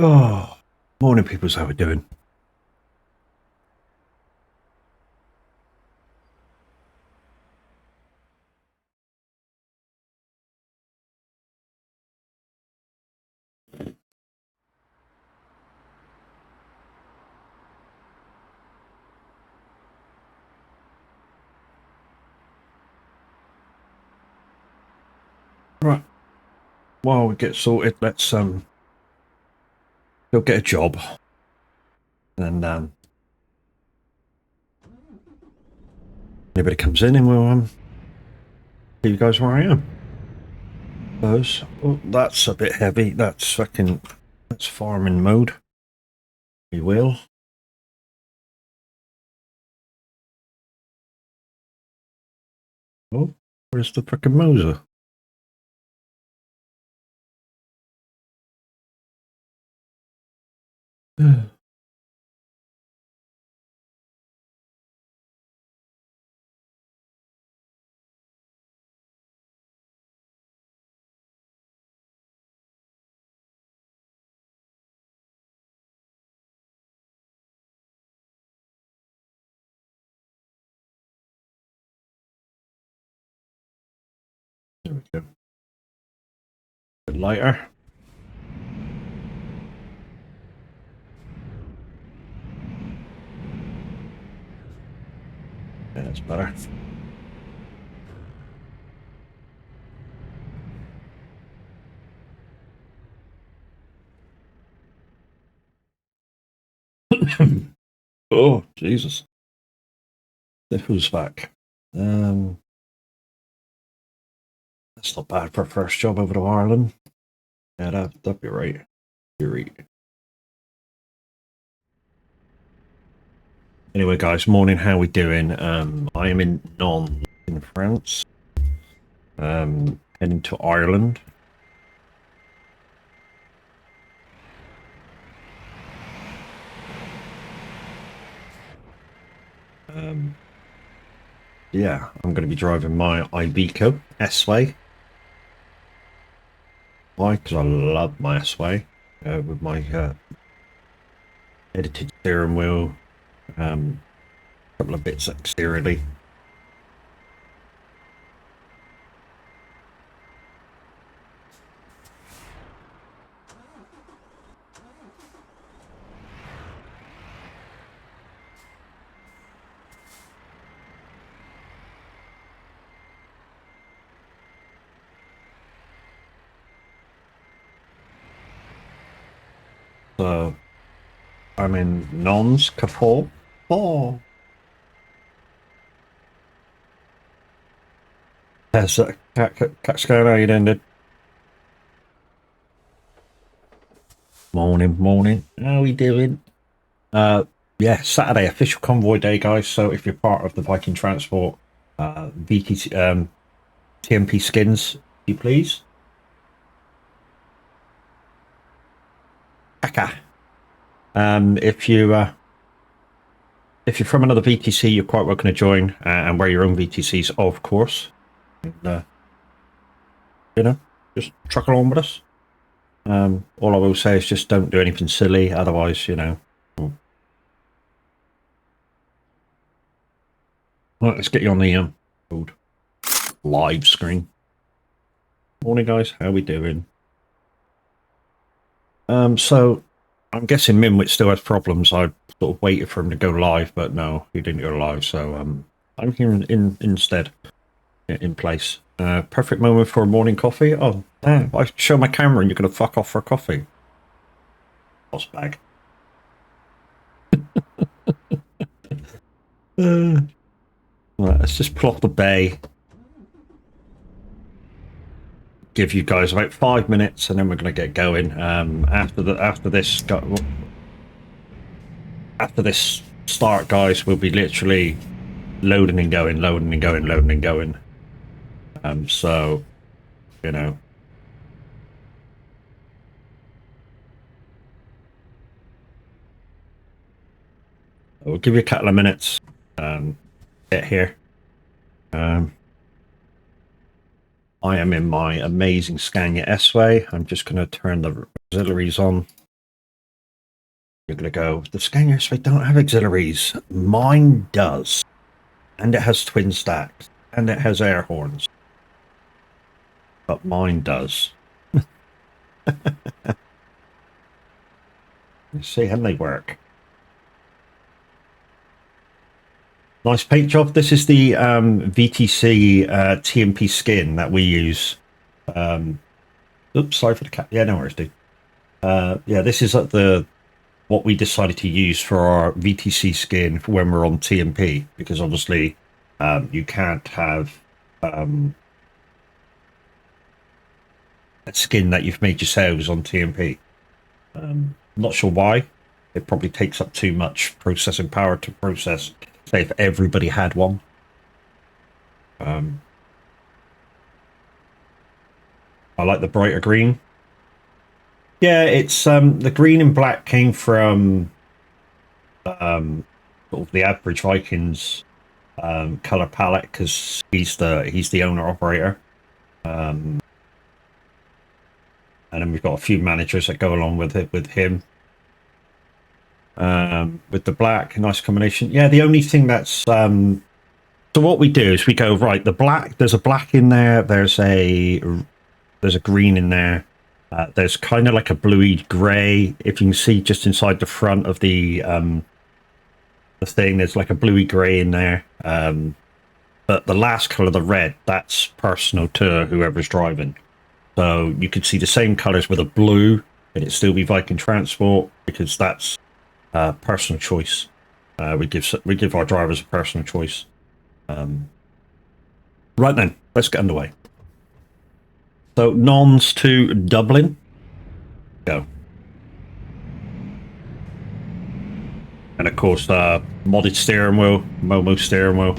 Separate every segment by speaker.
Speaker 1: Oh, morning, peoples. How we doing? Right. While we get sorted, let's go get a job, and anybody comes in, and we'll see you guys where I am. Those. Oh, that's a bit heavy. That's farming mode. We will. Oh, where's the frickin' Moser? There we go. A bit lighter. Yeah, that's better. Oh, Jesus. Who's back? That's not bad for a first job over to Ireland. Yeah, that'd be right. You're right. Anyway, guys, morning. How we doing? I am in Nantes, in France. Heading to Ireland. Yeah, I'm going to be driving my Iveco S-Way. Why? Because I love my S-Way with my edited steering wheel, a couple of bits exteriorly. So I'm in Nons, Capo. Oh, there's a cat's going. How you doing, dude? Morning. How we doing? Uh, yeah, Saturday official convoy day, guys. So if you're part of the Viking Transport VTT TMP skins, you please. Aka. If you're from another VTC, you're quite welcome to join and wear your own VTCs, of course. And, just truck along with us. All I will say is just don't do anything silly, otherwise, Right, let's get you on the live screen. Morning, guys. How we doing? So I'm guessing Minwit still has problems. I sort of waited for him to go live, but no, he didn't go live. So I'm here instead, in place. Perfect moment for a morning coffee. Oh, damn! I show my camera and you're gonna fuck off for a coffee. Boss bag. Right, let's just pull off the bay. Give you guys about 5 minutes, and then we're gonna get going. After this start, guys, we'll be literally loading and going. So, you know, we'll give you a couple of minutes. Get here. I am in my amazing Scania S-Way. I'm just going to turn the auxiliaries on. You're going to go, the Scanias, they don't have auxiliaries. Mine does. And it has twin stacks. And it has air horns. But mine does. Let's see how they work. Nice paint job. This is the VTC TMP skin that we use. Oops, sorry for the cat. Yeah, no worries, dude. Yeah, this is what we decided to use for our VTC skin when we're on TMP, because obviously you can't have a skin that you've made yourselves on TMP. Not sure why. It probably takes up too much processing power to process. Say if everybody had one. I like the brighter green. Yeah, it's the green and black came from sort of the average Vikings color palette, because he's the owner operator. And then we've got a few managers that go along with it with him. With the black, nice combination. Yeah, the only thing that's so what we do is we go, right, the black, there's a black in there, there's a green in there, there's kind of like a bluey gray. If you can see just inside the front of the thing, there's like a bluey gray in there. But the last color, the red, that's personal to whoever's driving. So you could see the same colors with a blue, and it still be Viking Transport, because that's personal choice. We give our drivers a personal choice. Right then, let's get underway. So nons to Dublin. Go. And of course, modded steering wheel, Momo steering wheel.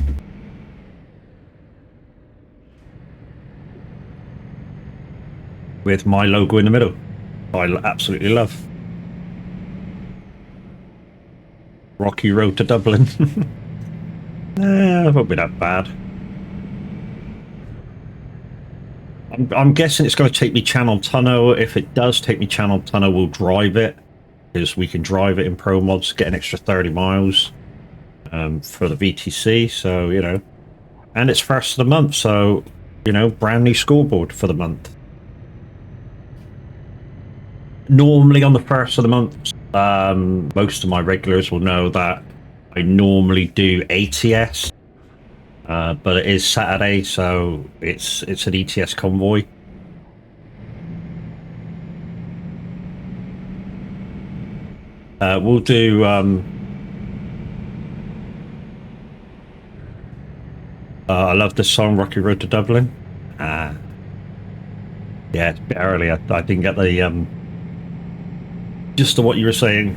Speaker 1: With my logo in the middle. I absolutely love. Rocky road to Dublin. It won't be that bad. I'm guessing it's going to take me Channel Tunnel. If it does take me Channel Tunnel, we'll drive it, because we can drive it in Pro Mods, get an extra 30 miles for the VTC. So, you know, and it's first of the month. So, you know, brand new scoreboard for the month. Normally on the first of the month, most of my regulars will know that I normally do ATS, but it is Saturday, so it's an ETS convoy. We'll do I love this song, Rocky Road to Dublin. Yeah, it's a bit early. I didn't get the just to what you were saying.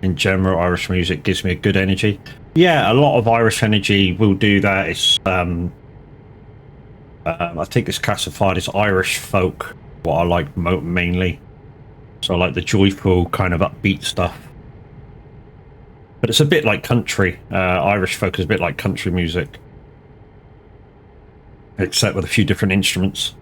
Speaker 1: In general, Irish music gives me a good energy. Yeah, a lot of Irish energy will do that. It's I think it's classified as Irish folk, what I like mainly. So I like the joyful kind of upbeat stuff. But it's a bit like country. Irish folk is a bit like country music, except with a few different instruments.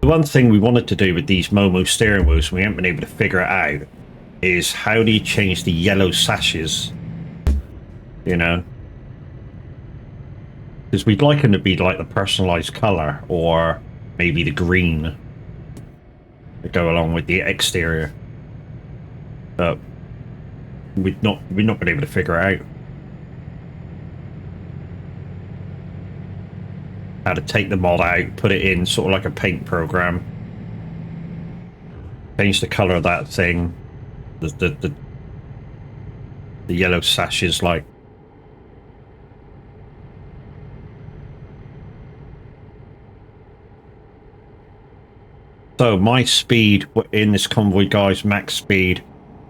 Speaker 1: The one thing we wanted to do with these Momo steering wheels, we haven't been able to figure it out, is how do you change the yellow sashes? You know? Because we'd like them to be like the personalized color, or maybe the green to go along with the exterior. But we've not been able to figure it out. How to take the mod out, put it in sort of like a paint program, change the color of that thing, the yellow sashes like. So my speed in this convoy, guys, max speed,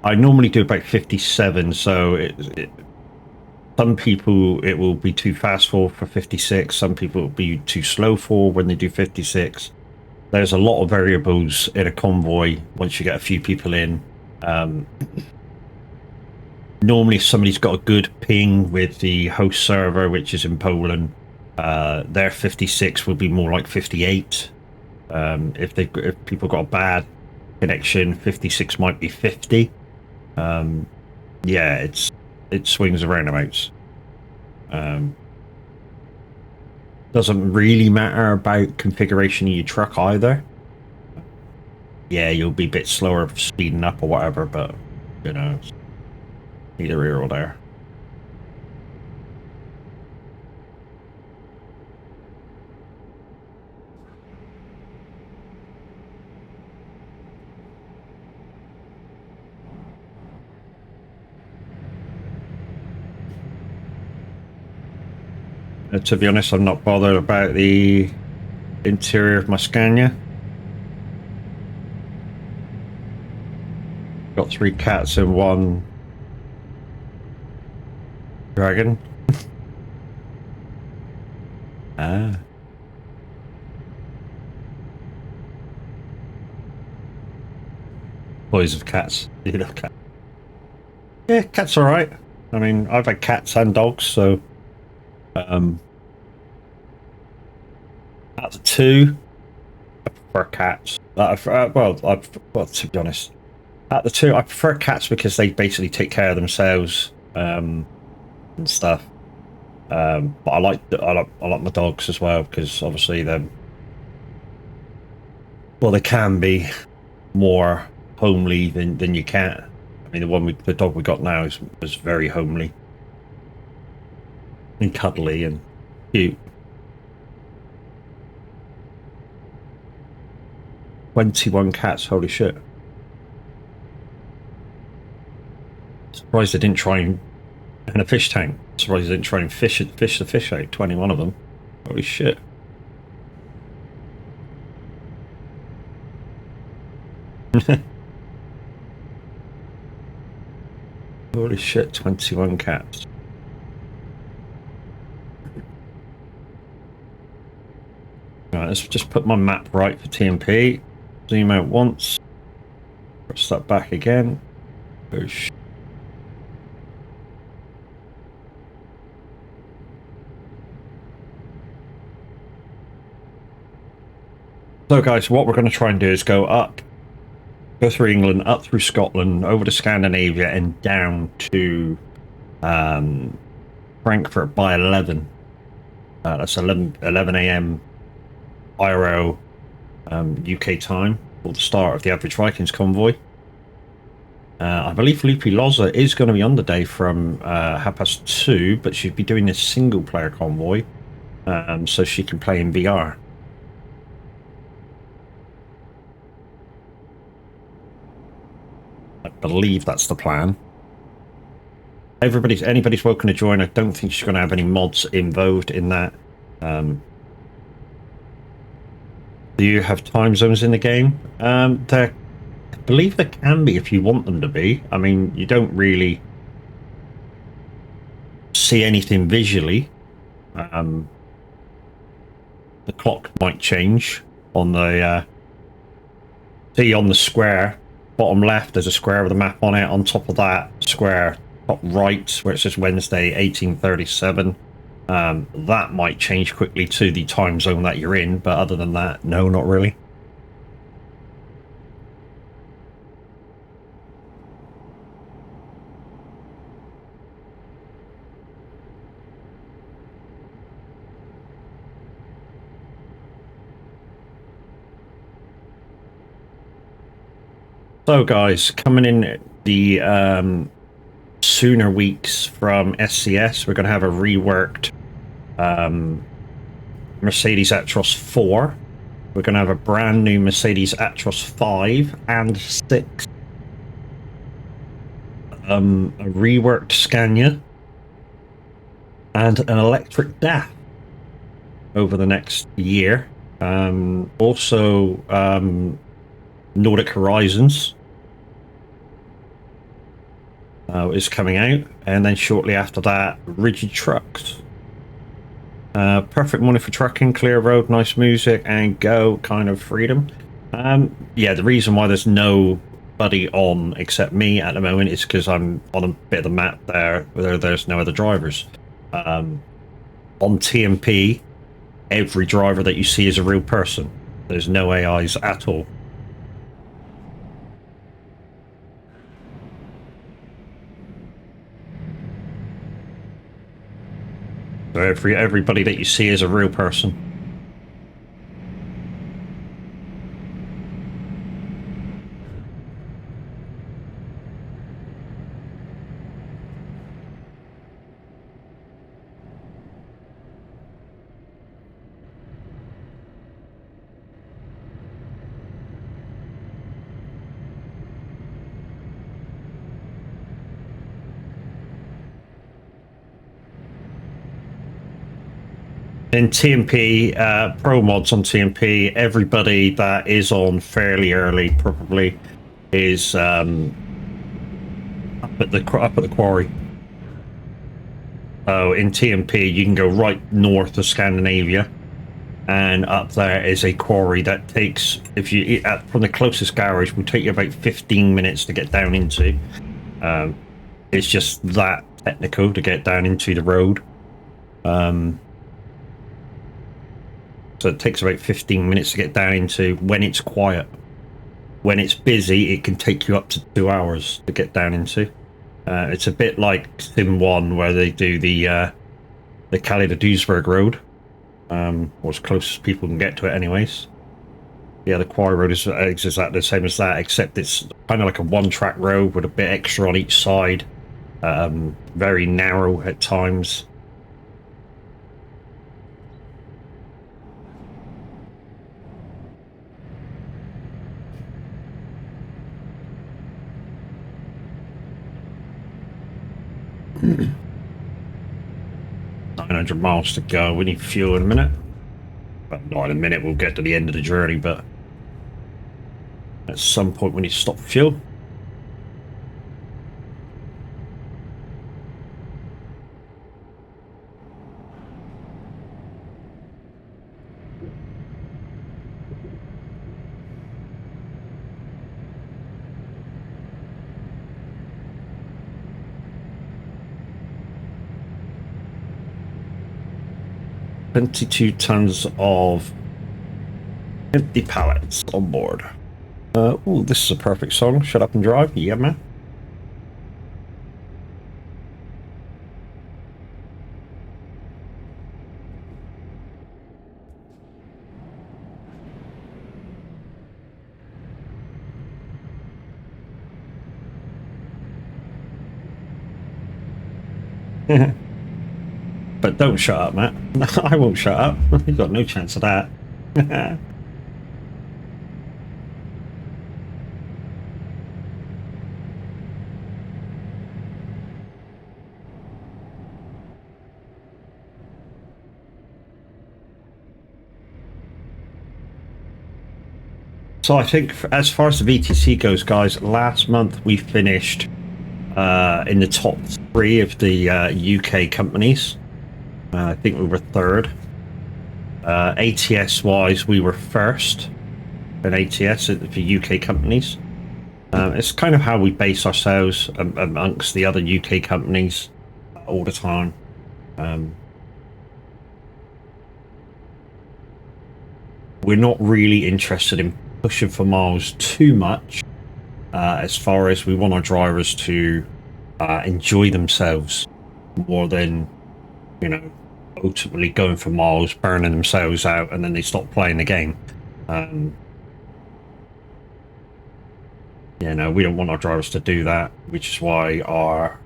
Speaker 1: I normally do about 57. So some people it will be too fast for 56. Some people it will be too slow for when they do 56. There's a lot of variables in a convoy once you get a few people in. Normally, if somebody's got a good ping with the host server, which is in Poland, their 56 will be more like 58. If people got a bad connection, 56 might be 50. Yeah, it swings around amounts. Doesn't really matter about configuration of your truck either. Yeah, you'll be a bit slower speeding up or whatever, but you know, either here or there. To be honest, I'm not bothered about the interior of my Scania. Got 3 cats and 1 dragon. Ah. Boys of cats. You love cats. Yeah, cats are alright. I mean, I've had cats and dogs, so out of the 2, I prefer cats. Well, to be honest, out of the 2, I prefer cats because they basically take care of themselves and stuff. But I like my dogs as well because obviously they can be more homely than your cat. I mean, the dog we got now was very homely and cuddly and cute. 21 cats, holy shit. Surprised they didn't try and a fish tank. Surprised they didn't try and fish the fish out. 21 of them. Holy shit. Holy shit, 21 cats. Right, let's just put my map right for TMP. Zoom out once. Press that back again. Oh shit. So guys, what we're going to try and do is go through England, up through Scotland, over to Scandinavia, and down to Frankfurt by 11. That's 11 a.m. IRO UK time for the start of the Average Vikings convoy. I believe Loopy Loza is going to be on the day from 2:30, but she'd be doing this single-player convoy, so she can play in VR. I believe that's the plan. Anybody's welcome to join. I don't think she's going to have any mods involved in that. Do you have time zones in the game? I believe there can be if you want them to be. I mean, you don't really see anything visually. The clock might change on the see on the square bottom left. There's a square with a map on it. On top of that square, top right, where it says Wednesday 1837. That might change quickly to the time zone that you're in, but other than that, no, not really. So guys, coming in the sooner weeks from SCS, we're going to have a reworked Mercedes Atros 4. We're going to have a brand new Mercedes Atros 5 and 6. a reworked Scania, and an electric DAF over the next year. Also, Nordic Horizons is coming out, and then shortly after that, Rigid Trucks. Perfect morning for trucking, clear road, nice music, and go kind of freedom. Yeah, the reason why there's nobody on except me at the moment is because I'm on a bit of the map there where there's no other drivers. On TMP, every driver that you see is a real person. There's no AIs at all. So everybody that you see is a real person. In TMP, pro mods on TMP, everybody that is on fairly early probably is up at the quarry. So in TMP, you can go right north of Scandinavia, and up there is a quarry that takes, if you from the closest garage, will take you about 15 minutes to get down into. It's just that technical to get down into the road. So it takes about 15 minutes to get down into when it's quiet. When it's busy, it can take you up to 2 hours to get down into. It's a bit like Sim 1, where they do the Calais to Duisburg road, or as close as people can get to it anyways. Yeah, the quarry road is exactly the same as that, except it's kind of like a one-track road with a bit extra on each side. Very narrow at times. Mm. 900 miles to go. We need fuel in a minute. Well, not in a minute, we'll get to the end of the journey, but at some point we need to stop for fuel. $22 tons of empty pallets on board. Oh, this is a perfect song. Shut up and drive. Yeah, man. But don't shut up, Matt. I won't shut up. You've got no chance of that. So I think as far as the VTC goes, guys, last month we finished in the top 3 of the UK companies. I think we were 3rd. ATS wise, we were 1st in ATS for UK companies. It's kind of how we base ourselves amongst the other UK companies all the time. We're not really interested in pushing for miles too much, as far as we want our drivers to enjoy themselves more than, you know, ultimately going for miles, burning themselves out, and then they stop playing the game. You know, we don't want our drivers to do that, which is why our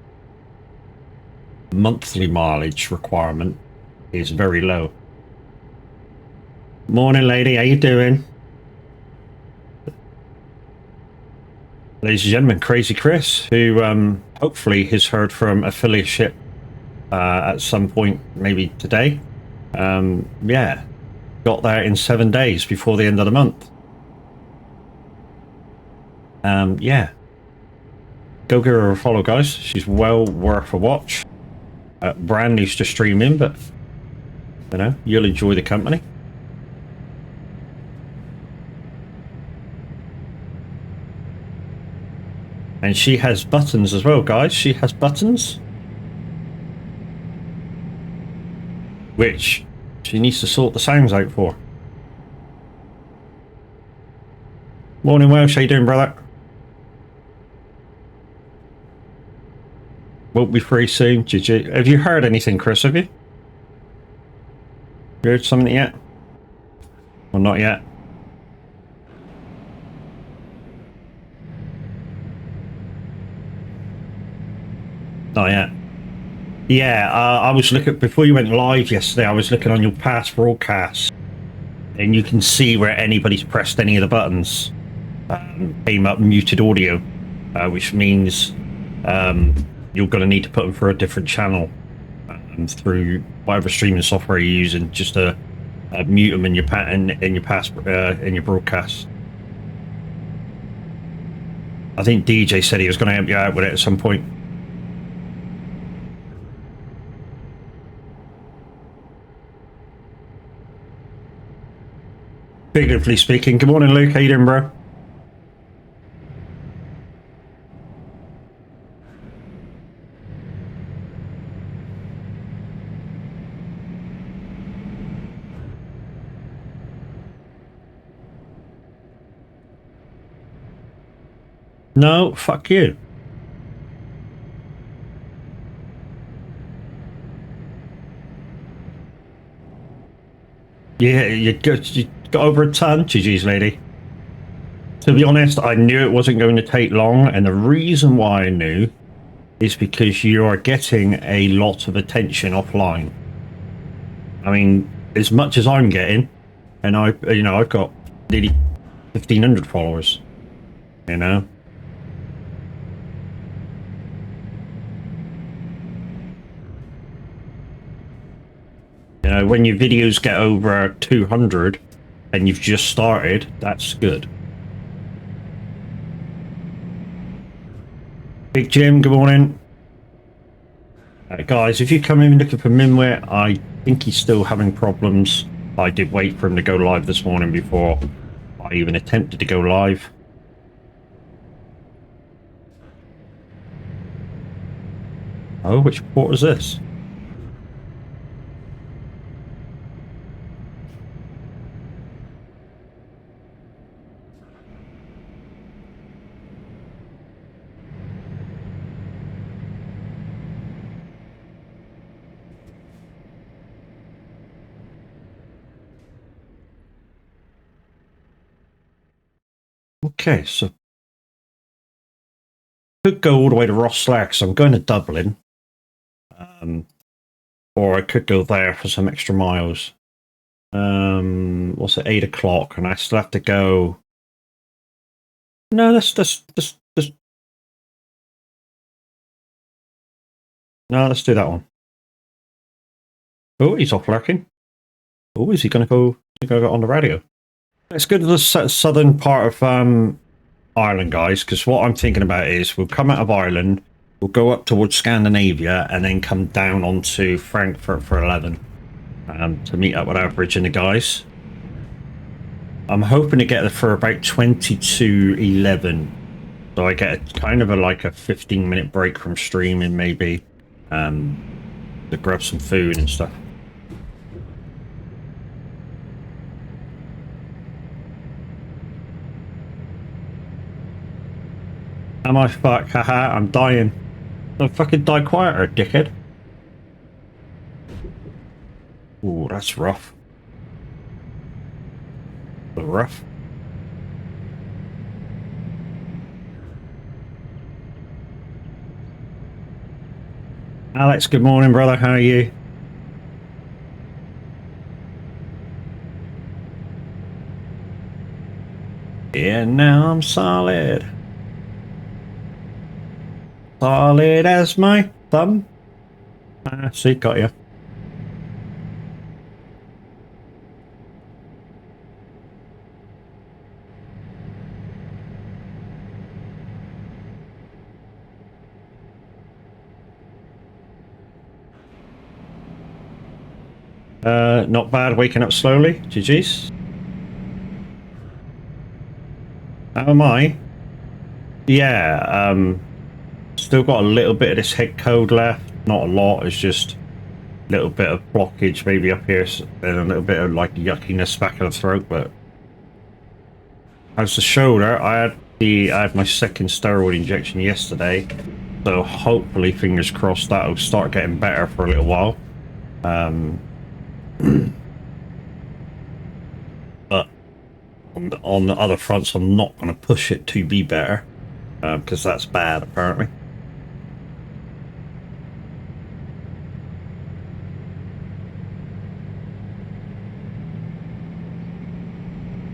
Speaker 1: monthly mileage requirement is very low. Morning, lady. How you doing? Ladies and gentlemen, Crazy Chris, who hopefully has heard from affiliateship at some point, maybe today. Yeah, got there in 7 days before the end of the month. Yeah, go give her a follow, guys. She's well worth a watch. Brand new to streaming, but you know, you'll enjoy the company. And she has buttons as well, guys. She has buttons, which she needs to sort the sounds out for. Morning, Welsh. How you doing, brother? Won't be free soon. GG. Have you heard anything, Chris? Have you? You heard something yet? Or not yet? Not yet. Yeah, I was looking before you went live yesterday. I was looking on your past broadcasts, and you can see where anybody's pressed any of the buttons. Came up muted audio, which means you're going to need to put them for a different channel through whatever streaming software you're using, just to mute them in your in your broadcast. I think DJ said he was going to help you out with it at some point. Figuratively speaking. Good morning, Luke. How you doing, bro? No, fuck you. Yeah, you got over a ton, GG's lady. To be honest, I knew it wasn't going to take long, and the reason why I knew is because you are getting a lot of attention offline. I mean, as much as I'm getting, and I've got nearly 1,500 followers. You know. You know, when your videos get over 200 and you've just started, that's good. Big Jim, good morning. Guys, if you come in looking for Minwit, I think he's still having problems. I did wait for him to go live this morning before I even attempted to go live. Oh, which port is this? Okay, so could go all the way to Rosslare, so I'm going to Dublin. Or I could go there for some extra miles. What's it, 8 o'clock, and I still have to go. No, let's no, let's do that one. Oh, he's off lurking. Oh, is he going to go on the radio? Let's go to the southern part of Ireland, guys, because what I'm thinking about is we'll come out of Ireland, we'll go up towards Scandinavia, and then come down onto Frankfurt for 11 to meet up with our bridge and the guys. I'm hoping to get there for about 20 to 11, so I get a kind of like a 15-minute break from streaming, maybe, to grab some food and stuff. Am I fucked? Haha, I'm dying. Don't fucking die quieter, dickhead. Ooh, that's rough. Rough. Alex, good morning, brother. How are you? Yeah, now I'm solid. Solid as my thumb. See, got you. Not bad, waking up slowly. GG's. How am I? Yeah, still got a little bit of this head code left. Not a lot, it's just a little bit of blockage maybe up here and a little bit of like yuckiness back in the throat, but how's the shoulder? I had my second steroid injection yesterday, so hopefully, fingers crossed, that'll start getting better for a little while. But on the other fronts, I'm not going to push it to be better, because that's bad, apparently.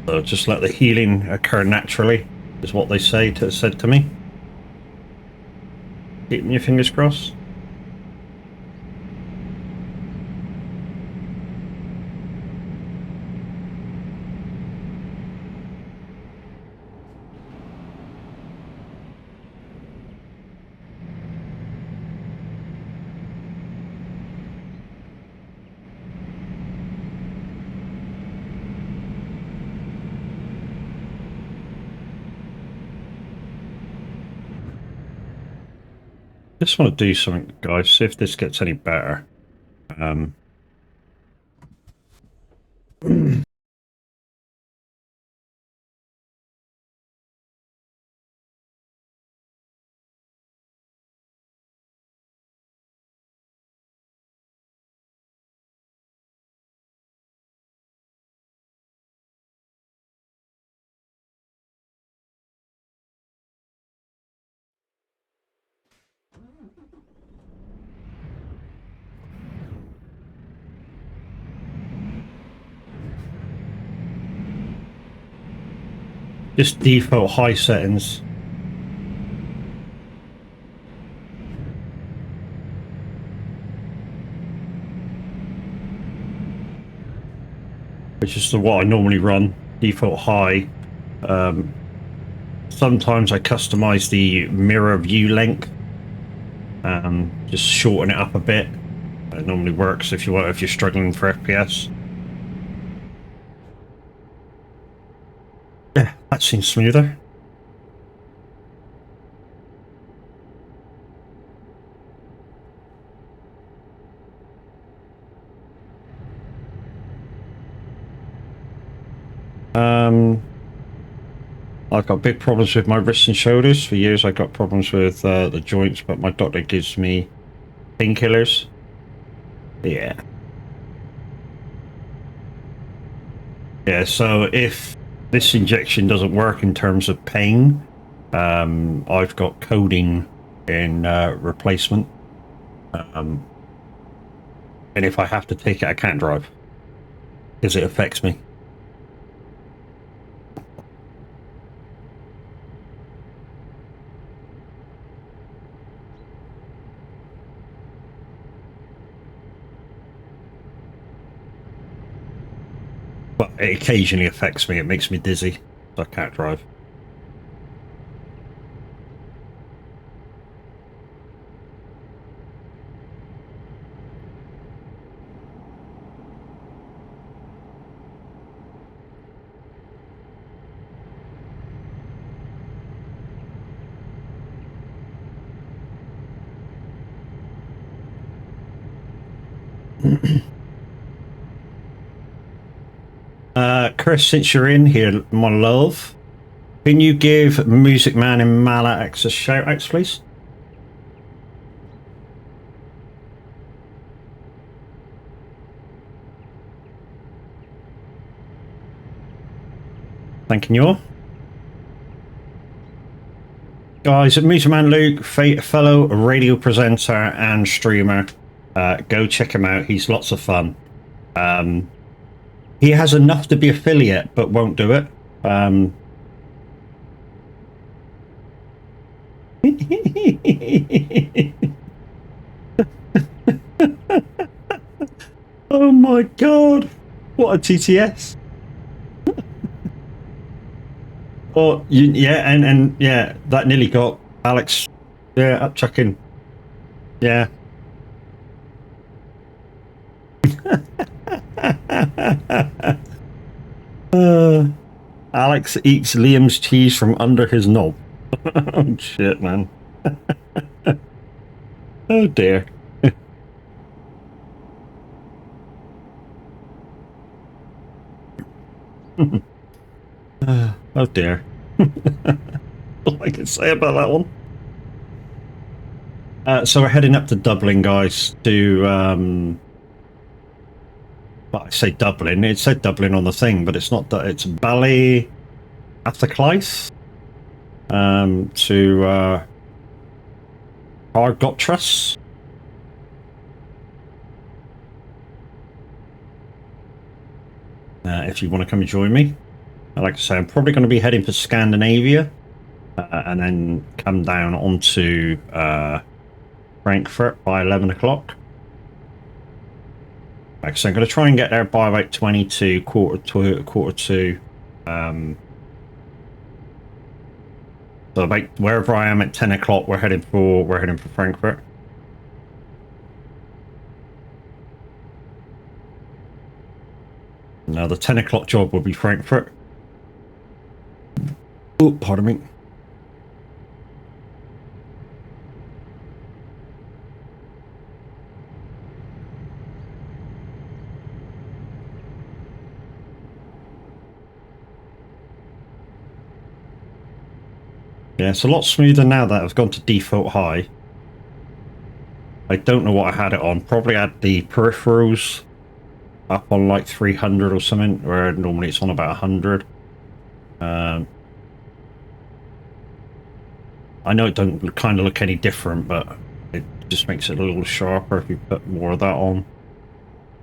Speaker 1: So just let the healing occur naturally, is what they said to me. Keeping your fingers crossed. Just want to do something, guys, see if this gets any better. Just default high settings. Which is what I normally run, default high. Sometimes I customize the mirror view length, just shorten it up a bit. It normally works if you're struggling for FPS. Yeah, that seems smoother. I've got big problems with my wrists and shoulders. For years, I got problems with the joints, but my doctor gives me painkillers. Yeah. Yeah, so if this injection doesn't work in terms of pain, I've got coding in replacement. And if I have to take it, I can't drive because it affects me. But it occasionally affects me. It makes me dizzy, so I can't drive. Chris, since you're in here, my love, can you give Music Man and Malax a shout outs, please? Thanking you all. Guys, Music Man Luke, fellow radio presenter and streamer, go check him out. He's lots of fun. He has enough to be affiliate, but won't do it. Oh my god! What a TTS! Oh, yeah, and yeah, that nearly got Alex. Yeah, up chucking. Yeah. Alex eats Liam's cheese from under his knob. Oh shit, man. Oh dear. Oh dear. All I can say about that one. So we're heading up to Dublin, guys, to well, I say Dublin. It said Dublin on the thing, but it's not. It's Bally Athlaclice to Argotras. If you want to come and join me, like I say, I'm probably going to be heading for Scandinavia, and then come down onto Frankfurt by 11 o'clock. Like I say, I'm going to try and get there by about 22, quarter to. So about wherever I am at 10 o'clock, we're heading for Frankfurt. Now the 10 o'clock job will be Frankfurt. Oh, pardon me. Yeah, it's a lot smoother now that I've gone to default high. I don't know what I had it on. Probably had the peripherals up on like 300 or something, where normally it's on about 100. I know it don't kind of look any different, but it just makes it a little sharper if you put more of that on.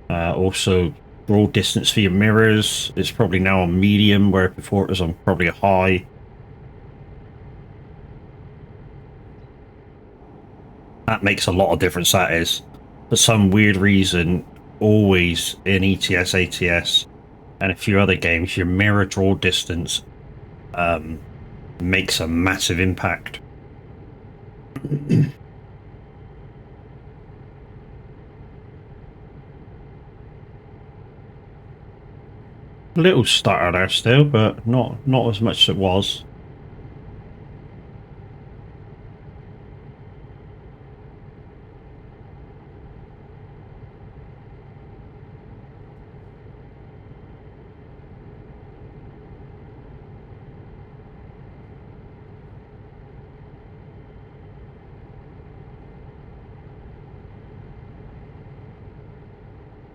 Speaker 1: Also, draw distance for your mirrors. It's probably now on medium, where before it was on probably a high. That makes a lot of difference, that is. For some weird reason, always in ETS, ATS, and a few other games, your mirror draw distance makes a massive impact. Little stutter there still, but not as much as it was.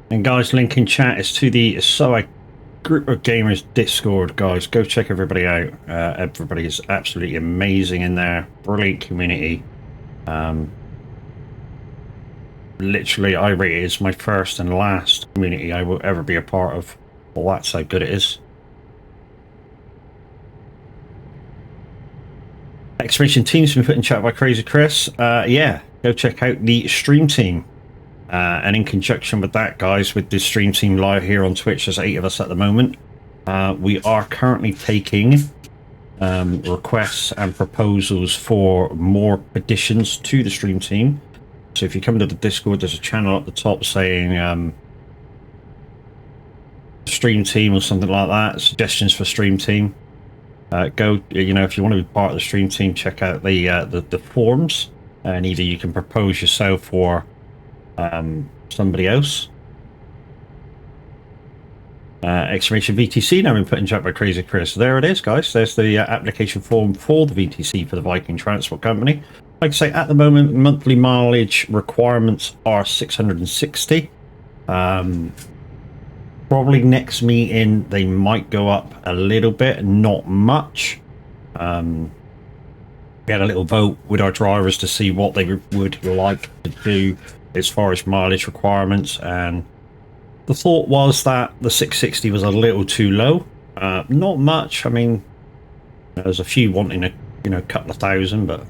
Speaker 1: And guys, link in chat is to the soag group of gamers Discord. Guys, go check everybody out. Everybody is absolutely amazing in there. Brilliant community. Literally, I rate it as my first and last community I will ever be a part of. Well, that's how good it is. Exclamation team's been put in chat by Crazy Chris. Yeah, go check out the stream team. And in conjunction with that, guys, with the stream team live here on Twitch, there's 8 of us at the moment. We are currently taking requests and proposals for more additions to the stream team. So if you come to the Discord, there's a channel at the top saying stream team or something like that. Suggestions for stream team. Go, you know, if you want to be part of the stream team, check out the forums, and either you can propose yourself or somebody else. Exclamation VTC now been put in chat by Crazy Chris. There it is, guys. There's the application form for the VTC for the Viking Transport Company. Like I say, at the moment, monthly mileage requirements are 660. Probably next meeting they might go up a little bit, not much. We had a little vote with our drivers to see what they would like to do as far as mileage requirements, and the thought was that the 660 was a little too low. Not much. I mean, there's a few wanting a couple of thousand, but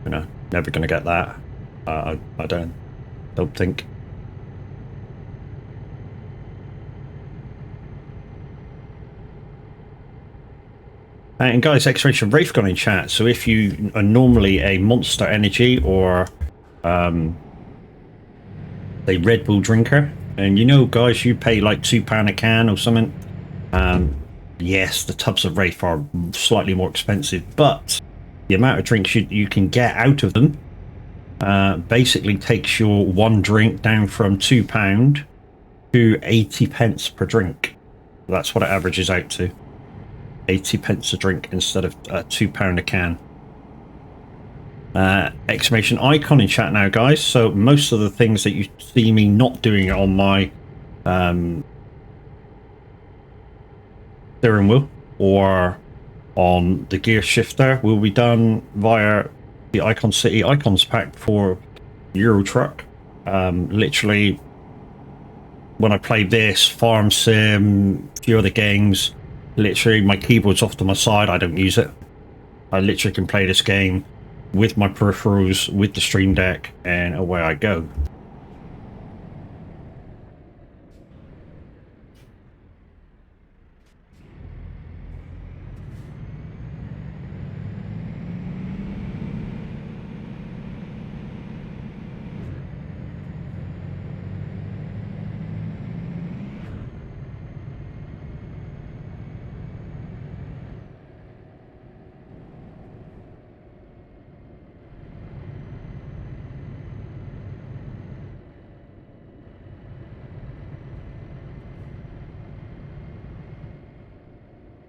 Speaker 1: You know, never going to get that. I don't think. And guys, Exploration Wraith got in chat. So if you are normally a Monster Energy or a Red Bull drinker, and you know, guys, you pay like £2 a can or something. Yes, the tubs of Wraith are slightly more expensive, but the amount of drinks you can get out of them basically takes your one drink down from £2 to 80 pence per drink. That's what it averages out to. 80 pence a drink instead of £2 a can. Exclamation icon in chat now, guys. So most of the things that you see me not doing on my steering wheel or on the gear shifter will be done via the Icon City Icons pack for Euro Truck. Literally, when I play this, Farm Sim, a few other games, literally my keyboard's off to my side. I don't use it. I literally can play this game with my peripherals, with the Stream Deck, and away I go.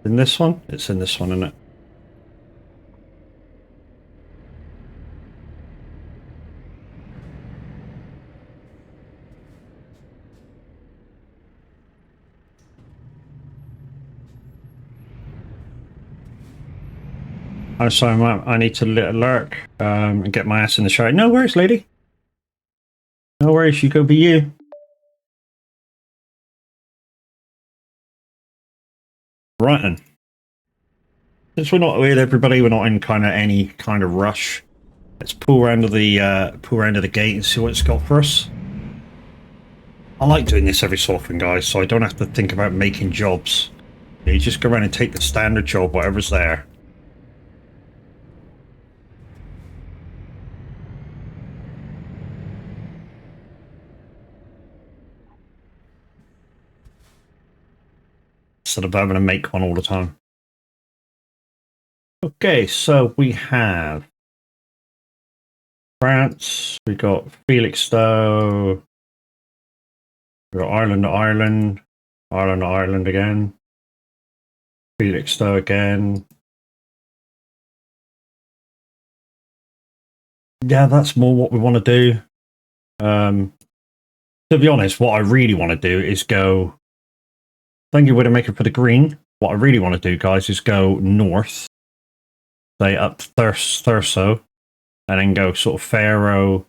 Speaker 1: In this one? It's in this one, isn't it? I'm sorry, I need to lurk and get my ass in the shower. No worries, lady. No worries, you go be you. Right then. Since we're not with everybody, we're not in kind of any kind of rush. Let's pull around to the gate and see what it's got for us. I like doing this every so often, guys, so I don't have to think about making jobs. You just go around and take the standard job, whatever's there. Instead of having to make one all the time. Okay, so we have France, we got Felixstowe, we got Ireland to Ireland, Ireland to Ireland again, Felixstowe again. Yeah, that's more what we want to do. To be honest, what I really want to do is go. Thank you, Widowmaker, for the green. What I really want to do, guys, is go north, say up to Thurso, and then go sort of Faro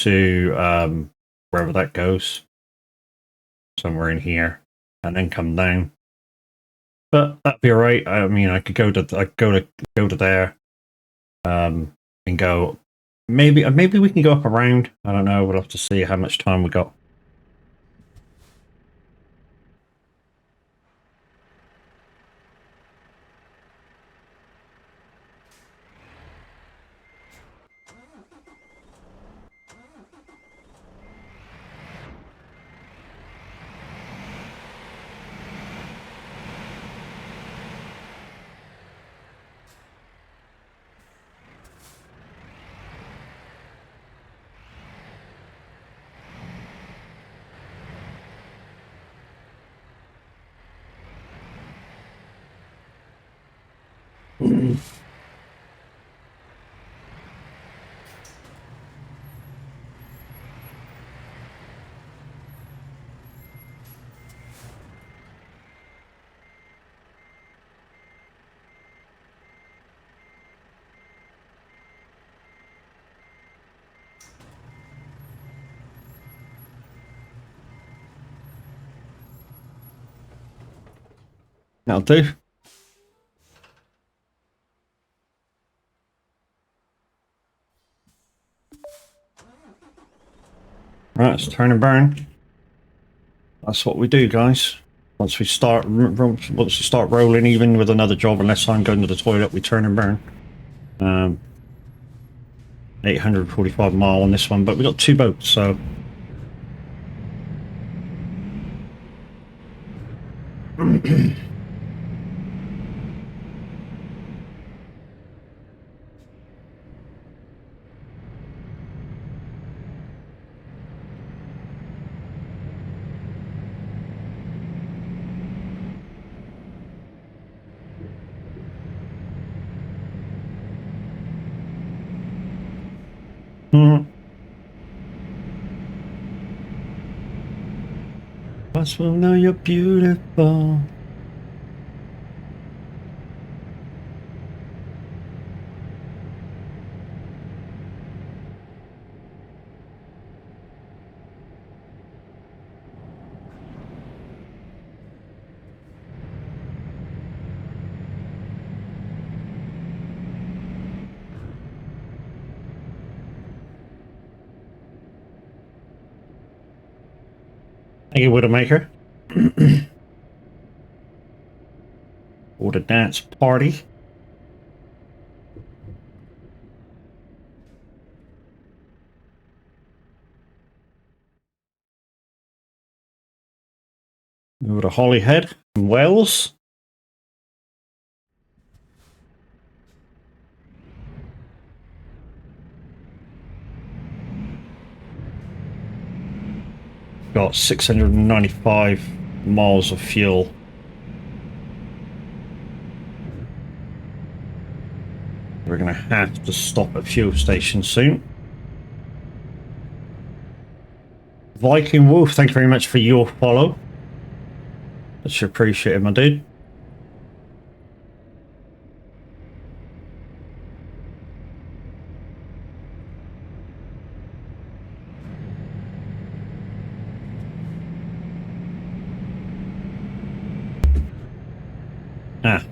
Speaker 1: to wherever that goes, somewhere in here, and then come down. But that'd be alright. I mean, I could go to there, and go. Maybe we can go up around. I don't know. We'll have to see how much time we got. That'll do. Right, let's turn and burn. That's what we do, guys. Once we start rolling, even with another job, unless I'm going to the toilet, we turn and burn. 845 mile on this one, but we got 2 boats, so us will know you're beautiful. Thank you, Widowmaker. Or the dance party. Over to Holyhead in Wales. Got 695 miles of fuel. We're going to have to stop at fuel station soon. Viking Wolf, thank you very much for your follow. Much appreciated, my dude.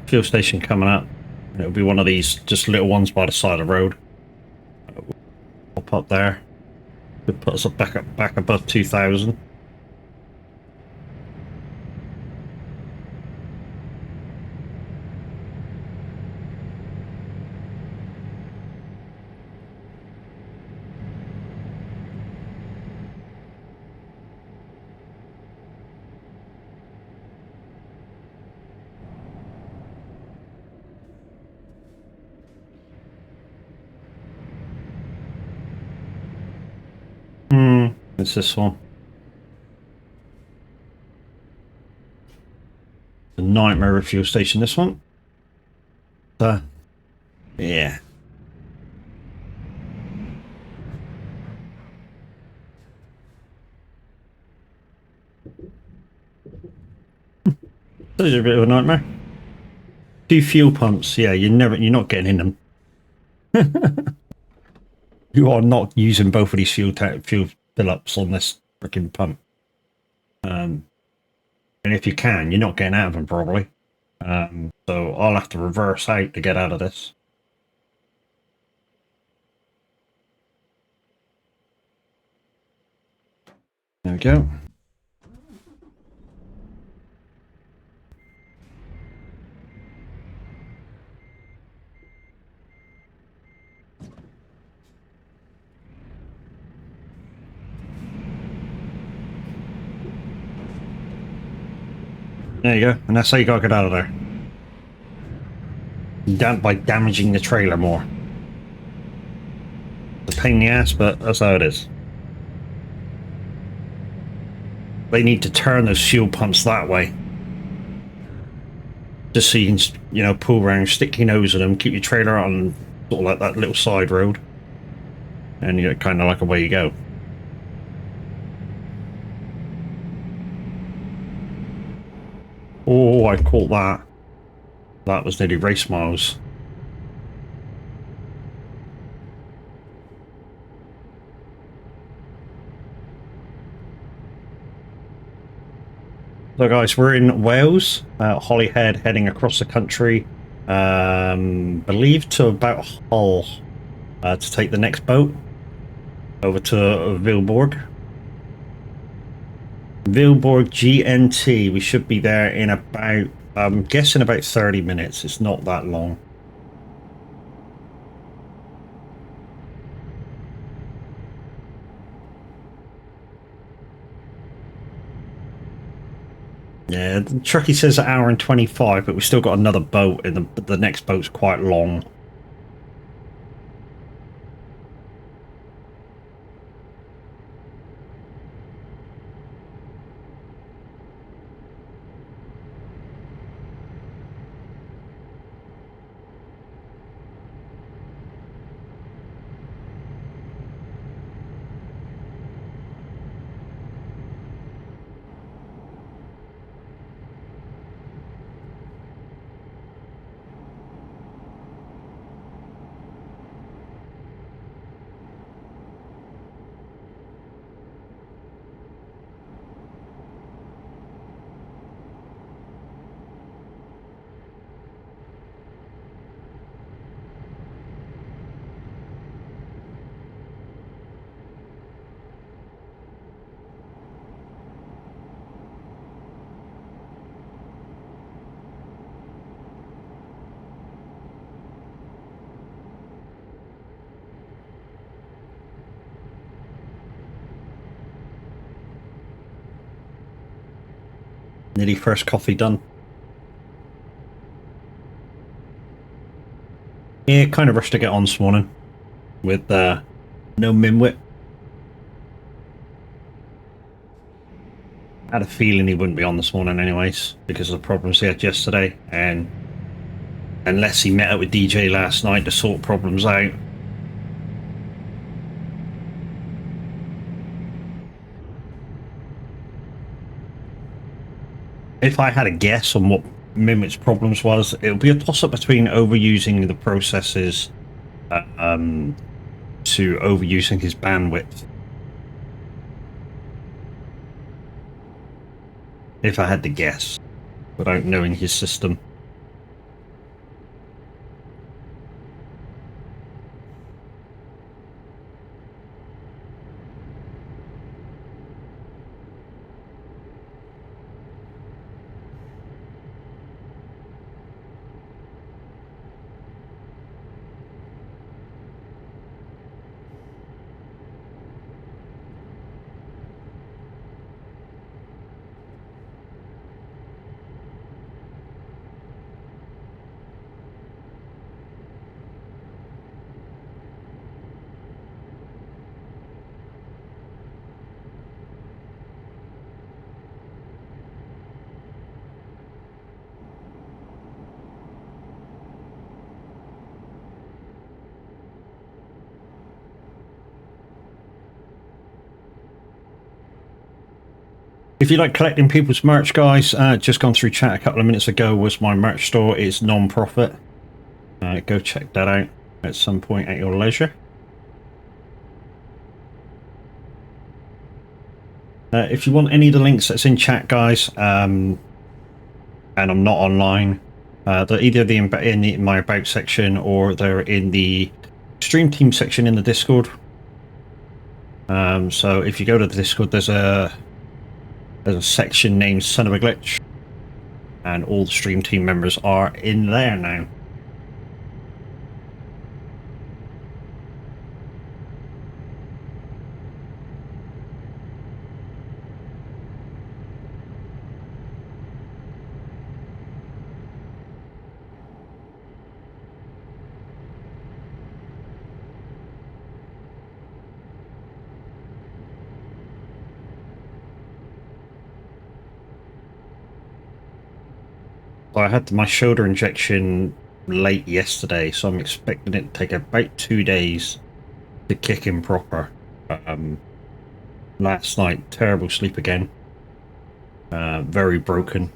Speaker 1: Fuel station coming up. It'll be one of these just little ones by the side of the road. Pop up there. Could put us back above 2,000. It's this one. The nightmare of fuel station, this one. Yeah. Those are a bit of a nightmare. 2 fuel pumps, yeah, you're not getting in them. You are not using both of these fuel fill-ups on this freaking pump. And if you can, you're not getting out of them probably. So I'll have to reverse out to get out of this. There we go. There you go, and that's how you gotta get out of there. By damaging the trailer more. It's a pain in the ass, but that's how it is. They need to turn those fuel pumps that way. Just so you can, you know, pull around, stick your nose in them, keep your trailer on sort of like that little side road. And you're kind of like away you go. Oh, I caught that. That was nearly race miles. So guys, we're in Wales, Holyhead, heading across the country, believe to about Hull, to take the next boat over to Vilborg. Vilborg GNT. We should be there in about, I'm guessing about 30 minutes. It's not that long. Yeah, Truckee says an hour and 25, but we've still got another boat, and the next boat's quite long. Nearly first coffee done. Yeah, kind of rushed to get on this morning with no Mimwit. I had a feeling he wouldn't be on this morning anyways, because of the problems he had yesterday, and unless he met up with DJ last night to sort problems out. If I had a guess on what Mimwit's problems was, it would be a toss-up between overusing the processes to overusing his bandwidth. If I had to guess, without knowing his system. If you like collecting people's merch, guys, just gone through chat a couple of minutes ago was my merch store. It's non-profit. Go check that out at some point at your leisure. If you want any of the links that's in chat, guys, and I'm not online, they're either in my about section or they're in the stream team section in the Discord. So if you go to the Discord, there's a section named Son of a Glitch, and all the stream team members are in there now. I had my shoulder injection late yesterday, so I'm expecting it to take about 2 days to kick in proper. Last night, terrible sleep again. Very broken.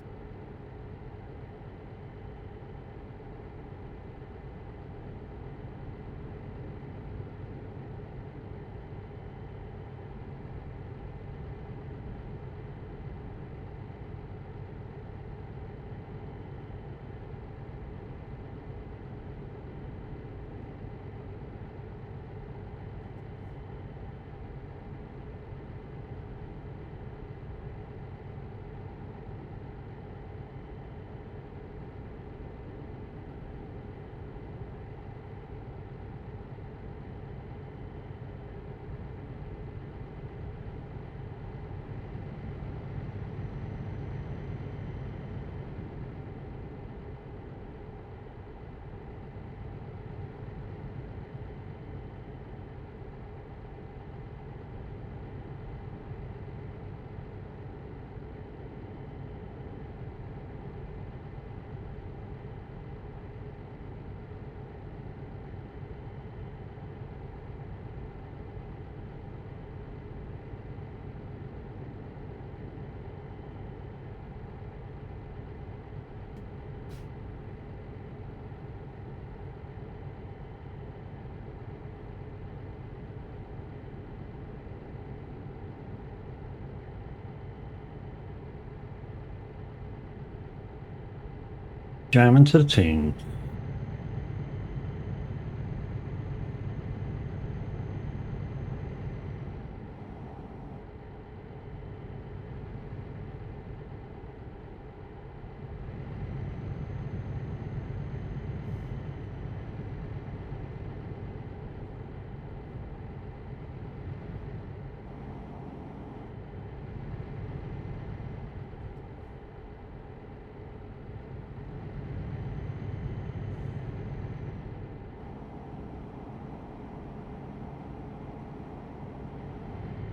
Speaker 1: Jamming to the tune.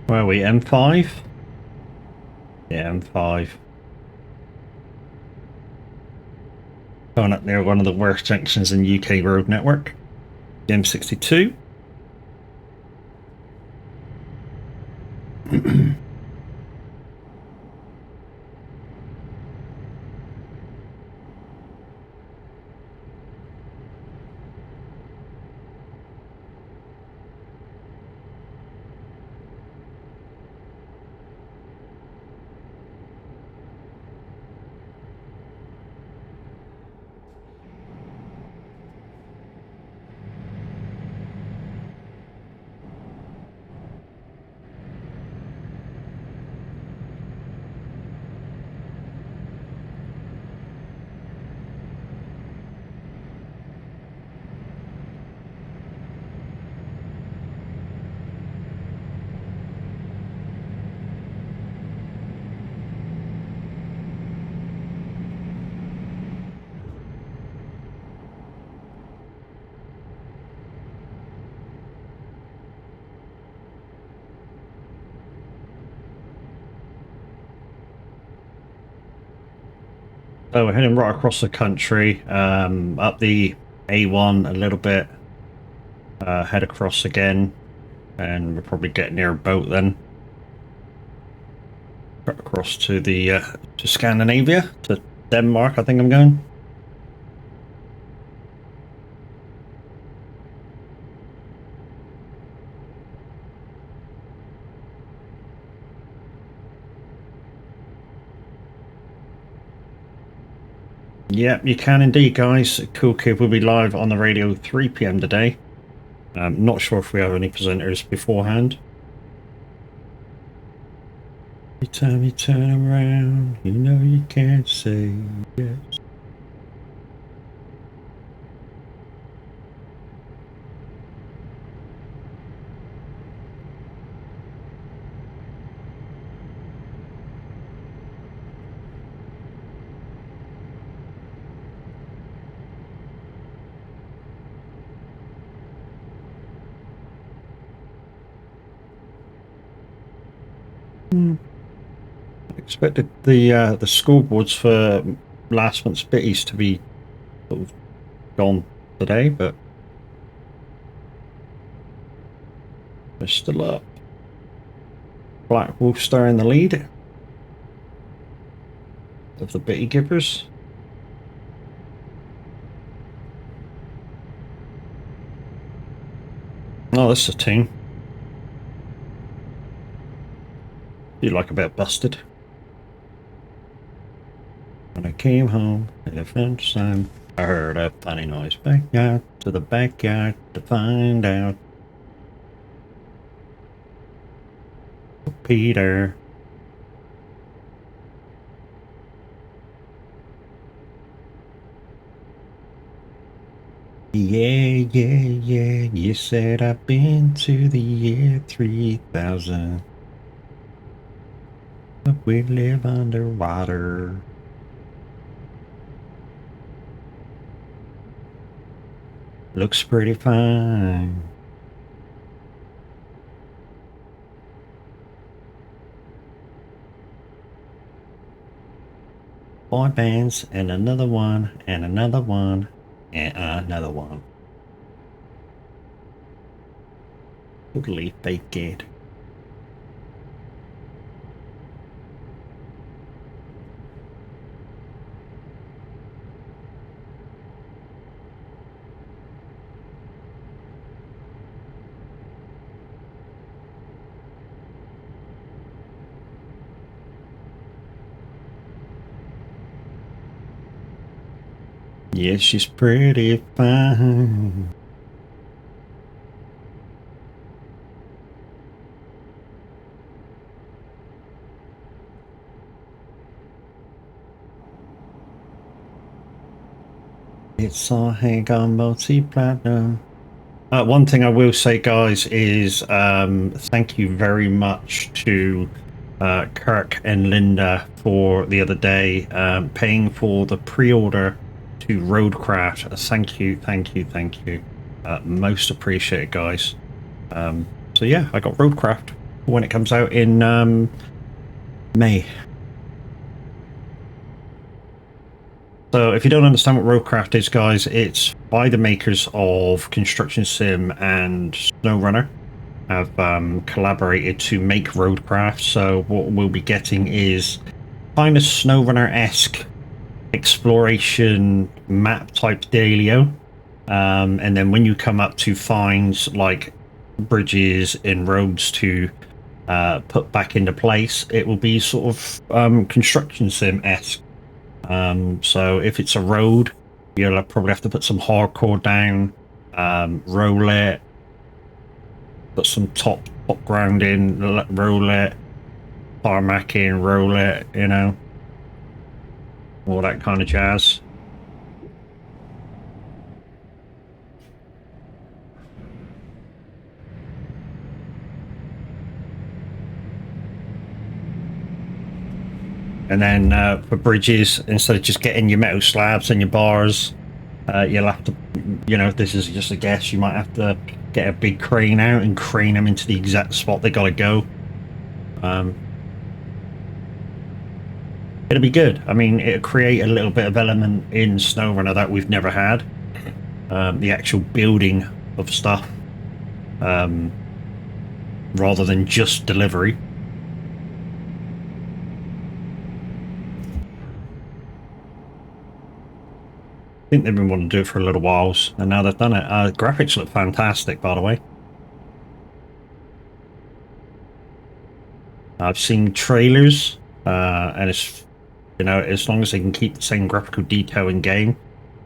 Speaker 1: Where are we? M5? Yeah, M5. Going up near one of the worst junctions in UK road network. The M62. So we're heading right across the country, up the A1 a little bit, head across again, and we'll probably get near a boat then. Across to the to Scandinavia, to Denmark, I think I'm going. Yep, you can indeed, guys. Cool Kid will be live on the radio 3 p.m. today. Not sure if we have any presenters beforehand. Every time you turn around, you know you can't say yes. Expected the scoreboards for last month's bitties to be sort of gone today, but they're still up. Black Wolfstar in the lead of the bitty givers. Oh, this is a tune. You like a bit busted. When I came home at the first time, I heard a funny noise. Backyard to the backyard to find out. Peter. Yeah, yeah, yeah. You said I've been to the year 3000. But we live underwater. Looks pretty fine. Boy bands and another one and another one and another one. Totally fake it. Yeah, she's pretty fine. It's all hang on multi-platinum. One thing I will say, guys, is thank you very much to Kirk and Linda for the other day paying for the pre-order to Roadcraft. Thank you, thank you, thank you. Most appreciated, guys. So yeah, I got Roadcraft when it comes out in May. So if you don't understand what Roadcraft is, guys, it's by the makers of Construction Sim and SnowRunner have collaborated to make Roadcraft. So what we'll be getting is kind of SnowRunner-esque exploration map type dealio. And then when you come up to find like bridges and roads to put back into place, it will be sort of Construction Sim-esque. So if it's a road, you'll probably have to put some hardcore down, roll it, put some top ground in, roll it, tarmac in, roll it, you know, all that kind of jazz. And then for bridges, instead of just getting your metal slabs and your bars, you'll have to, you know, this is just a guess, you might have to get a big crane out and crane them into the exact spot they gotta go. It'll be good. I mean, it'll create a little bit of element in SnowRunner that we've never had. The actual building of stuff, rather than just delivery. I think they've been wanting to do it for a little while, and now they've done it. Graphics look fantastic, by the way. I've seen trailers, and it's, you know, as long as they can keep the same graphical detail in game,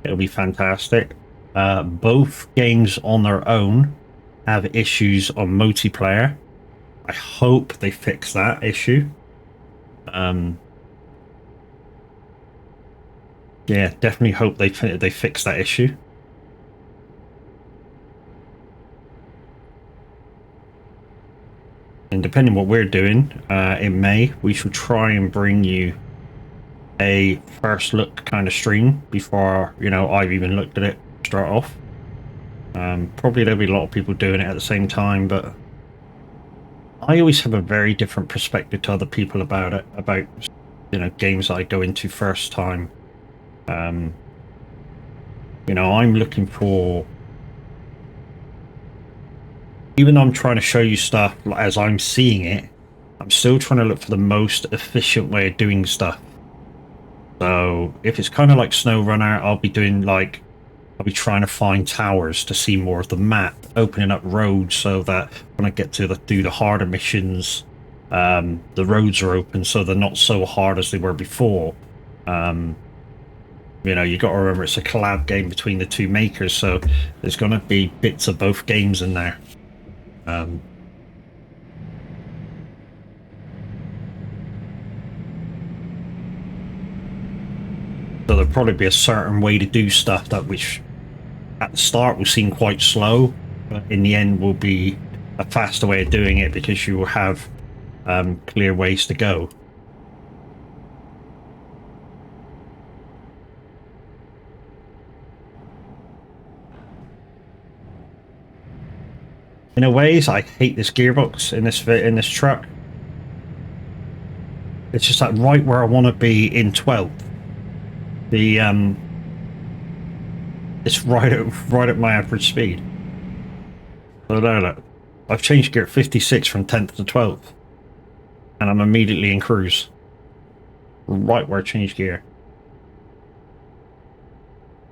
Speaker 1: it'll be fantastic. Both games on their own have issues on multiplayer. I hope they fix that issue. Yeah, definitely hope they fix that issue. And depending on what we're doing in May, we shall try and bring you a first look kind of stream before, you know, I've even looked at it start off. Probably there'll be a lot of people doing it at the same time, but I always have a very different perspective to other people about it, about, you know, games that I go into first time. You know, I'm looking for, even though I'm trying to show you stuff as I'm seeing it, I'm still trying to look for the most efficient way of doing stuff. So if it's kind of like SnowRunner, I'll be trying to find towers to see more of the map, opening up roads so that when I get to do the harder missions, the roads are open so they're not so hard as they were before. You know, you got to remember it's a collab game between the two makers, so there's going to be bits of both games in there. So there'll probably be a certain way to do stuff that which at the start will seem quite slow, but in the end will be a faster way of doing it because you will have clear ways to go. In a ways, I hate this gearbox in this truck. It's just like right where I want to be in 12th. The it's right at my average speed. So look, I've changed gear at 56 from 10th to 12th, and I'm immediately in cruise. Right where I changed gear.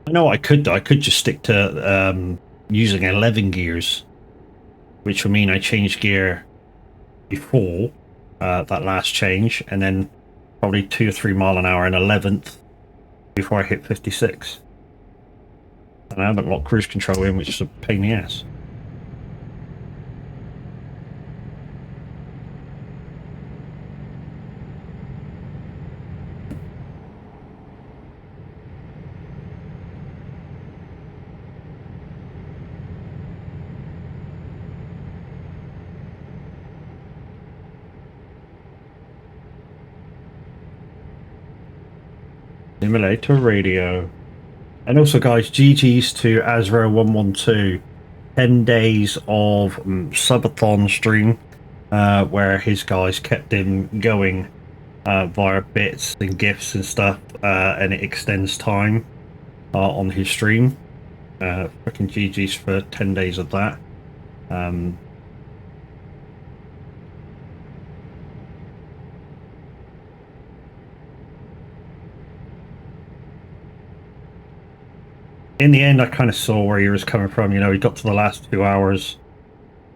Speaker 1: I know what I could do. I could just stick to using 11 gears, which would mean I changed gear before that last change, and then probably 2 or 3 mile an hour in 11th before I hit 56. And I haven't locked cruise control in, which is a pain in the ass. Simulator radio. And also, guys, GG's to Azra112. 10 days of subathon stream where his guys kept him going via bits and gifts and stuff, and it extends time on his stream. Fucking GG's for 10 days of that. In the end, I kind of saw where he was coming from. You know, he got to the last 2 hours,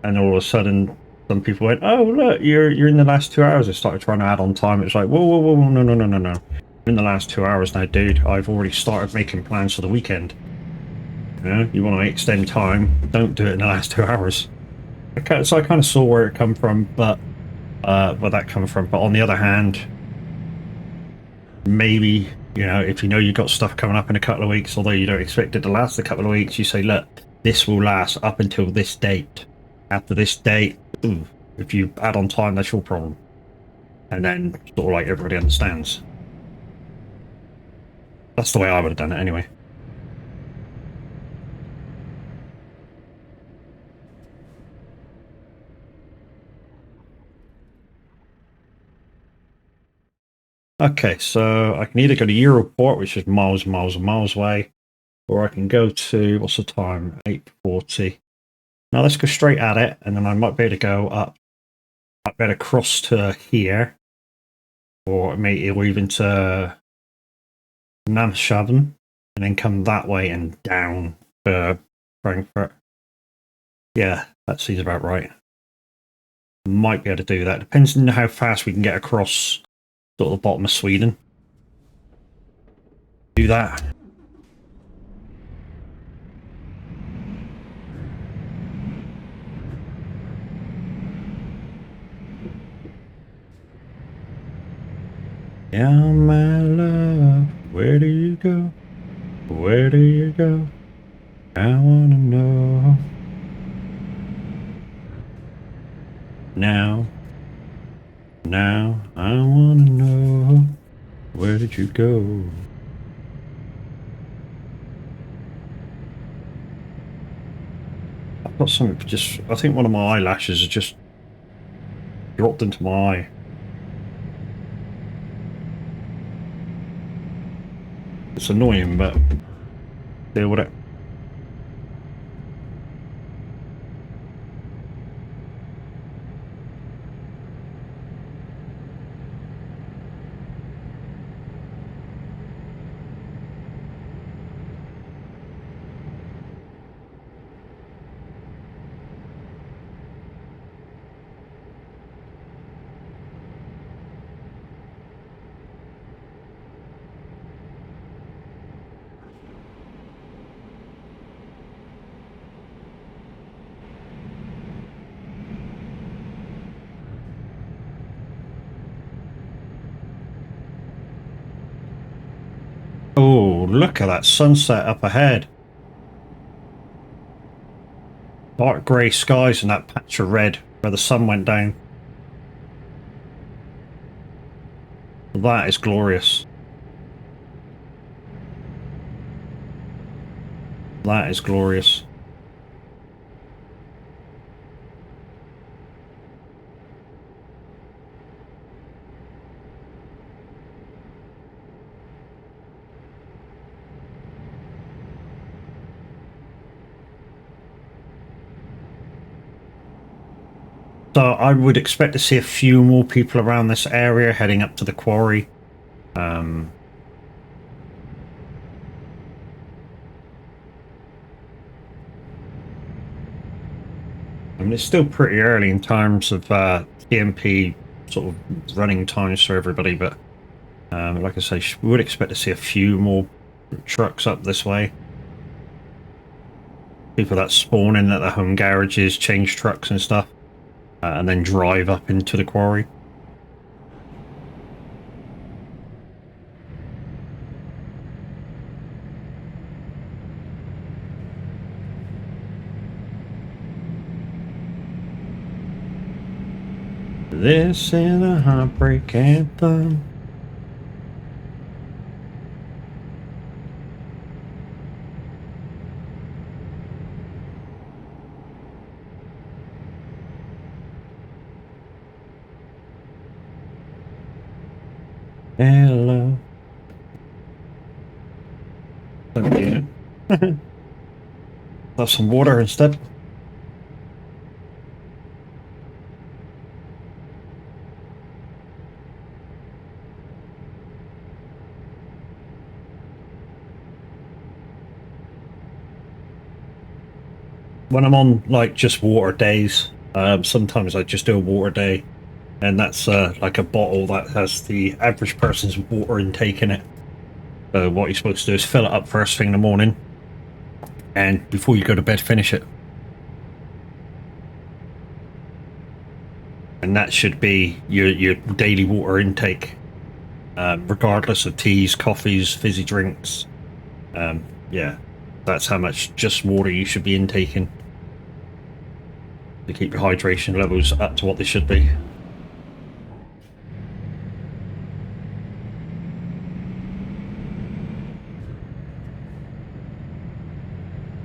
Speaker 1: and all of a sudden, some people went, "Oh, look, you're in the last 2 hours." They started trying to add on time. It's like, whoa, no, no. In the last 2 hours now, dude. I've already started making plans for the weekend. You know, you want to extend time? Don't do it in the last 2 hours. So I kind of saw where it come from, but where that come from. But on the other hand, maybe, you know, if you know you've got stuff coming up in a couple of weeks, although you don't expect it to last a couple of weeks, you say, look, this will last up until this date. After this date, if you add on time, that's your problem. And then sort of like everybody understands. That's the way I would have done it anyway. Okay, so I can either go to Europort, which is miles away, or I can go to, what's the time? 8:40. Now let's go straight at it, and then I might be able to go up. I might be able to cross to here, or even to Namshavn, and then come that way and down to Frankfurt. Yeah, that seems about right. Might be able to do that. Depends on how fast we can get across sort of the bottom of Sweden. Do that. Yeah, my love, where do you go? Where do you go? I wanna know. Now, I wanna know. Where did you go? I've got something I think one of my eyelashes has just dropped into my eye. It's annoying, but deal with it. Oh, look at that sunset up ahead. Dark grey skies and that patch of red where the sun went down. That is glorious. That is glorious. So I would expect to see a few more people around this area heading up to the quarry. I mean, it's still pretty early in terms of TMP sort of running times for everybody, but like I say, we would expect to see a few more trucks up this way. People that spawn in at the home garages, change trucks and stuff, and then drive up into the quarry. This is a heartbreak anthem. Hello. Okay. Have some water instead. When I'm on like just water days, sometimes I just do a water day, and that's like a bottle that has the average person's water intake in it. So what you're supposed to do is fill it up first thing in the morning, and before you go to bed, finish it. And that should be your daily water intake, regardless of teas, coffees, fizzy drinks. Yeah, that's how much just water you should be intaking to keep your hydration levels up to what they should be.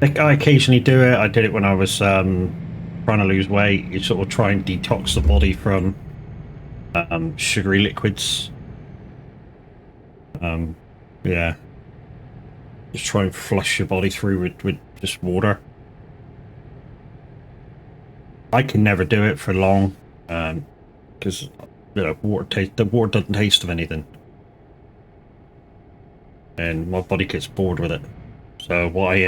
Speaker 1: I occasionally do it. I did it when I was trying to lose weight. You sort of try and detox the body from sugary liquids. Yeah, just try and flush your body through with just water. I can never do it for long because the water doesn't taste of anything, and my body gets bored with it. So what I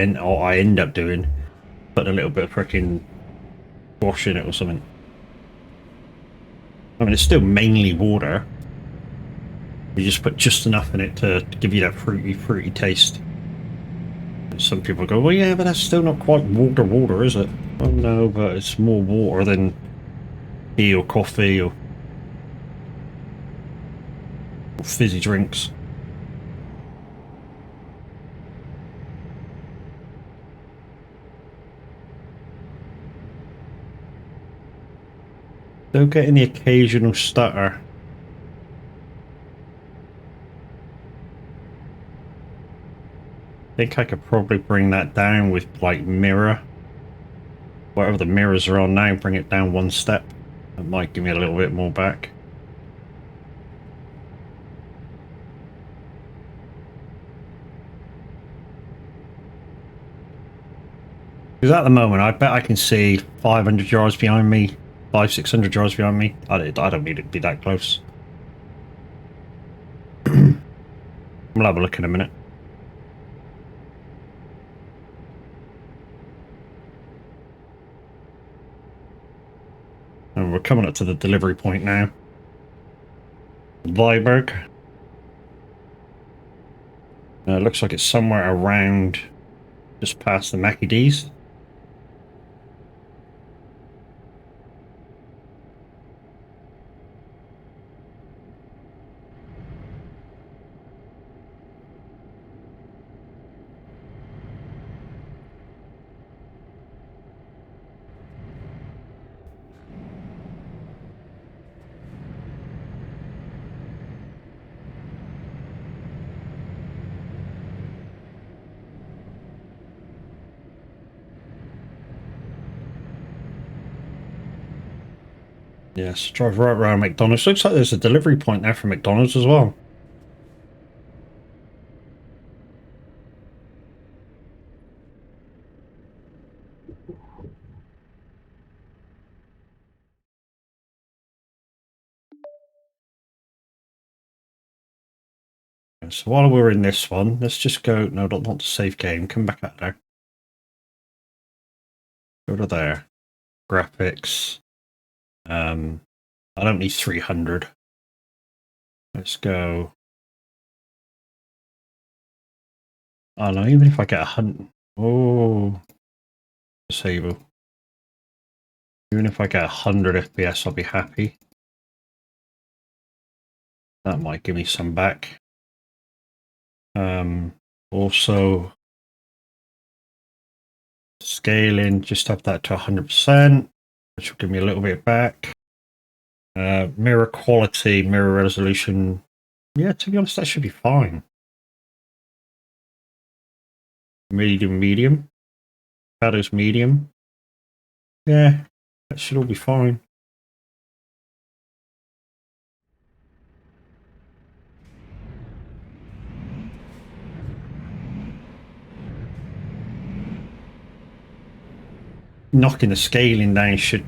Speaker 1: end up doing, putting a little bit of freaking wash in it or something. I mean, it's still mainly water. You just put just enough in it to give you that fruity taste. And some people go, well, yeah, but that's still not quite water, is it? Oh no, but it's more water than tea or coffee or fizzy drinks. Still getting the occasional stutter. I think I could probably bring that down with like mirror. Whatever the mirrors are on now, bring it down one step. That might give me a little bit more back. Because at the moment, I bet I can see 500 yards behind me, 600 yards behind me. I don't need it to be that close. We'll have a look in a minute. And we're coming up to the delivery point now. Viborg. Looks like it's somewhere around just past the Mackie D's. Yes, drive right around McDonald's. Looks like there's a delivery point there for McDonald's as well. So while we're in this one, let's just go. No, not to save game. Come back out there. Go to there. Graphics. I don't need 300. Let's go. Oh no, even if I get 100. Oh, disable. Even if I get 100 FPS, I'll be happy. That might give me some back. Also, scaling, just up that to 100%, which will give me a little bit back. Mirror quality, mirror resolution. Yeah, to be honest, that should be fine. Medium. Shadows medium. Yeah, that should all be fine. Knocking the scaling down should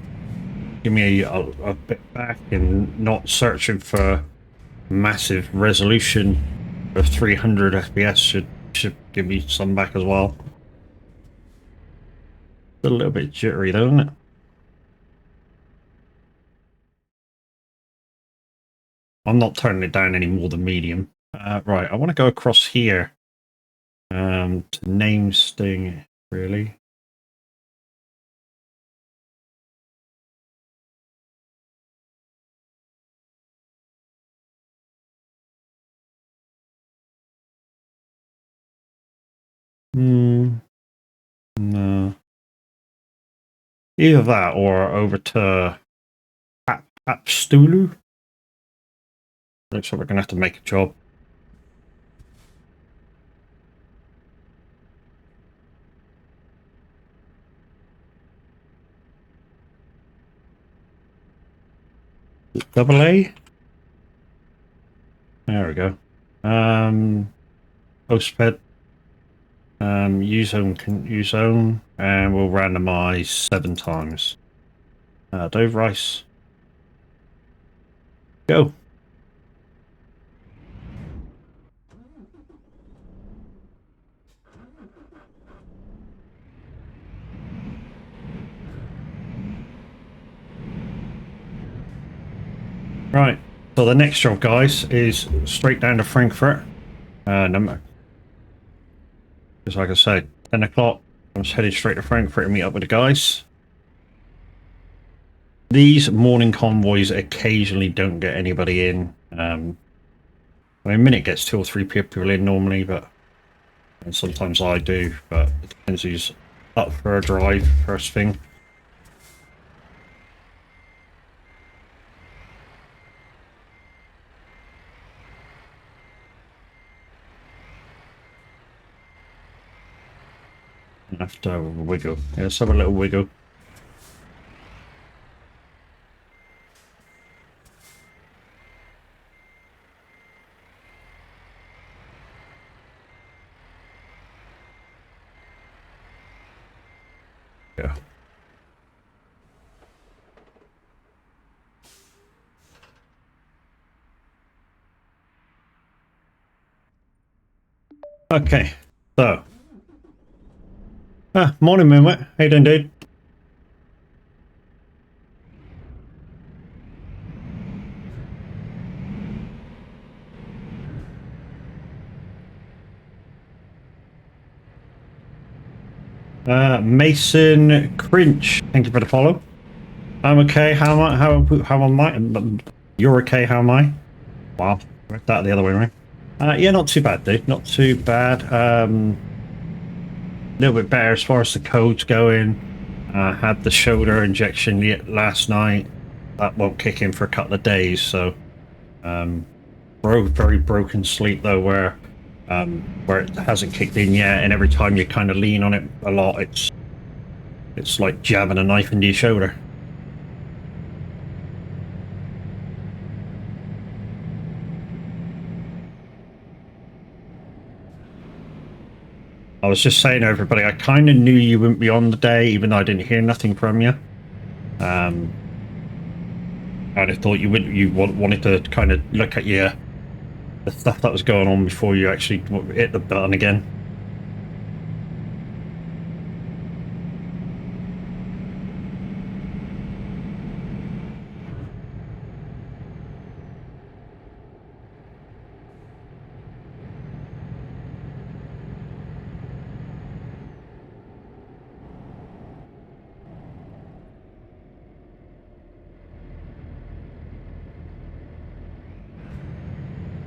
Speaker 1: give me a bit back, and not searching for massive resolution of 300 FPS should give me some back as well. A little bit jittery though, isn't it? I'm not turning it down any more than medium. Right, I want to go across here to name sting, really. No. Either that or over to Apstulu. Looks like we're going to have to make a job. Double A. There we go. Postped. Use zone, and we'll randomize 7 times. Dove rice. Go. Right. So the next job, guys, is straight down to Frankfurt. Just like I said, 10 o'clock. I'm just headed straight to Frankfurt to meet up with the guys. These morning convoys occasionally don't get anybody in. I mean, a minute gets 2 or 3 people in normally, but and sometimes I do. But it depends who's up for a drive first thing. I have to have a wiggle. Yeah, let's have a little wiggle. Yeah. Okay, so. Morning, Moonwit. How you doing, dude? Mason Crinch, thank you for the follow. I'm okay. How am I? How am I? You're okay. How am I? Wow, that the other way around. Yeah, not too bad, dude. Not too bad. A little bit better as far as the code's going. Had the shoulder injection last night. That won't kick in for a couple of days, so very broken sleep though, where it hasn't kicked in yet, and every time you kind of lean on it a lot, it's like jabbing a knife into your shoulder. I was just saying to everybody, I kind of knew you wouldn't be on the day, even though I didn't hear nothing from you. And I thought you wanted to kind of look at the stuff that was going on before you actually hit the button again.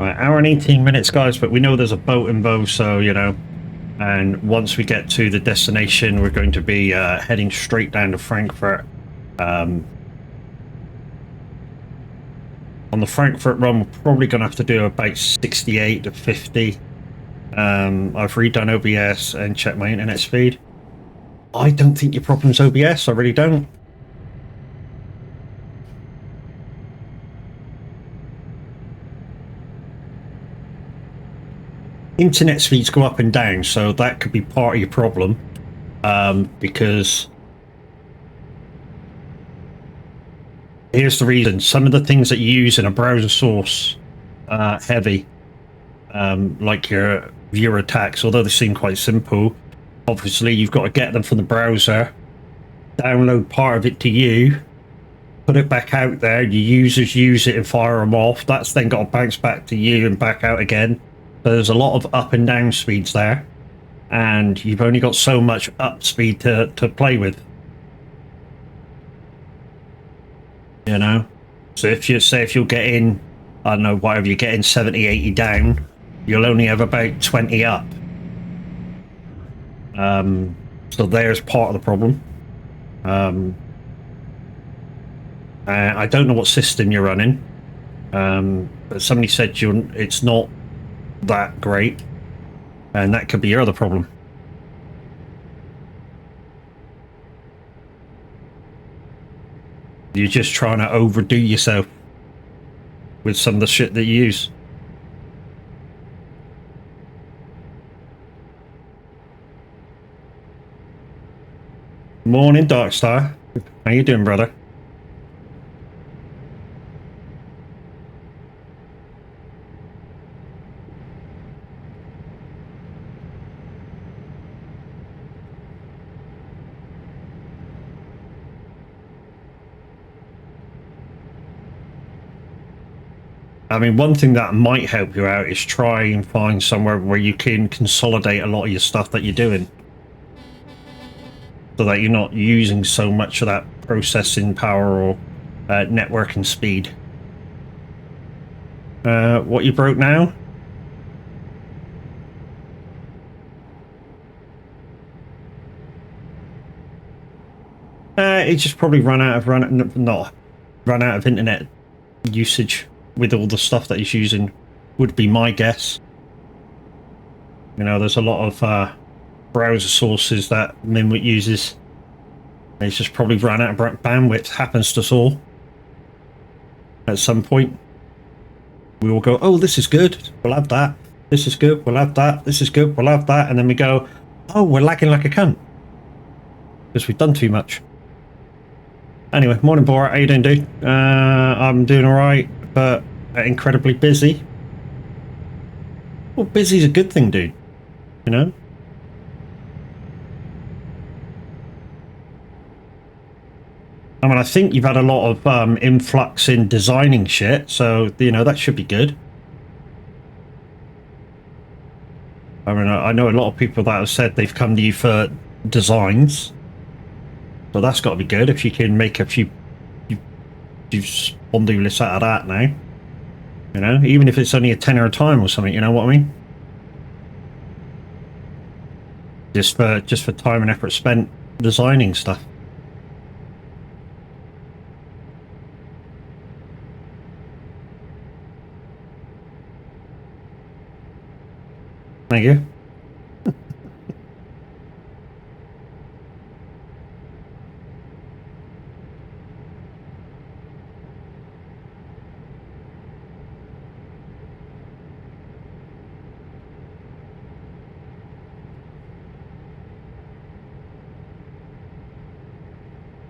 Speaker 1: Right, hour and 18 minutes, guys, but we know there's a boat involved, so, you know, and once we get to the destination, we're going to be heading straight down to Frankfurt. On the Frankfurt run, we're probably going to have to do about 68 to 50. I've redone OBS and checked my internet speed. I don't think your problem's OBS, I really don't. Internet speeds go up and down, so that could be part of your problem, because here's the reason. Some of the things that you use in a browser source are heavy, like your viewer attacks, although they seem quite simple. Obviously, you've got to get them from the browser, download part of it to you, put it back out there, your users use it and fire them off. That's then got to bounce back to you and back out again. So there's a lot of up and down speeds there, and you've only got so much up speed to play with. You know? So if you're getting, I don't know, whatever you're getting, 70, 80 down, you'll only have about 20 up. So there's part of the problem. I don't know what system you're running, but somebody said it's not that great, and that could be your other problem. You're just trying to overdo yourself with some of the shit that you use. Morning, Darkstar. How you doing, brother? I mean, one thing that might help you out is try and find somewhere where you can consolidate a lot of your stuff that you're doing, so that you're not using so much of that processing power or networking speed. What you broke now? It just probably run out of internet usage with all the stuff that he's using, would be my guess. You know, there's a lot of browser sources that Minwit uses. It's just probably run out of bandwidth. Happens to us all. At some point, we all go, oh, this is good, we'll have that. This is good, we'll have that. This is good, we'll have that. And then we go, oh, we're lagging like a cunt, because we've done too much. Anyway, morning, Borat. How you doing, dude? I'm doing alright, but incredibly busy. Well, busy's a good thing, dude. You know? I mean, I think you've had a lot of influx in designing shit, so, you know, that should be good. I mean, I know a lot of people that have said they've come to you for designs, so that's got to be good if you can make a few spondu lists out of that now. You know, even if it's only a tenner a time or something, you know what I mean? Just for time and effort spent designing stuff. Thank you.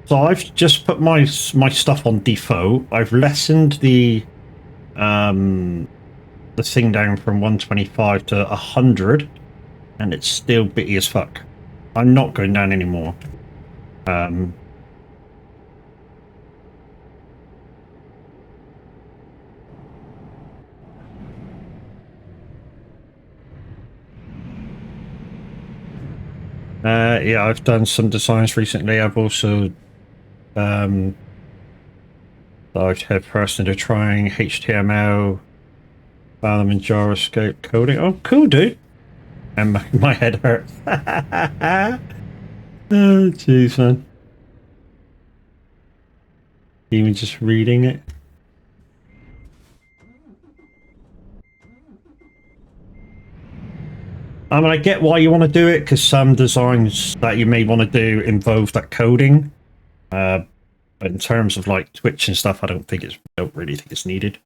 Speaker 1: So I've just put my stuff on default. I've lessened the thing down from 125 to 100, and it's still bitty as fuck. I'm not going down anymore. Yeah, I've done some designs recently. I've also I've had person to trying HTML, Found them in gyroscope coding. Oh, cool, dude. And my head hurts. Oh, jeez, man. Even just reading it. I mean, I get why you want to do it, because some designs that you may want to do involve that coding. But in terms of like Twitch and stuff, I don't really think it's needed.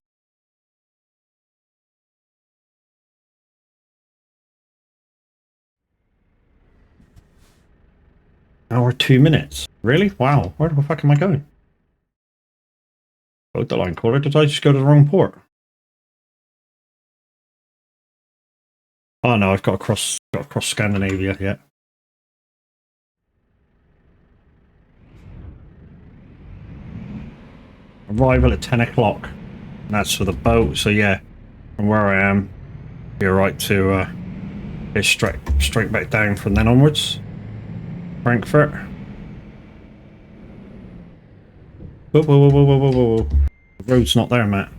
Speaker 1: Hour 2 minutes. Really? Wow. Where the fuck am I going? Oh, the line caller. Did I just go to the wrong port? Oh no, I've got across Scandinavia. Yeah. Arrival at 10 o'clock. That's for the boat. So yeah, from where I am, be alright to go straight back down from then onwards. Frankfurt. Whoa, whoa, whoa, whoa, whoa, whoa, whoa. The road's not there, Matt.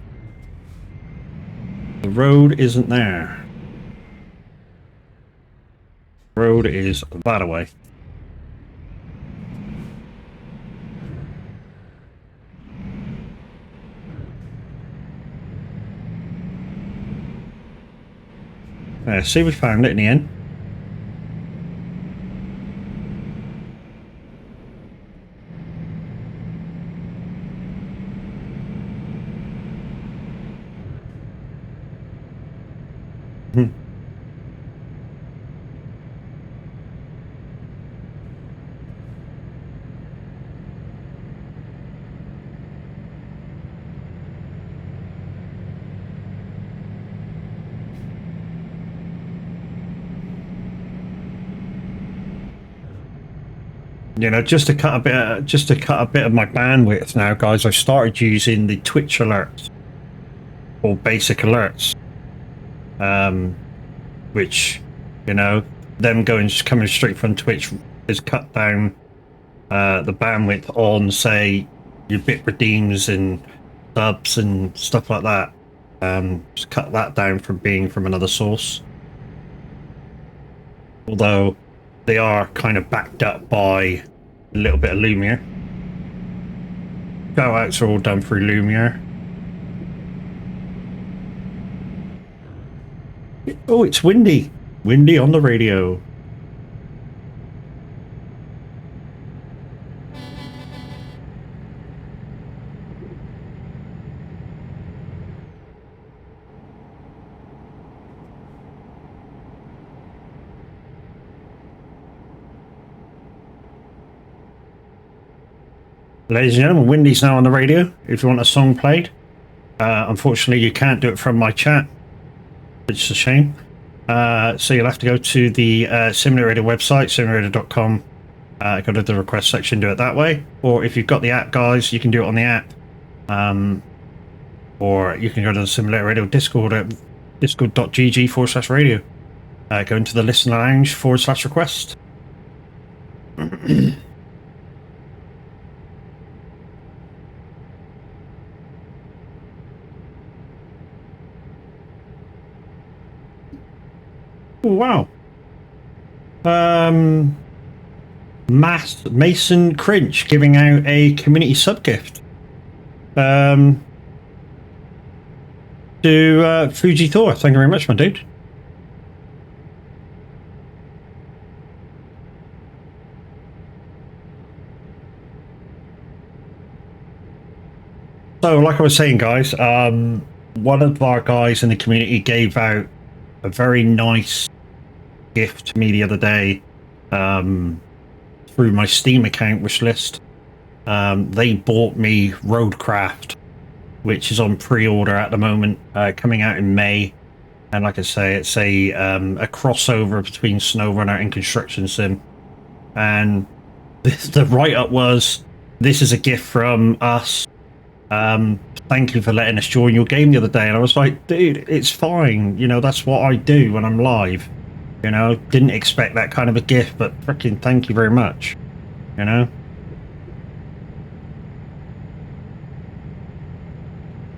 Speaker 1: The road isn't there. The road is that away. See, we found it in the end. You know, just to cut a bit of my bandwidth now, guys. I started using the Twitch alerts or basic alerts, which, you know, them coming straight from Twitch is cut down the bandwidth on, say, your bit redeems and subs and stuff like that. Just cut that down from being from another source. Although they are kind of backed up by a little bit of Lumiere. Go outs are all done through Lumiere. Oh, it's windy. Windy on the radio. Ladies and gentlemen, Windy's now on the radio. If you want a song played, unfortunately you can't do it from my chat, which is a shame. So you'll have to go to the Simulator Radio website, simulator.com, go to the request section, do it that way. Or if you've got the app, guys, you can do it on the app. Or you can go to the Simulator Radio Discord at discord.gg/radio. Go into the Listen Lounge /request. Oh, wow. Mason Crinch giving out a community sub gift to Fuji Thor. Thank you very much, my dude. So, like I was saying, guys, one of our guys in the community gave out a very nice gift to me the other day through my Steam account wish list. They bought me Roadcraft, which is on pre-order at the moment, coming out in May. And like I say, it's a crossover between SnowRunner and Construction Sim. And the write-up was, "This is a gift from us. Thank you for letting us join your game the other day." And I was like, dude, it's fine. You know, that's what I do when I'm live. You know, didn't expect that kind of a gift, but freaking thank you very much. You know?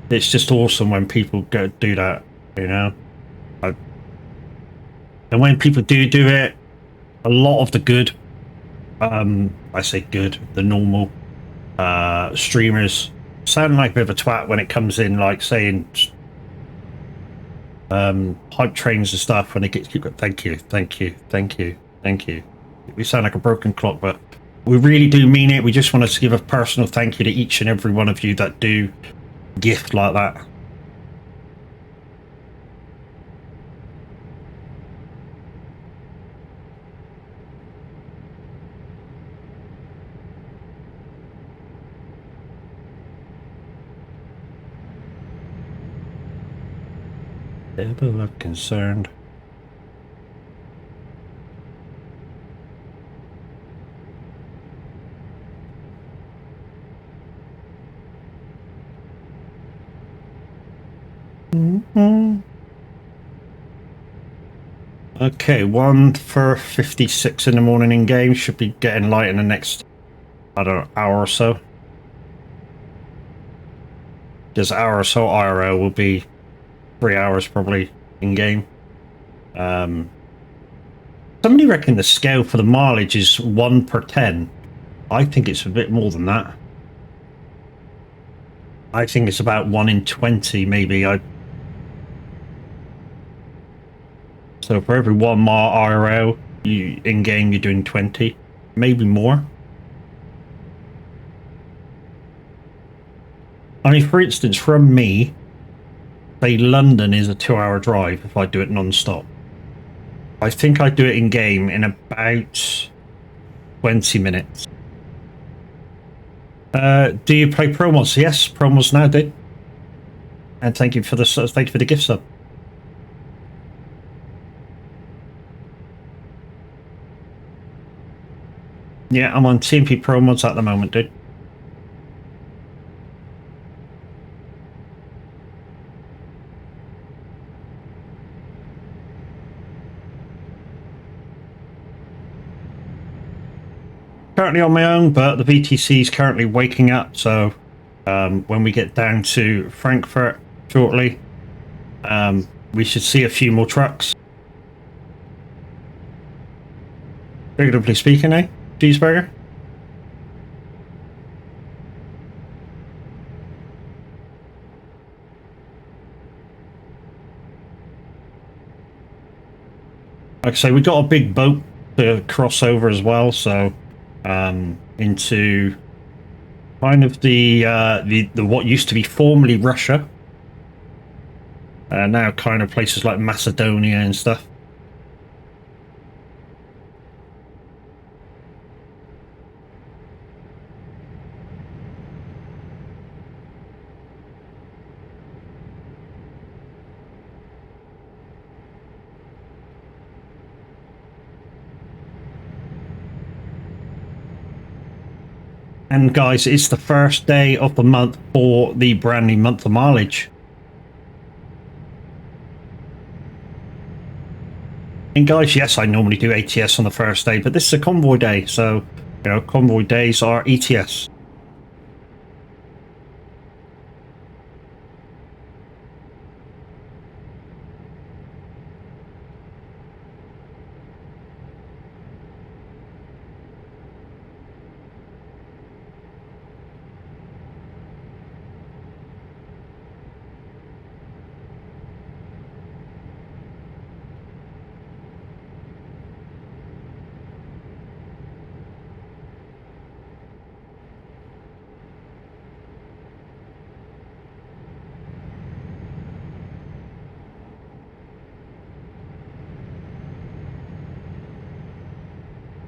Speaker 1: It's just awesome when people do that. you know. And when people do it, a lot of the good, I say good, the normal streamers sound like a bit of a twat when it comes in, like saying hype trains and stuff when it gets thank you. We sound like a broken clock, but we really do mean it. We just want to give a personal thank you to each and every one of you that do gift like that. Level of concerned. Okay, 1 for 56 in the morning in game. Should be getting light in the next, I don't know, hour or so. This hour or so IRL will be 3 hours probably in game. Somebody reckon the scale for the mileage is 1 per 10. I think it's a bit more than that. I think it's about 1 in 20 maybe. So for every 1 mile IRL, in game you're doing 20, maybe more. I mean, for instance, from me, say London is a 2-hour drive if I do it non-stop. I think I do it in game in about 20 minutes. Do you play promos? Yes, promos now, dude. And thank you for the gift sub. Yeah, I'm on TMP promos at the moment, dude. Currently on my own, but the VTC is currently waking up, so when we get down to Frankfurt shortly, we should see a few more trucks. Figuratively speaking, eh? Cheeseburger? Like I say, we got a big boat to cross over as well, so into kind of the what used to be formerly Russia, now kind of places like Macedonia and stuff. And guys, it's the first day of the month for the brand new month of mileage. And guys, yes, I normally do ATS on the first day, but this is a convoy day, so you know, convoy days are ETS.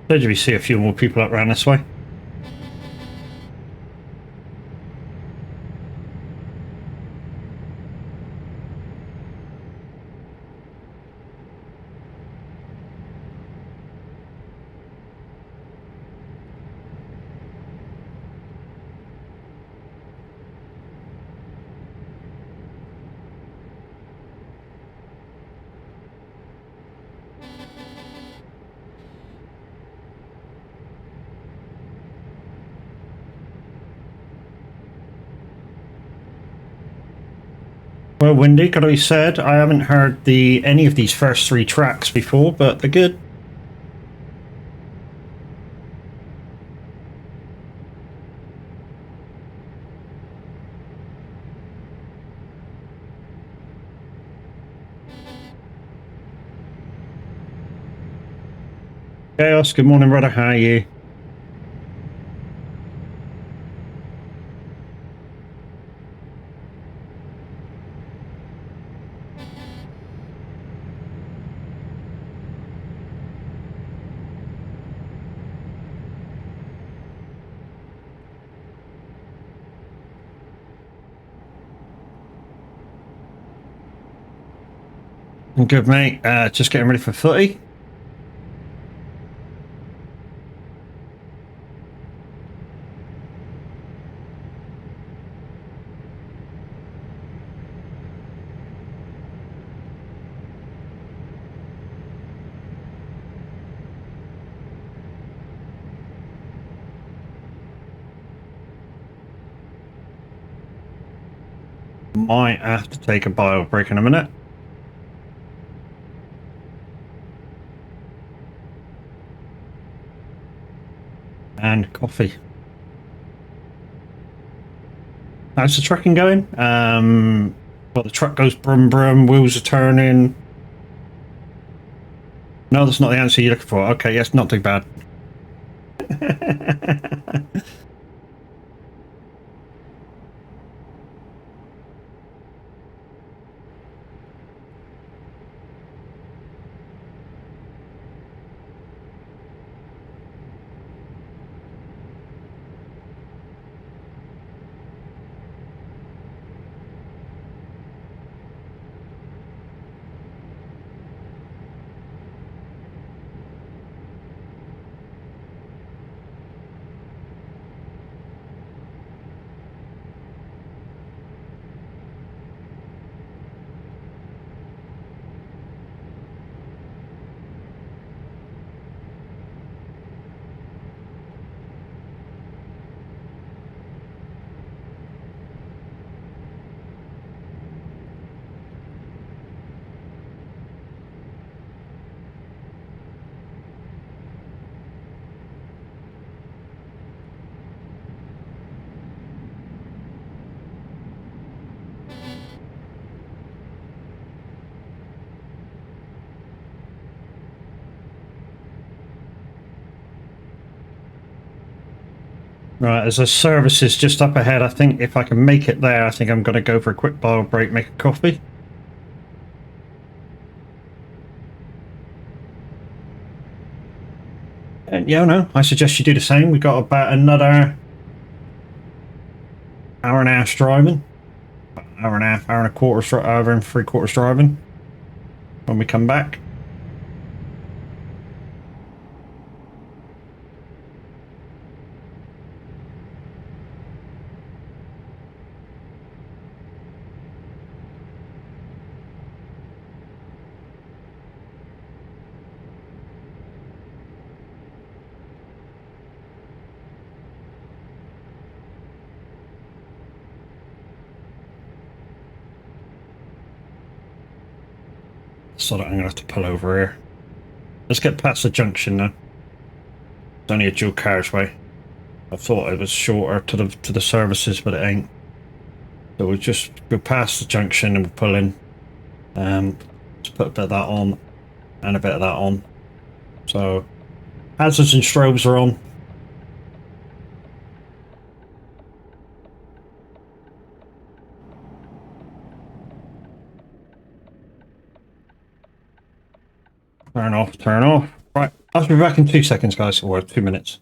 Speaker 1: Did we see a few more people up around this way? Well, Windy, gotta be said, I haven't heard any of these first three tracks before, but they're good. Chaos, good morning, brother. How are you? I'm good, mate. Just getting ready for footy. Might have to take a bio break in a minute. And coffee. How's the trucking going? Well, the truck goes brum brum, wheels are turning. No, that's not the answer you're looking for. Okay, yes, not too bad. Right, there's a services just up ahead. I think if I can make it there, I think I'm going to go for a quick bio break, make a coffee. And yeah, no, I suggest you do the same. We've got about another hour and a half driving. Hour and a half, hour and a quarter, hour and 3/4 driving when we come back. So that I'm going to have to pull over here. Let's get past the junction now. It's only a dual carriageway. I thought it was shorter to the services, but it ain't. So we'll just go past the junction and we'll pull in. Let's put a bit of that on and a bit of that on. So hazards and strobes are on. Turn off, turn off. Right, I'll be back in 2 seconds, guys, or 2 minutes.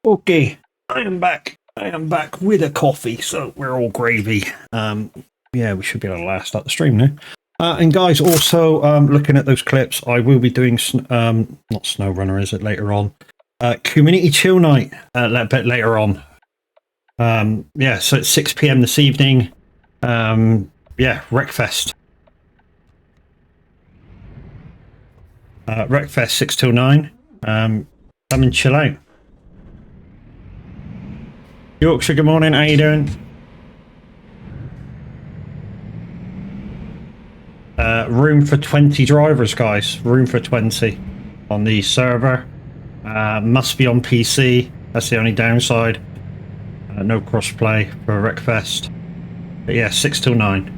Speaker 1: Okay, I am back. I am back with a coffee, so we're all gravy. Yeah, we should be able to last out the stream now. And guys, also looking at those clips, I will be doing not Snow Runner, is it later on? Community Chill Night a bit later on. Yeah, so it's 6 p.m. this evening. Yeah, Wreckfest. Wreckfest 6 till 9. Come and chill out. Yorkshire, good morning. How you doing? Room for 20 drivers, guys. Room for 20 on the server. Must be on PC. That's the only downside. No crossplay for Wreckfest. But yeah, 6 till 9.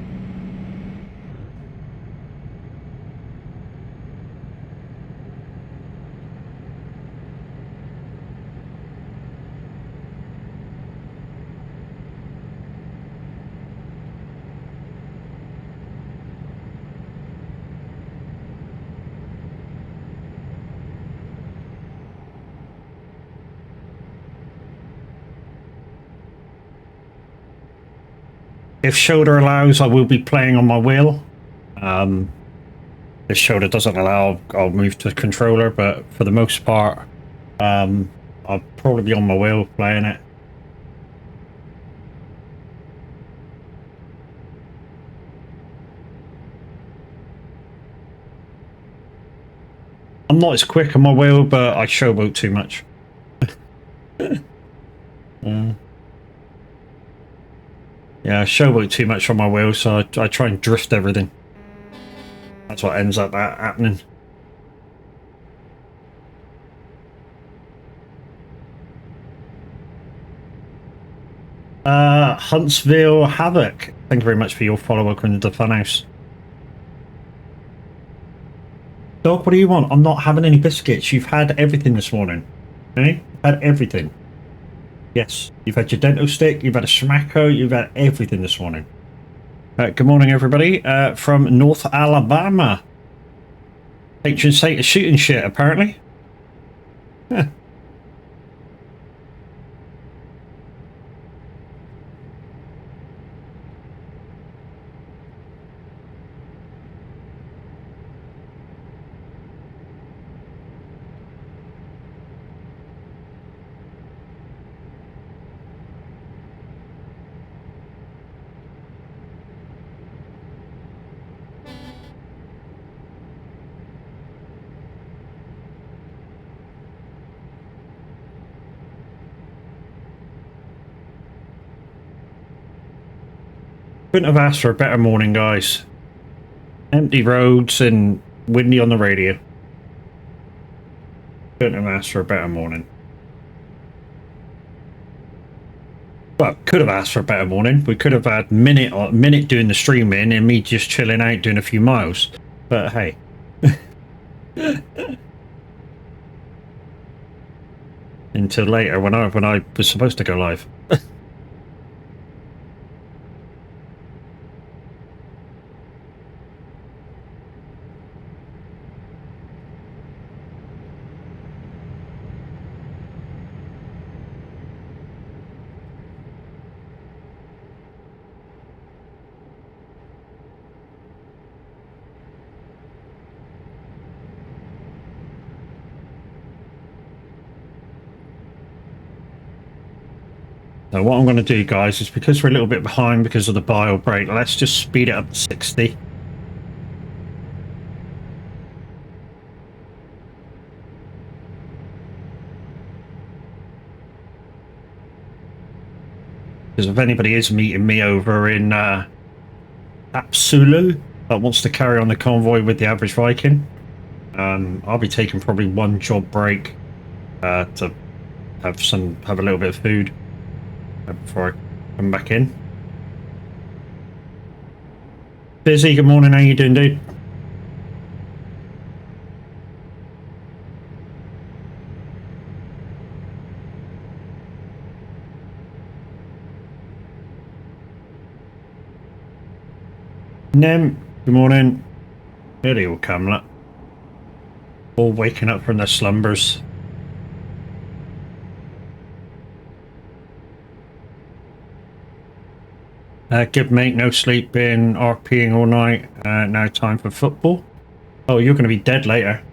Speaker 1: If shoulder allows, I will be playing on my wheel. If shoulder doesn't allow, I'll move to controller, but for the most part, I'll probably be on my wheel playing it. I'm not as quick on my wheel, but I showboat too much. Yeah, I showboat too much on my wheel, so I try and drift everything. That's what ends up happening. Huntsville Havoc, thank you very much for your follow. Welcome to the Funhouse. Dog, what do you want? I'm not having any biscuits. You've had everything this morning. Okay? You've had everything. Yes, you've had your dental stick, you've had a smacko, you've had everything this morning. Good morning, everybody, from North Alabama. Patron saint of shooting shit, apparently. Huh. Couldn't have asked for a better morning, guys. Empty roads and windy on the radio. Couldn't have asked for a better morning. Well, could have asked for a better morning. We could have had minute doing the streaming and me just chilling out doing a few miles. But hey. Until later when I was supposed to go live. So what I'm going to do, guys, is because we're a little bit behind because of the bio break, let's just speed it up to 60. Because if anybody is meeting me over in Apsulu that wants to carry on the convoy with the average Viking, I'll be taking probably one job break to have a little bit of food before I come back in. Busy, good morning, how you doing, dude? Nem, good morning. There they all come, look. All waking up from their slumbers. Good mate, no sleeping, RPing all night. Now time for football. Oh, you're going to be dead later.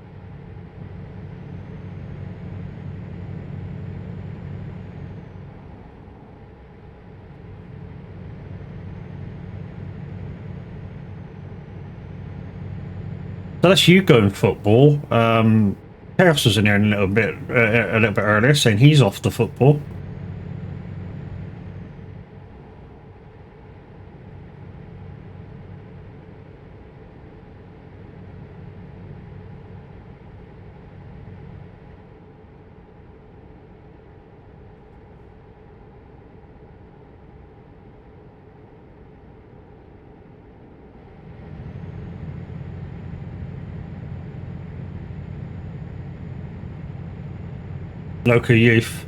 Speaker 1: So that's you going football. Chaos was in here a little bit earlier, saying he's off the football. Local youth.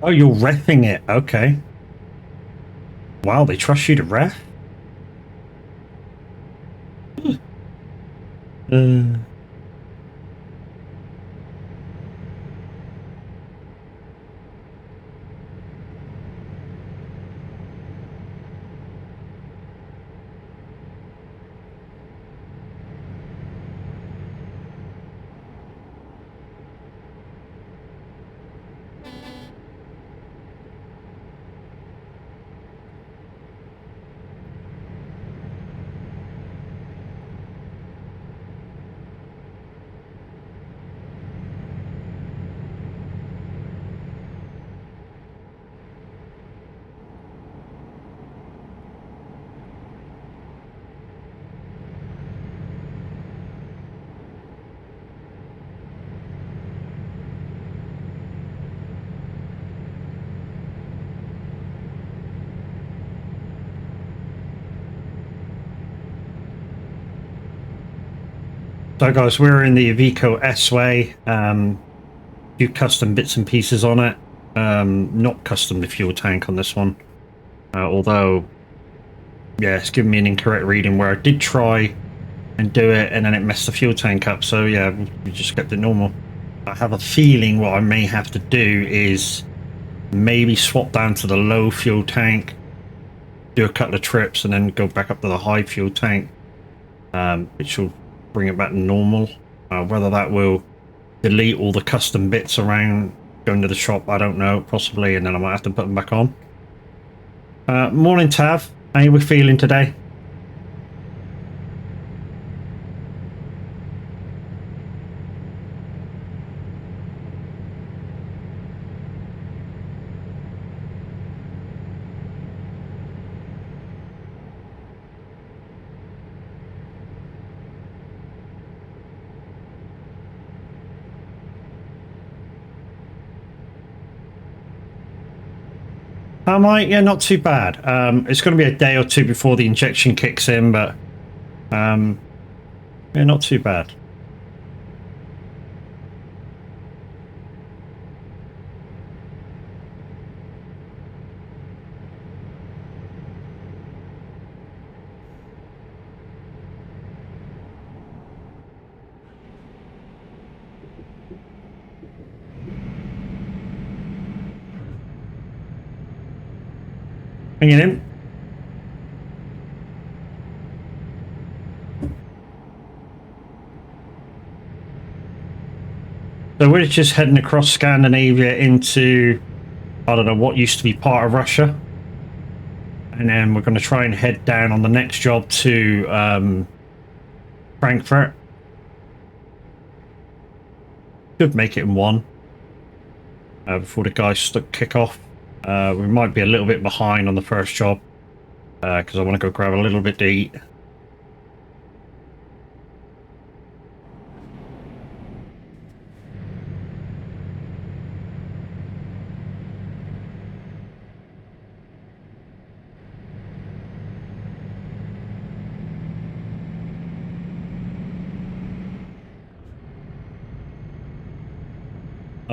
Speaker 1: Oh, you're reffing it. Okay. Wow, they trust you to ref? Uh, So guys, we're in the Iveco S-Way. Few custom bits and pieces on it. Not custom the fuel tank on this one. Although, yeah, it's giving me an incorrect reading where I did try and do it and then it messed the fuel tank up. So yeah, we just kept it normal. I have a feeling what I may have to do is maybe swap down to the low fuel tank, do a couple of trips and then go back up to the high fuel tank, which will bring it back to normal. Whether that will delete all the custom bits around going to the shop, I don't know, possibly, and then I might have to put them back on. Morning, Tav. How are we feeling today? I might, yeah, not too bad. It's going to be a day or two before the injection kicks in, but yeah, not too bad. Hanging in. So we're just heading across Scandinavia into, I don't know, what used to be part of Russia. And then we're going to try and head down on the next job to Frankfurt. Could make it in one before the guys kick off. We might be a little bit behind on the first job because I want to go grab a little bit to eat.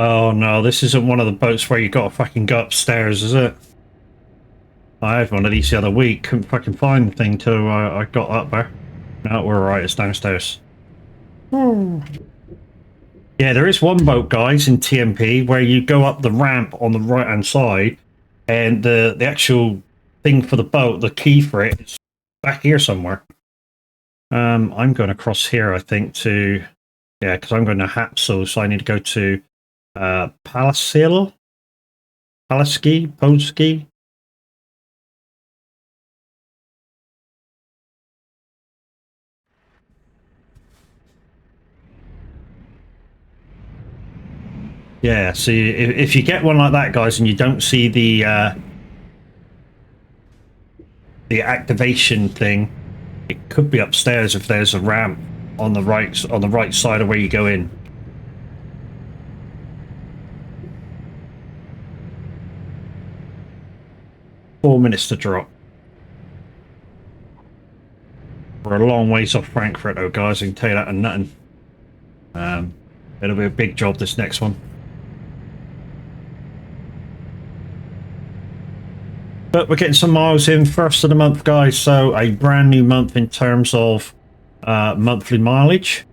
Speaker 1: Oh no, this isn't one of the boats where you gotta fucking go upstairs, is it? I had one of these the other week, couldn't fucking find the thing till I got up there. No, we're alright, it's downstairs. Yeah, there is one boat, guys, in TMP where you go up the ramp on the right hand side, and the actual thing for the boat, the key for it, is back here somewhere. I'm going across here, I think, to because I'm going to Hapsel, so I need to go to Palaski, Podski. Yeah, see, if you get one like that, guys, and you don't see the activation thing, it could be upstairs if there's a ramp on the right side of where you go in. Four minutes to drop. We're a long ways off Frankfurt, though, guys. I can tell you that and nothing. It'll be a big job, this next one. But we're getting some miles in, first of the month, guys, so a brand new month in terms of monthly mileage.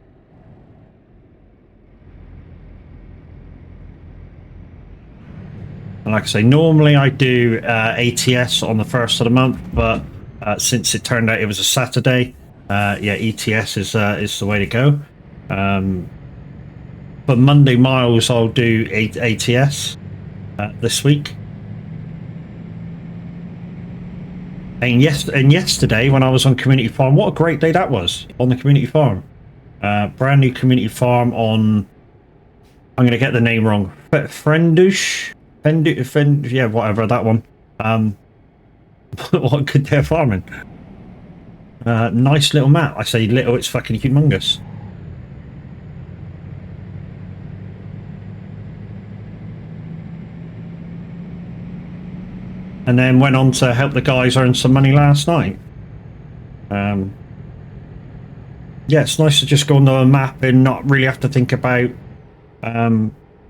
Speaker 1: And like I say, normally I do ATS on the first of the month, but since it turned out it was a Saturday, yeah, ETS is the way to go. But Monday miles I'll do ATS this week. And yesterday when I was on Community Farm, what a great day that was on the Community Farm. Brand new Community Farm on, I'm going to get the name wrong, Friendush? Yeah, whatever, that one. What good day of farming. Nice little map. I say little, it's fucking humongous. And then went on to help the guys earn some money last night. Yeah, it's nice to just go on the map and not really have to think about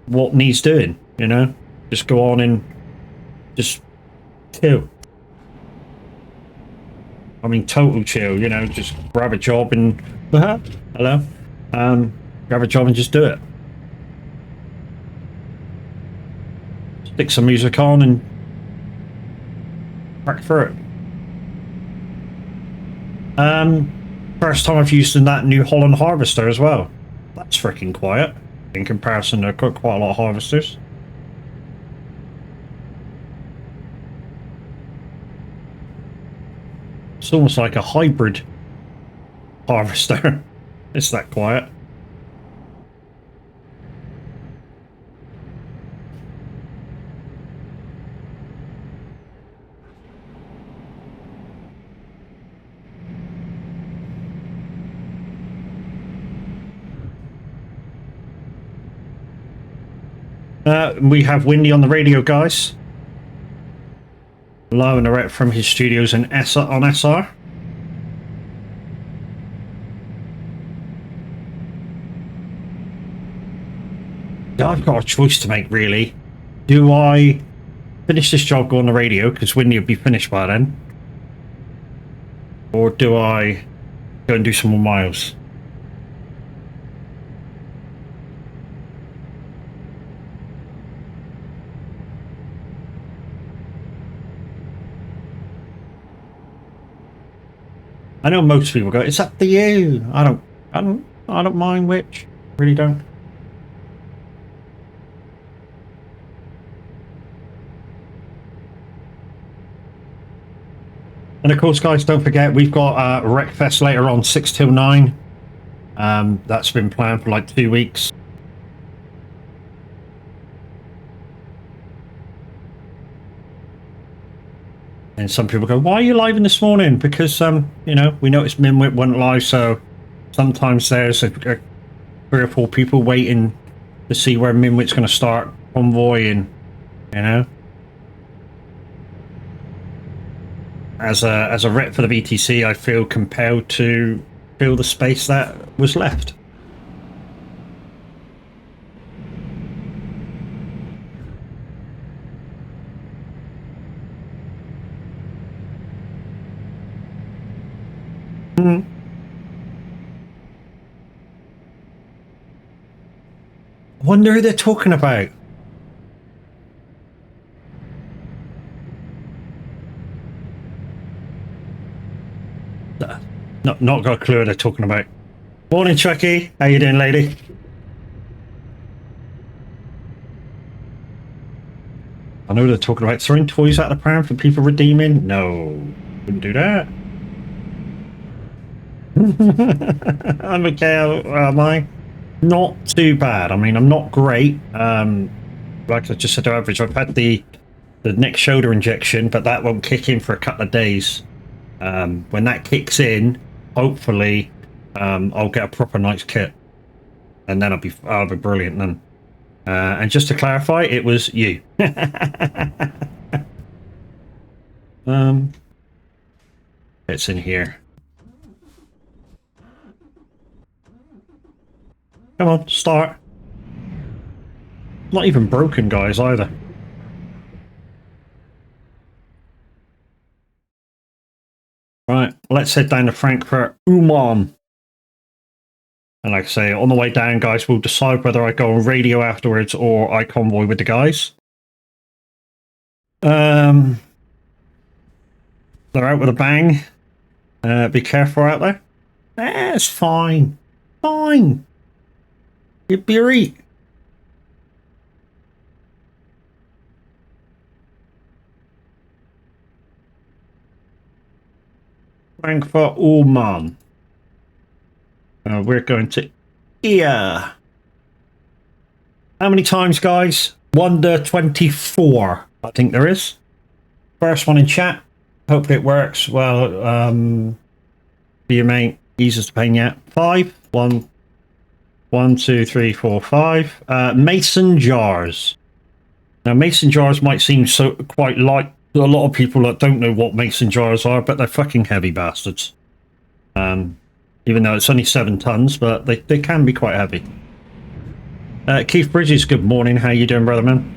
Speaker 1: what needs doing, you know? Just go on and just chill. I mean, total chill, you know, just grab a job and... Hello? Grab a job and just do it. Stick some music on and back through it. First time I've used in that New Holland harvester as well. That's freaking quiet in comparison to quite a lot of harvesters. It's almost like a hybrid harvester. It's that quiet. We have Windy on the radio, guys. Live and direct from his studios in on SR. I've got a choice to make, really. Do I finish this job, go on the radio, because Windy will be finished by then? Or do I go and do some more miles? I know most people go, it's up to you. I don't mind which. Really don't. And of course, guys, don't forget, we've got Wreckfest later on, 6 till 9. That's been planned for like 2 weeks. And some people go, why are you live in this morning? Because, you know, we noticed Minwit went live, so sometimes there's 3 or 4 people waiting to see where Minwit's going to start convoying, you know. As a rep for the VTC, I feel compelled to fill the space that was left. I wonder who they're talking about. Not got a clue what they're talking about. Morning, Chucky. How you doing, lady? I know they're talking about throwing toys out of the pram for people redeeming. No, wouldn't do that. I'm okay. Am I? Not too bad. I mean, I'm not great. Like I just said to average, I've had the neck shoulder injection, but that won't kick in for a couple of days. When that kicks in, hopefully, I'll get a proper night's kit, and then I'll be brilliant then. And just to clarify, it was you. It's in here. Come on, start. Not even broken, guys, either. Right, let's head down to Frankfurt Uman. And like I say, on the way down, guys, we'll decide whether I go on radio afterwards or I convoy with the guys. They're out with a bang. Be careful out there. It's fine. Fine. You'd be right. Frankfurt Uman. We're going to here. How many times, guys? 1 to 24. I think there is. First one in chat. Hopefully it works. Well, be your mate. Eases the pain yet. 5. 1, 2, 3, 4, 5. Mason jars. Now, mason jars might seem so quite like a lot of people that don't know what mason jars are, but they're fucking heavy bastards. Even though it's only 7 tons, but they can be quite heavy. Keith Bridges, good morning. How you doing, brother man?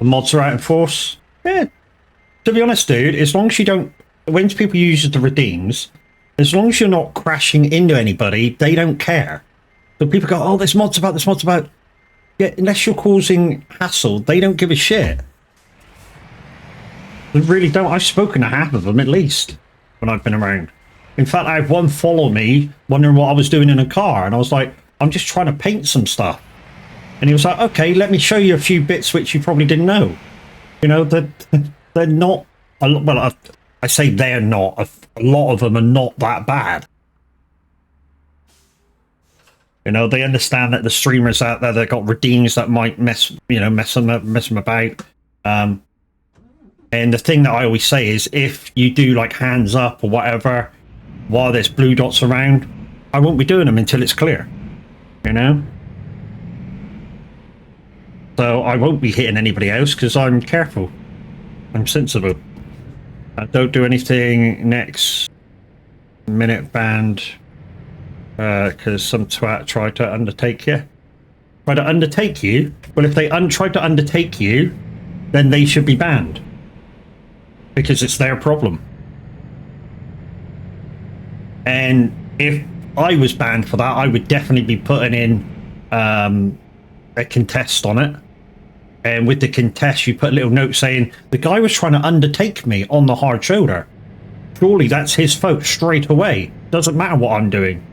Speaker 1: The mods are out in force. Yeah. To be honest, dude, as long as you don't... When people use the redeems, as long as you're not crashing into anybody, they don't care. So people go, oh, this mod's about, this mod's about... Yeah, unless you're causing hassle, they don't give a shit. They really don't. I've spoken to half of them, at least, when I've been around. In fact, I had one follow me, wondering what I was doing in a car, and I was like, I'm just trying to paint some stuff. And he was like, okay, let me show you a few bits which you probably didn't know. You know, they're not... Well, I say they're not. A lot of them are not that bad. You know, they understand that the streamers out there, they've got redeems that might mess them about. And the thing that I always say is, if you do like hands up or whatever, while there's blue dots around, I won't be doing them until it's clear. You know? So I won't be hitting anybody else because I'm careful. I'm sensible. Don't do anything next minute banned because some twat tried to undertake you. Try to undertake you? Well, if they tried to undertake you, then they should be banned. Because it's their problem. And if I was banned for that, I would definitely be putting in a contest on it. And with the contest, you put a little note saying, the guy was trying to undertake me on the hard shoulder. Surely that's his fault straight away. Doesn't matter what I'm doing.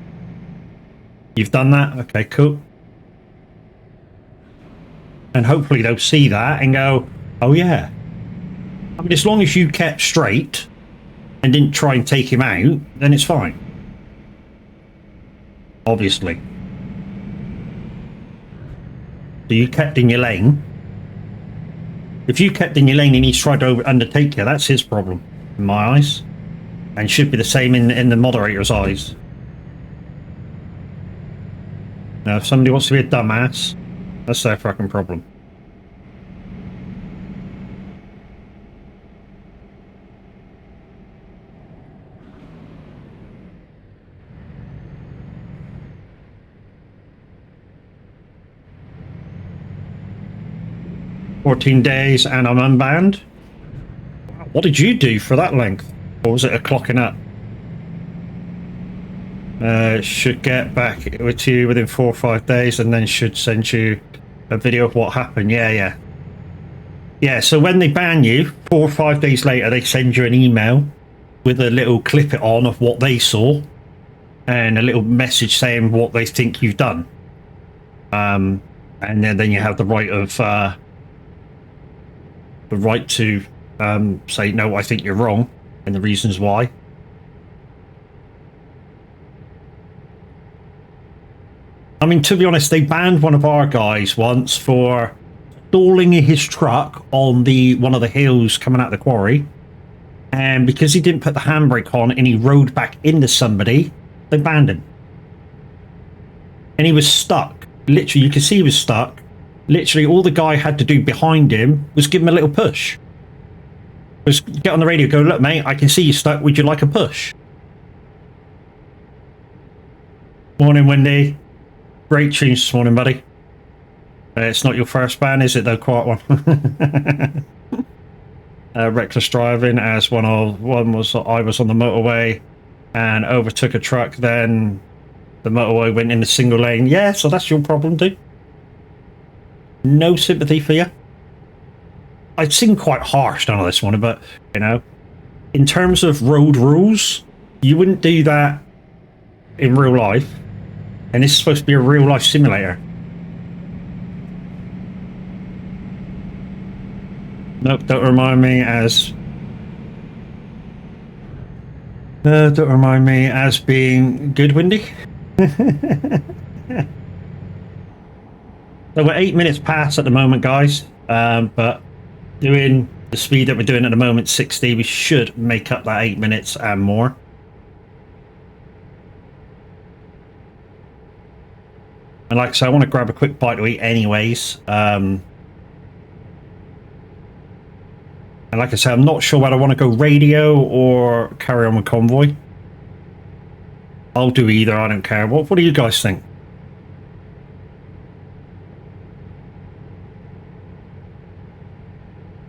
Speaker 1: You've done that? Okay, cool. And hopefully they'll see that and go, oh yeah. I mean, as long as you kept straight and didn't try and take him out, then it's fine. Obviously. So you kept in your lane. If you kept in your lane and he's tried to undertake you, that's his problem, in my eyes. And should be the same in the moderator's eyes. Now, if somebody wants to be a dumbass, That's their fucking problem. "14 days and I'm unbanned." What did you do for that length? Or was it a clocking up? Should get back with you within 4 or 5 days and then should send you a video of what happened. Yeah. Yeah, so when they ban you, 4 or 5 days later, they send you an email with a little clip it on of what they saw and a little message saying what they think you've done. And then you have the right to say, no, I think you're wrong, and the reasons why. I mean, to be honest, they banned one of our guys once for stalling his truck on one of the hills coming out of the quarry, and because he didn't put the handbrake on and he rode back into somebody, they banned him. And he was stuck. Literally, you could see he was stuck. Literally, all the guy had to do behind him was give him a little push. Was get on the radio, go, "Look, mate, I can see you stuck. Would you like a push?" Morning, Wendy. Great tunes this morning, buddy. It's not your first ban, is it, though? Quiet one. Reckless driving, as I was on the motorway and overtook a truck, then the motorway went in a single lane. Yeah, so that's your problem, dude. No sympathy for you. I'd seem quite harsh on this one, but, you know, in terms of road rules, you wouldn't do that in real life. And this is supposed to be a real life simulator. Nope, don't remind me as being good, Windy. So we're 8 minutes past at the moment, guys. But doing the speed that we're doing at the moment, 60, we should make up that 8 minutes and more. And like I said, I want to grab a quick bite to eat anyways. And like I said, I'm not sure whether I want to go radio or carry on with convoy. I'll do either, I don't care. What do you guys think?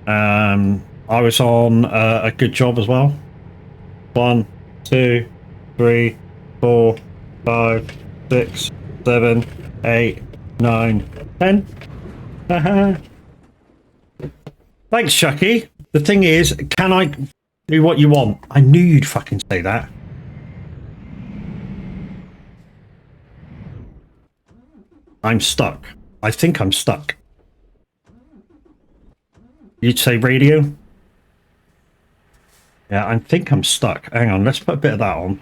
Speaker 1: I was on a good job as well. 1, 2, 3, 4, 5, 6, 7, 8, 9, 10. Thanks, Chucky. The thing is, can I do what you want? I knew you'd fucking say that. I'm stuck. I think I'm stuck. You'd say radio? Yeah, I think I'm stuck. Hang on, let's put a bit of that on.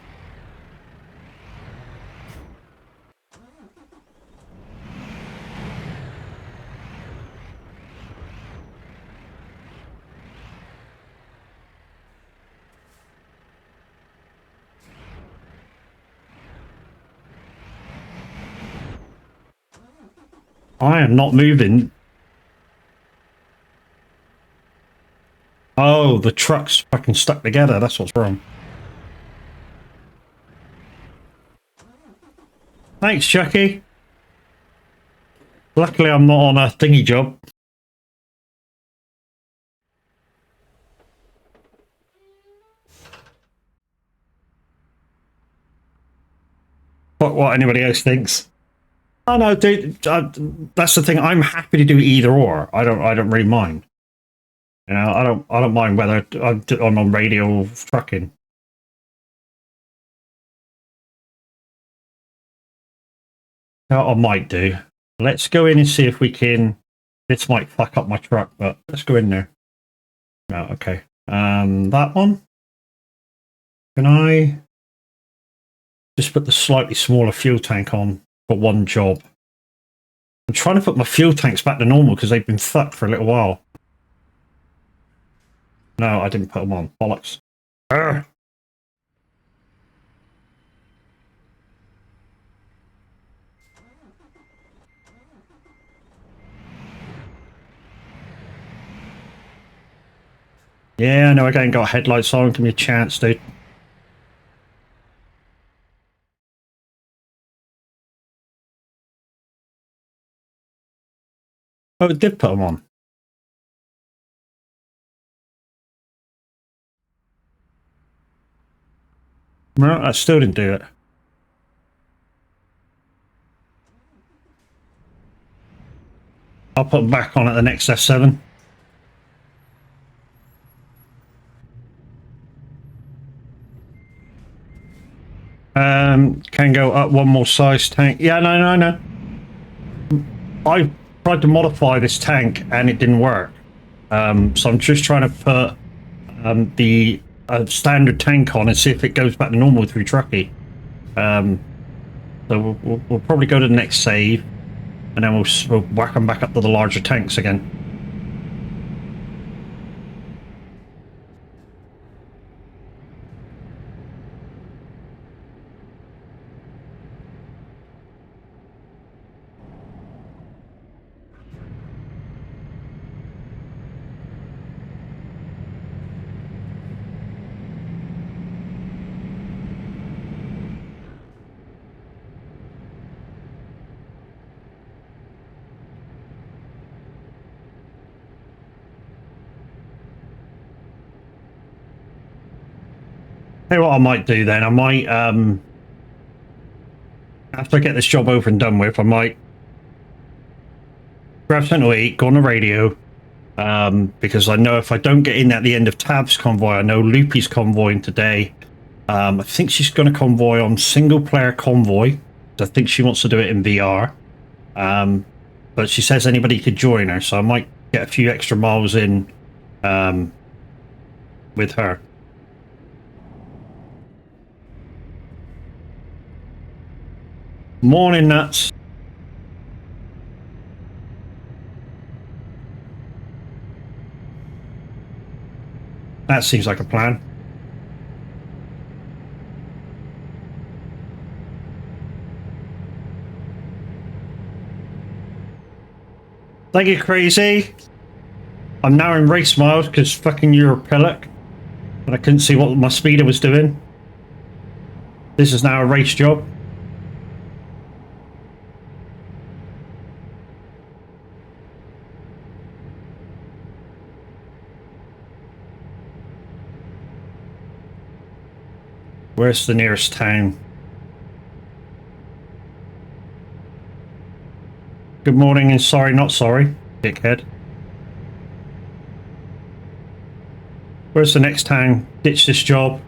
Speaker 1: I am not moving. Oh, the truck's fucking stuck together. That's what's wrong. Thanks, Chucky. Luckily, I'm not on a thingy job. Fuck what anybody else thinks. Oh no, dude. That's the thing. I'm happy to do either or. I don't really mind. You know, I don't mind whether I'm on radio or trucking. I might do. Let's go in and see if we can. This might fuck up my truck, but let's go in there. Oh, okay. That one. Can I just put the slightly smaller fuel tank on for one job? I'm trying to put my fuel tanks back to normal because they've been fucked for a little while. No, I didn't put them on. Bollocks. Urgh. Yeah, I know I ain't got headlights on. Give me a chance, dude. Oh, it did put them on. No, I still didn't do it. I'll put them back on at the next S7. Can go up one more size tank. Yeah, no. I tried to modify this tank and it didn't work. So I'm just trying to put the standard tank on and see if it goes back to normal through Truckee. So we'll probably go to the next save, and then we'll whack them back up to the larger tanks again. Hey, what I might do then, I might, after I get this job over and done with, I might grab something to eat, go on the radio, because I know if I don't get in at the end of Tab's convoy, I know Loopy's convoying today. I think she's going to convoy on single-player convoy. I think she wants to do it in VR. But she says anybody could join her, so I might get a few extra miles in with her. Morning, nuts. That seems like a plan. Thank you, Crazy. I'm now in race miles because fucking you're a pillock. And I couldn't see what my speeder was doing. This is now a race job. Where's the nearest town? Good morning and sorry, not sorry, dickhead. Where's the next town? Ditch this job.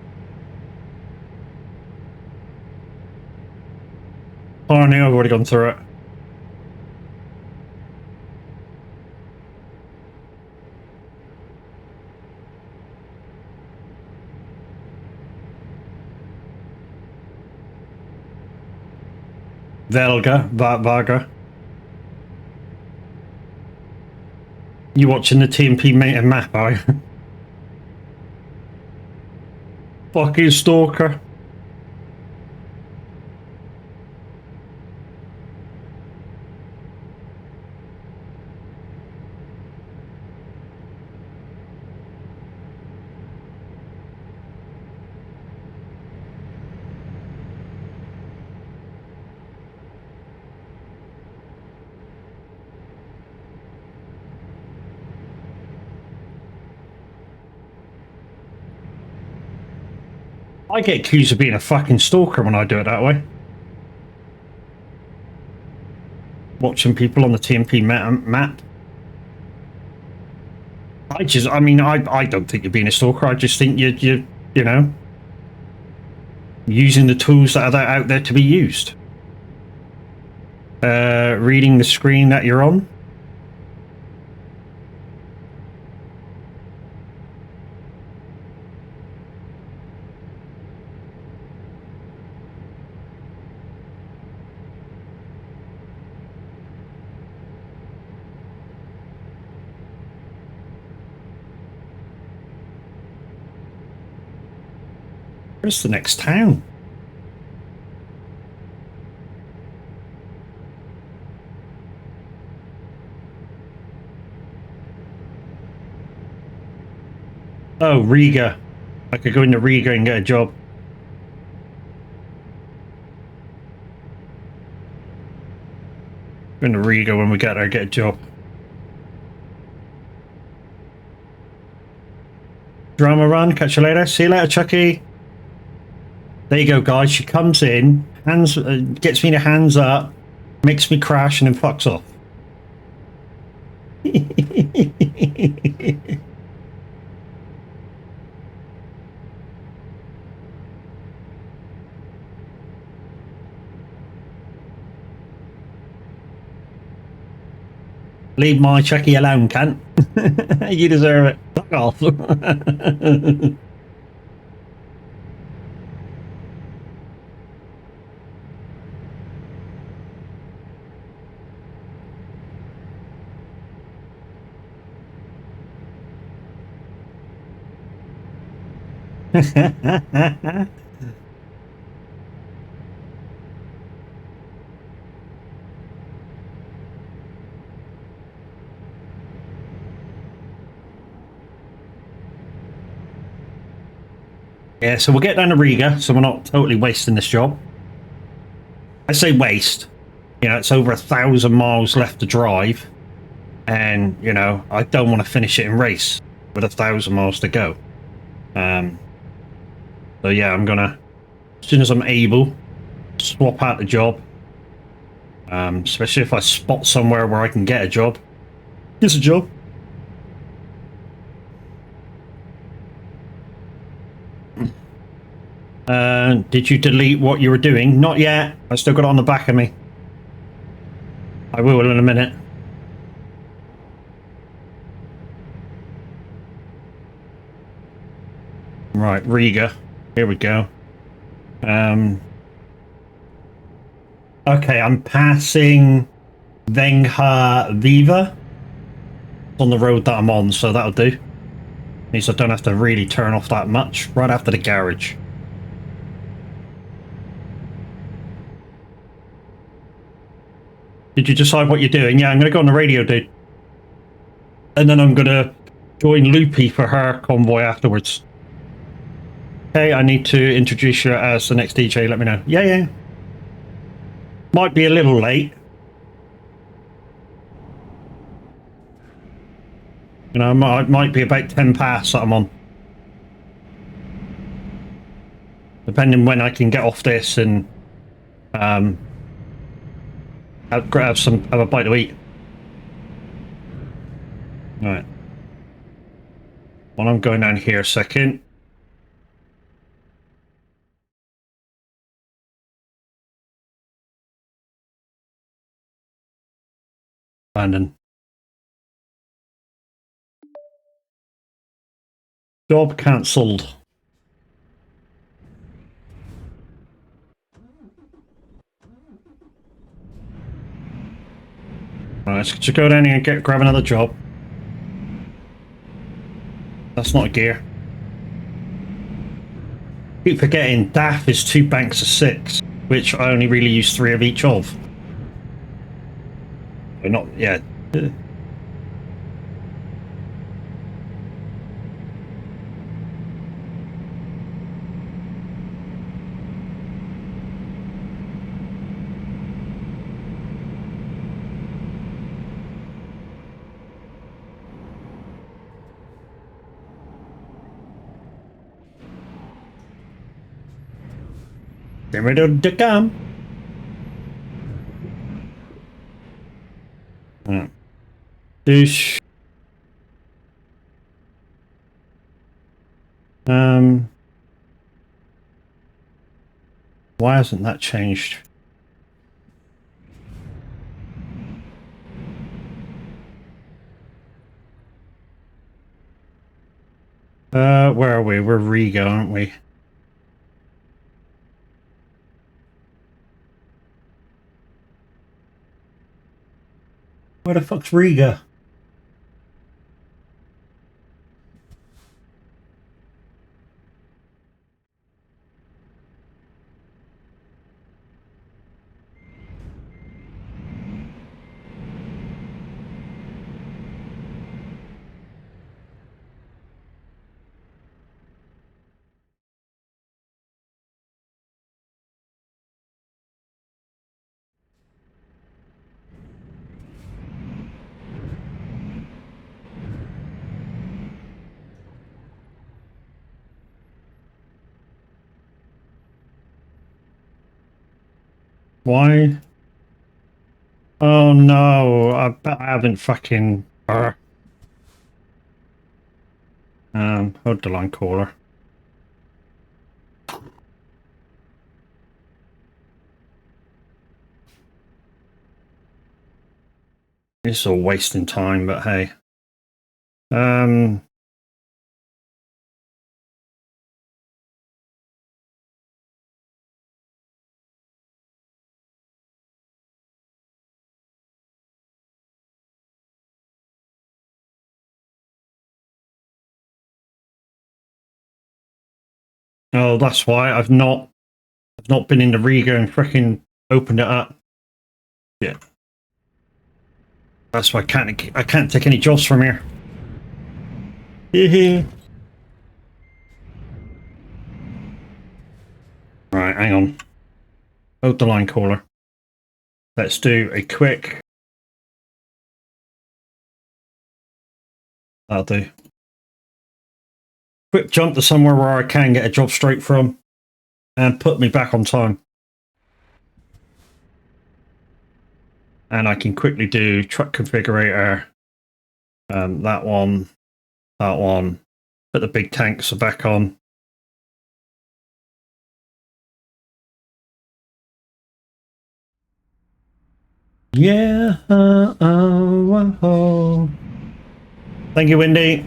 Speaker 1: Oh, no, I've already gone through it. Vaga. You watching the TMP map, are you? Fucking stalker. I get accused of being a fucking stalker when I do it that way. Watching people on the TMP map. I don't think you're being a stalker. I just think you know, using the tools that are out there to be used. Reading the screen that you're on. Where's the next town? Oh, Riga. I could go into Riga and get a job. Go into Riga when we get there, get a job. Drama run. Catch you later. See you later, Chucky. There you go, guys. She comes in, hands, gets me the hands up, makes me crash, and then fucks off. Leave my Chucky alone, cunt. You deserve it. Fuck off. Yeah, so we'll get down to Riga, so we're not totally wasting this job. I say waste. You know, it's over 1,000 miles left to drive. And, you know, I don't want to finish it in race with 1,000 miles to go. So yeah, I'm gonna, as soon as I'm able, swap out the job. Especially if I spot somewhere where I can get a job. Here's a job. Did you delete what you were doing? Not yet. I still got it on the back of me. I will in a minute. Right, Riga. Here we go. Okay, I'm passing Vengha Viva on the road that I'm on, so that'll do. Means I don't have to really turn off that much. Right after the garage. Did you decide what you're doing? Yeah, I'm going to go on the radio, dude. And then I'm going to join Loopy for her convoy afterwards. Hey, I need to introduce you as the next DJ. Let me know. Yeah, yeah. Might be a little late. You know, it might be about 10 past that I'm on. Depending when I can get off this and have a bite to eat. Alright. Well, I'm going down here a second. Abandon. Job cancelled. Right, let's just go down here and grab another job. That's not a gear. Keep forgetting DAF is 2 banks of 6, which I only really use 3 of each of. But not, yeah. Get ready to come. Douche. Why hasn't that changed? Where are we? We're Riga, aren't we? Where the fuck's Riga? Why? Oh no, I bet I haven't fucking... hold the line caller. It's all wasting time, but hey. Oh, that's why I've not been in the Riga and freaking opened it up. Yeah. That's why I can't take any jobs from here. Right, hang on. Hold the line caller. Let's do a quick... That'll do. Quick jump to somewhere where I can get a job straight from and put me back on time. And I can quickly do truck configurator. That one. Put the big tanks back on. Yeah. Thank you, Wendy.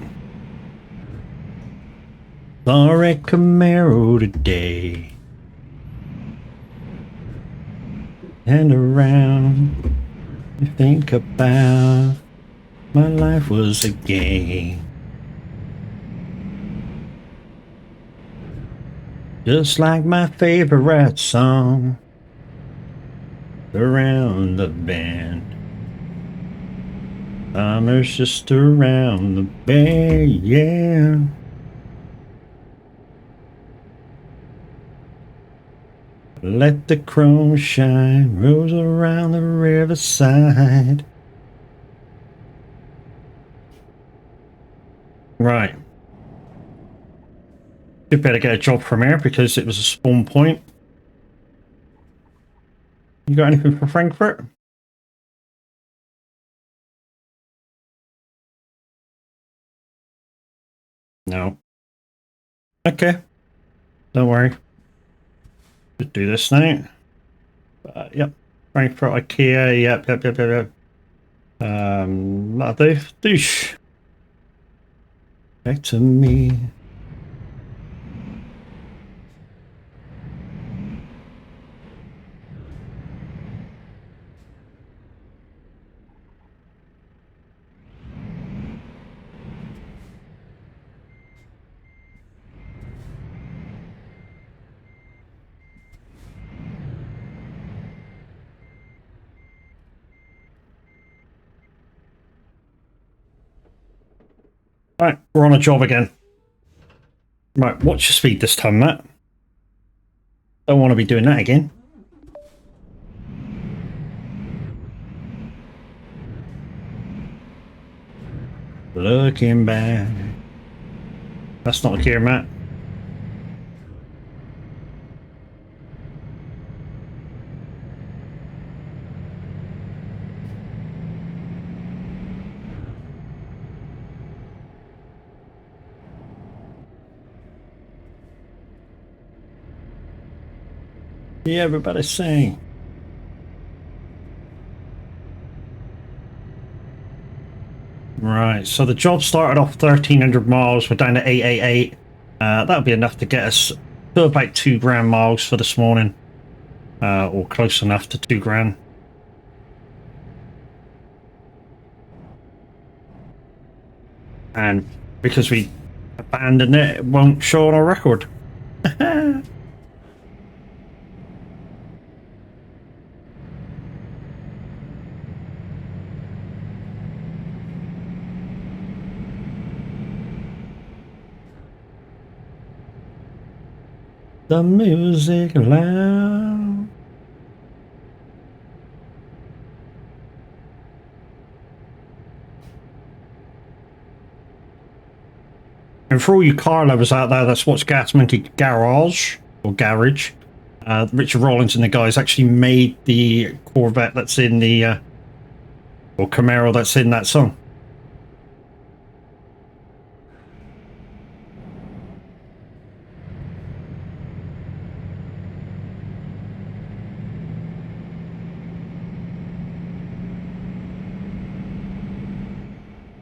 Speaker 1: Sorry, Camaro today. And around, you think about my life was a game. Just like my favorite song. Around the bend. Summer's just around the bend, yeah. Let the chrome shine, rolls around the riverside. Right. You better get a job from here because it was a spawn point. You got anything for Frankfurt? No. Okay. Don't worry. Just do this now. Yep. Frankfurt, IKEA. Yep. That'll do. Douche. Back to me. Right, we're on a job again. Right, watch your speed this time, Matt. Don't want to be doing that again. Looking back. That's not a gear, Matt. Yeah, everybody sing. Right, so the job started off 1,300 miles. We're down to 888. That'll be enough to get us to about 2 grand miles for this morning. Or close enough to 2 grand. And because we abandoned it, it won't show on our record. The music loud. And for all you car lovers out there, that's what's Gas Monkey Garage or Garage. Richard Rawlins and the guys actually made the Corvette that's in the or Camaro that's in that song.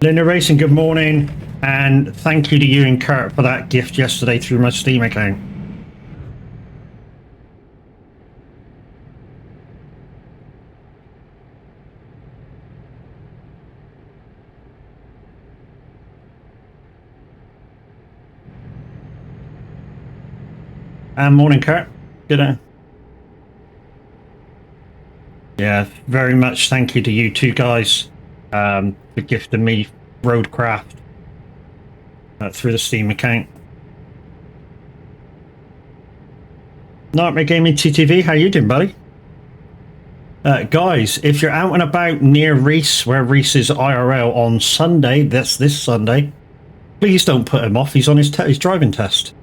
Speaker 1: Linda Racing, good morning, and thank you to you and Kurt for that gift yesterday through my Steam account. And morning, Kurt. Good day. Yeah, very much thank you to you two guys for gifting me Roadcraft through the Steam account. Nightmare Gaming TTV, how you doing, buddy? Guys, if you're out and about near Reese, where Reese is IRL on Sunday, that's this Sunday, please don't put him off. He's on his driving test.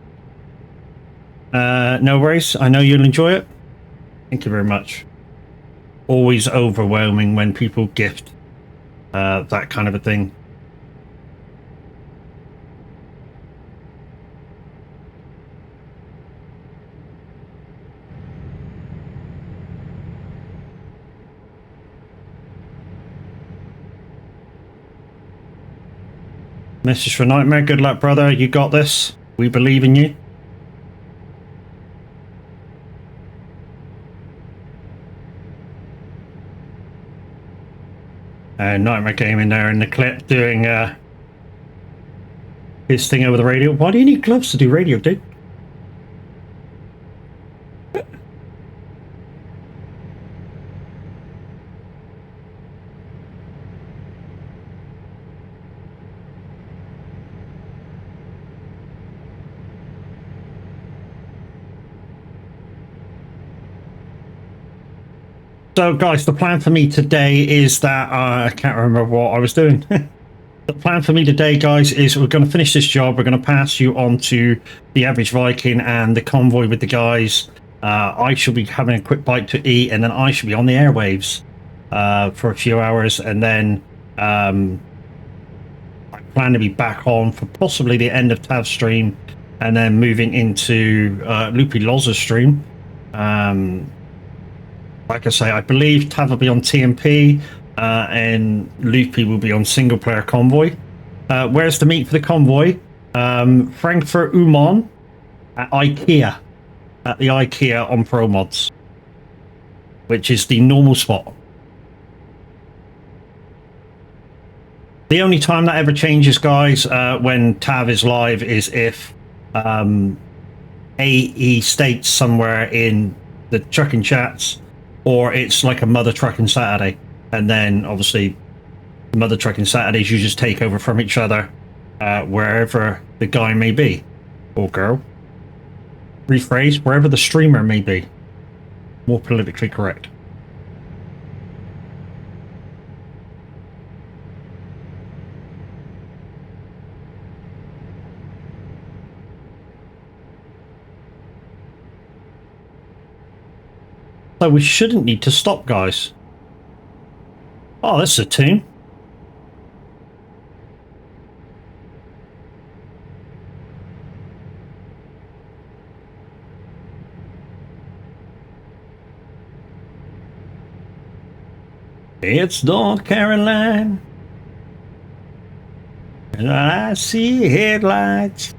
Speaker 1: No worries. I know you'll enjoy it. Thank you very much. Always overwhelming when people gift that kind of a thing. Message for Nightmare. Good luck, brother. You got this. We believe in you. Nightmare Gaming there in the clip doing his thing over the radio. Why do you need gloves to do radio, dude? So, guys, the plan for me today is that I can't remember what I was doing. The plan for me today, guys, is we're going to finish this job. We're going to pass you on to the Average Viking and the convoy with the guys. I shall be having a quick bite to eat, and then I shall be on the airwaves for a few hours, and then I plan to be back on for possibly the end of Tav's stream, and then moving into Loopy Loz's stream. Like I say, I believe Tav will be on TMP and Loopy will be on single player convoy. Where's the meet for the convoy? Frankfurt Uman at IKEA. At the IKEA on Pro Mods, which is the normal spot. The only time that ever changes, guys, when Tav is live is if he states somewhere in the trucking chats, or it's like a Mother Trucking Saturday, and then obviously the Mother Trucking Saturdays you just take over from each other wherever the guy may be, or girl. Rephrase, wherever the streamer may be. More politically correct. So we shouldn't need to stop, guys. Oh, that's a tune. It's North Carolina, and I see headlights.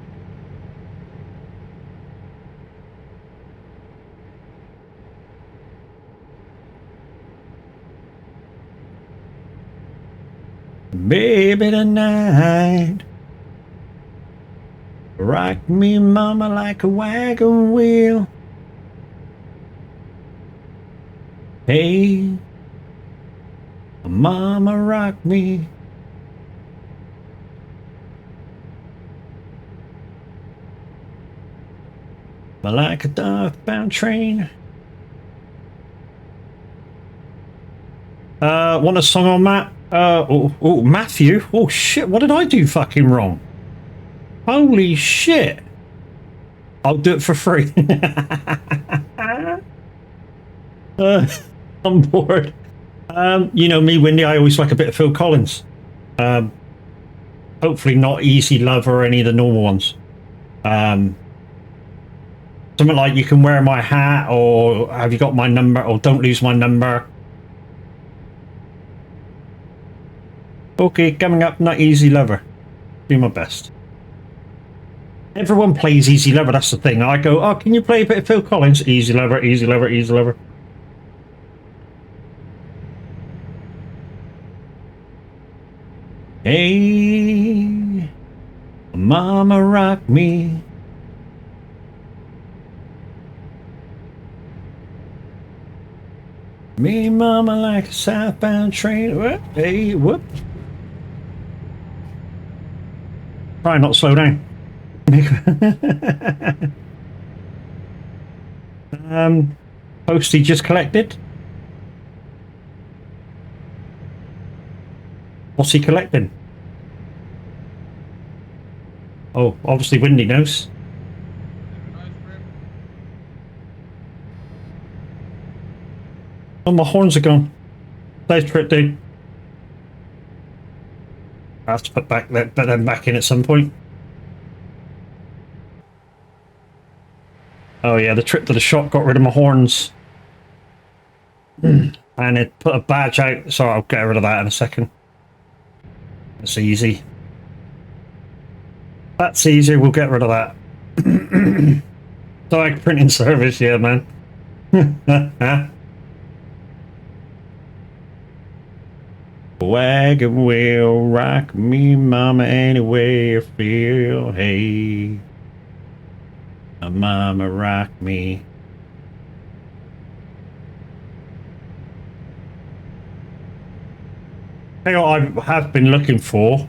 Speaker 1: Baby tonight, rock me mama like a wagon wheel. Hey, mama rock me. Like a northbound train. Want a song on that? Matthew. Oh shit, what did I do fucking wrong? Holy shit. I'll do it for free. Uh, I'm bored. You know me, Windy. I always like a bit of Phil Collins. Hopefully not Easy Love or any of the normal ones. Something like You Can Wear My Hat, or Have You Got My Number, or Don't Lose My Number. Okay, coming up, not Easy Lover. Do my best. Everyone plays Easy Lover, that's the thing. I go, oh, can you play a bit of Phil Collins? Easy Lover, Easy Lover, Easy Lover. Hey, Mama rock me. Me, Mama, like a southbound train. Hey, whoop. Try not to slow down. Postie just collected. What's he collecting? Oh, obviously Windy knows. Oh, my horns are gone. Safe trip, dude. I have to put them back in at some point. Oh yeah, the trip to the shop got rid of my horns. And it put a badge out, so I'll get rid of that in a second. That's easy. That's easy, we'll get rid of that. Soag printing service, yeah, man. Wagon wheel, rock me, mama, anyway you feel. Hey, mama, rock me. Hang on, I have been looking for.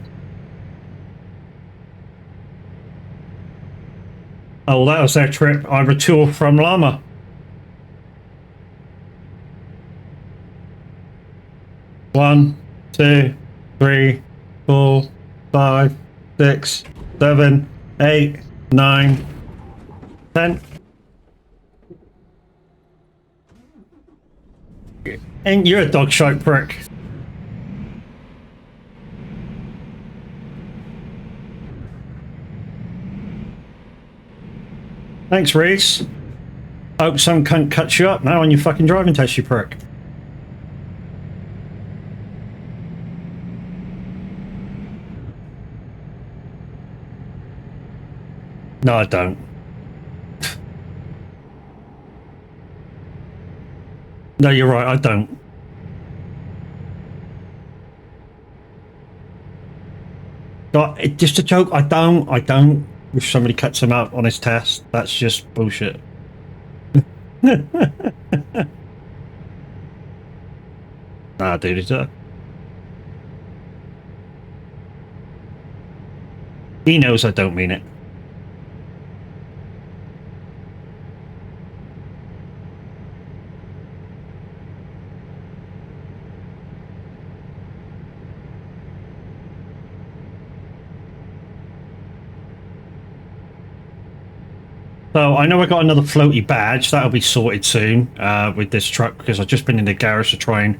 Speaker 1: Oh, that was their trip. I retool from Llama. One, 2, 3, 4, 5, 6, 7, 8, 9, 10. And you're a dog shite prick. Thanks, Reese. Hope some cunt cuts you up now on your fucking driving test, you prick. No, I don't. No, you're right, I don't. God, it's just a joke. I don't. If somebody cuts him up on his test, that's just bullshit. Nah, dude, it's he knows I don't mean it. So I know I got another floaty badge. That'll be sorted soon with this truck, because I've just been in the garage to try and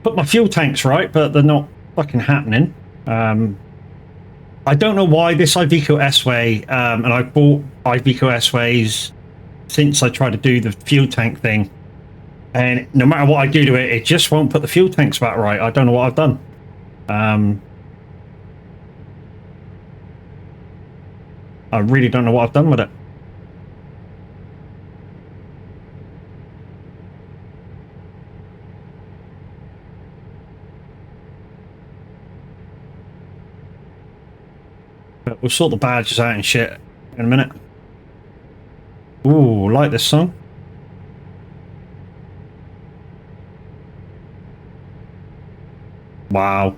Speaker 1: put my fuel tanks right, but they're not fucking happening. I don't know why this Iveco S-Way, and I've bought Iveco S-Ways since I tried to do the fuel tank thing, and no matter what I do to it, it just won't put the fuel tanks back right. I don't know what I've done. I really don't know what I've done with it. But we'll sort the badges out and shit in a minute. Ooh, like this song. Wow.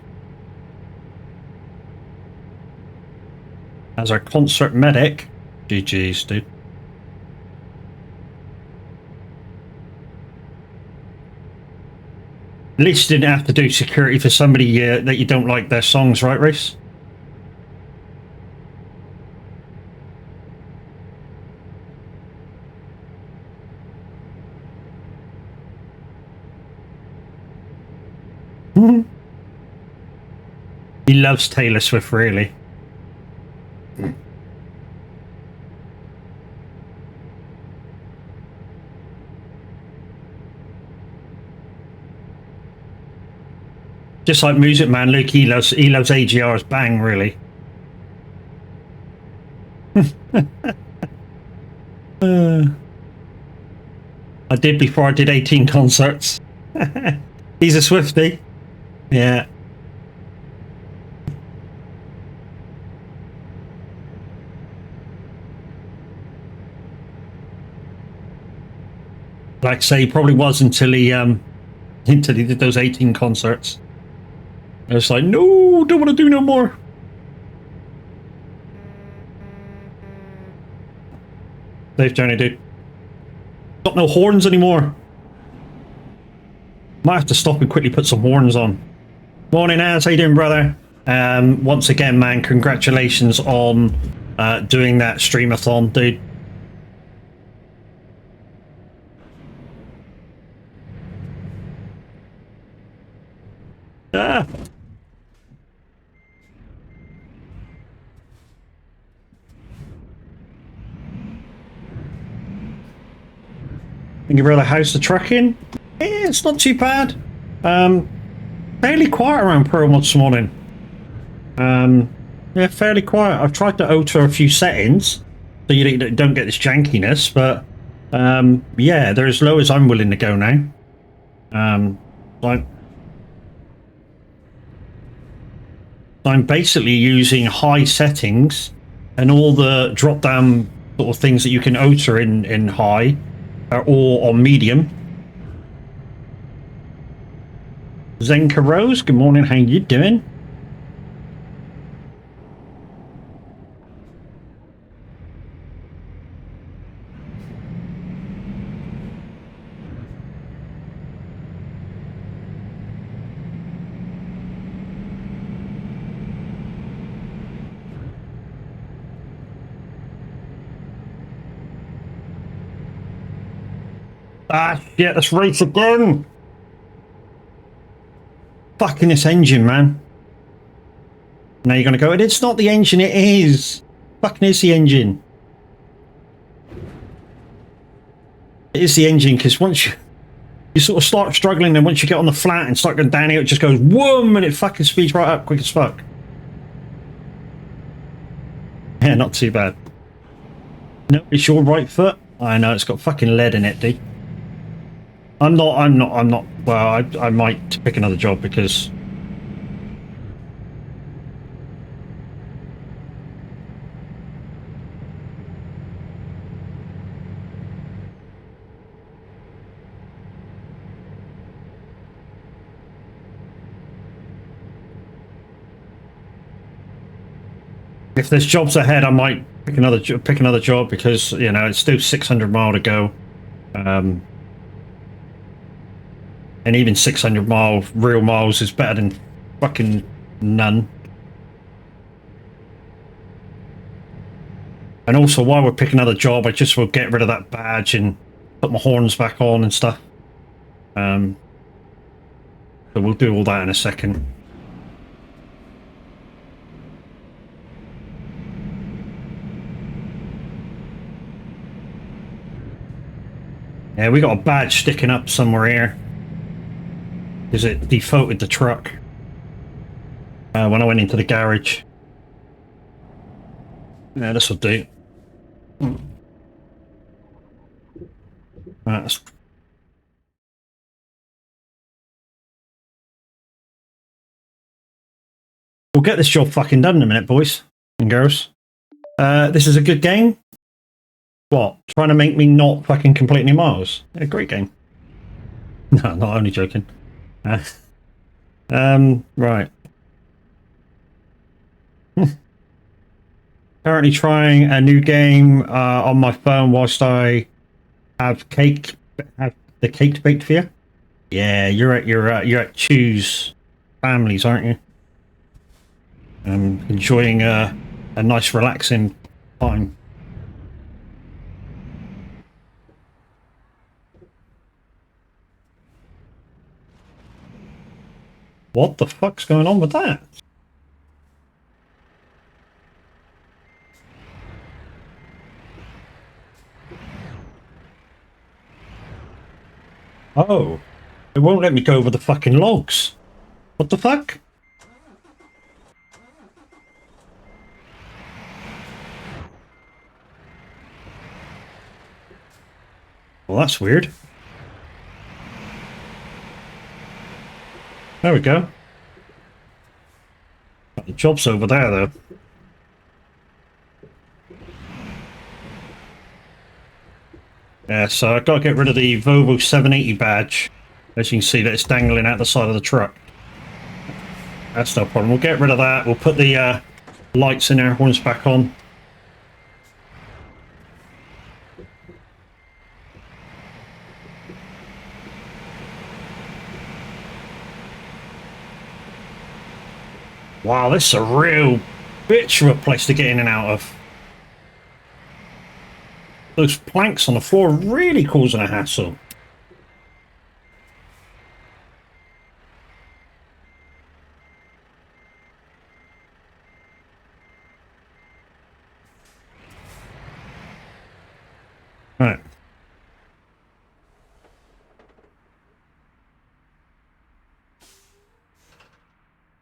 Speaker 1: As our concert medic. GG's, dude. At least you didn't have to do security for somebody that you don't like their songs, right, Reese? He loves Taylor Swift, really. Just like Music Man, Luke, he loves AGR's Bang, really. I did before I did 18 concerts. He's a Swiftie. Yeah. Like I say, he probably was until he did those 18 concerts. I was like, no, don't want to do no more. Safe journey, dude. Got no horns anymore. Might have to stop and quickly put some horns on. Morning, Az. How you doing, brother? Once again, man, congratulations on doing that streamathon, dude. Ah. Thank you, brother. How's the trucking? It's not too bad. Fairly quiet around Pearl this morning. Yeah, fairly quiet. I've tried to alter a few settings so you don't get this jankiness, but yeah, they're as low as I'm willing to go now. I'm basically using high settings, and all the drop-down sort of things that you can alter in high are all on medium. Zenka Rose, good morning. How you doing? Ah, shit, let's race again. Fucking this engine, man. Now you're gonna go, it's not the engine, it is. Fucking is the engine. It is the engine, because once you sort of start struggling, and once you get on the flat and start going down here, it just goes whoom, and it fucking speeds right up quick as fuck. Yeah, not too bad. No, it's your right foot. I know, it's got fucking lead in it, dude. I'm not. Well, I might pick another job because if there's jobs ahead, I might pick another job because, you know, it's still 600 mile to go. And even 600 mile real miles is better than fucking none. And also, while we're picking another job, I just will get rid of that badge and put my horns back on and stuff. So we'll do all that in a second. Yeah, we got a badge sticking up somewhere here. Because it defaulted the truck when I went into the garage. Yeah, this will do. That's... We'll get this job fucking done in a minute, boys and girls. This is a good game. What? Trying to make me not fucking complete any miles? A great game. No, not only joking. Right. Currently trying a new game on my phone whilst I have the cake baked for you. Yeah, you're at Choose Families, aren't you? Enjoying a nice relaxing time. What the fuck's going on with that? Oh, it won't let me go over the fucking logs. What the fuck? Well, that's weird. There we go. The job's over there, though. Yeah, so I've got to get rid of the Volvo 780 badge. As you can see, that it's dangling out the side of the truck. That's no problem. We'll get rid of that. We'll put the lights and air horns back on. Wow, this is a real bitch of a place to get in and out of. Those planks on the floor are really causing a hassle. Right.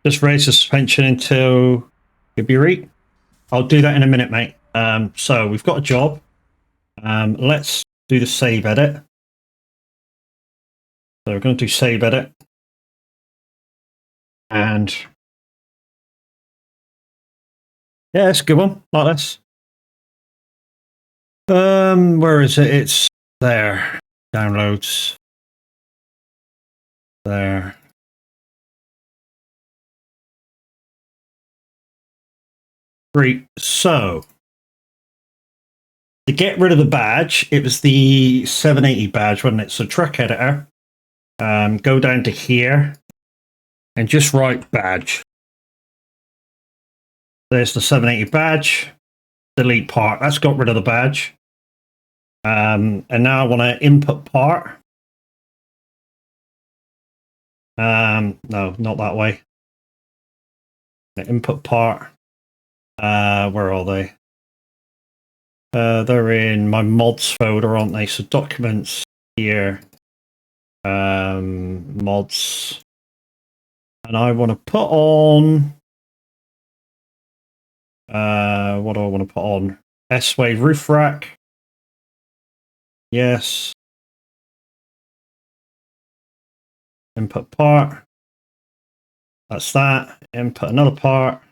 Speaker 1: Just raise the suspension until February. I'll do that in a minute, mate. So we've got a job. Let's do the save edit. So we're going to do save edit. And yeah, it's a good one, like this. Where is it? It's there. Downloads. There. Great. So to get rid of the badge, it was the 780 badge, wasn't it? So truck editor. Go down to here and just write badge. There's the 780 badge. Delete part. That's got rid of the badge. And now I want to input part. No, not that way. Input part. Where are they? They're in my mods folder, aren't they? So documents here. Mods. And I want to put on... what do I want to put on? S-Wave roof rack. Yes. Input part. That's that. Input another part.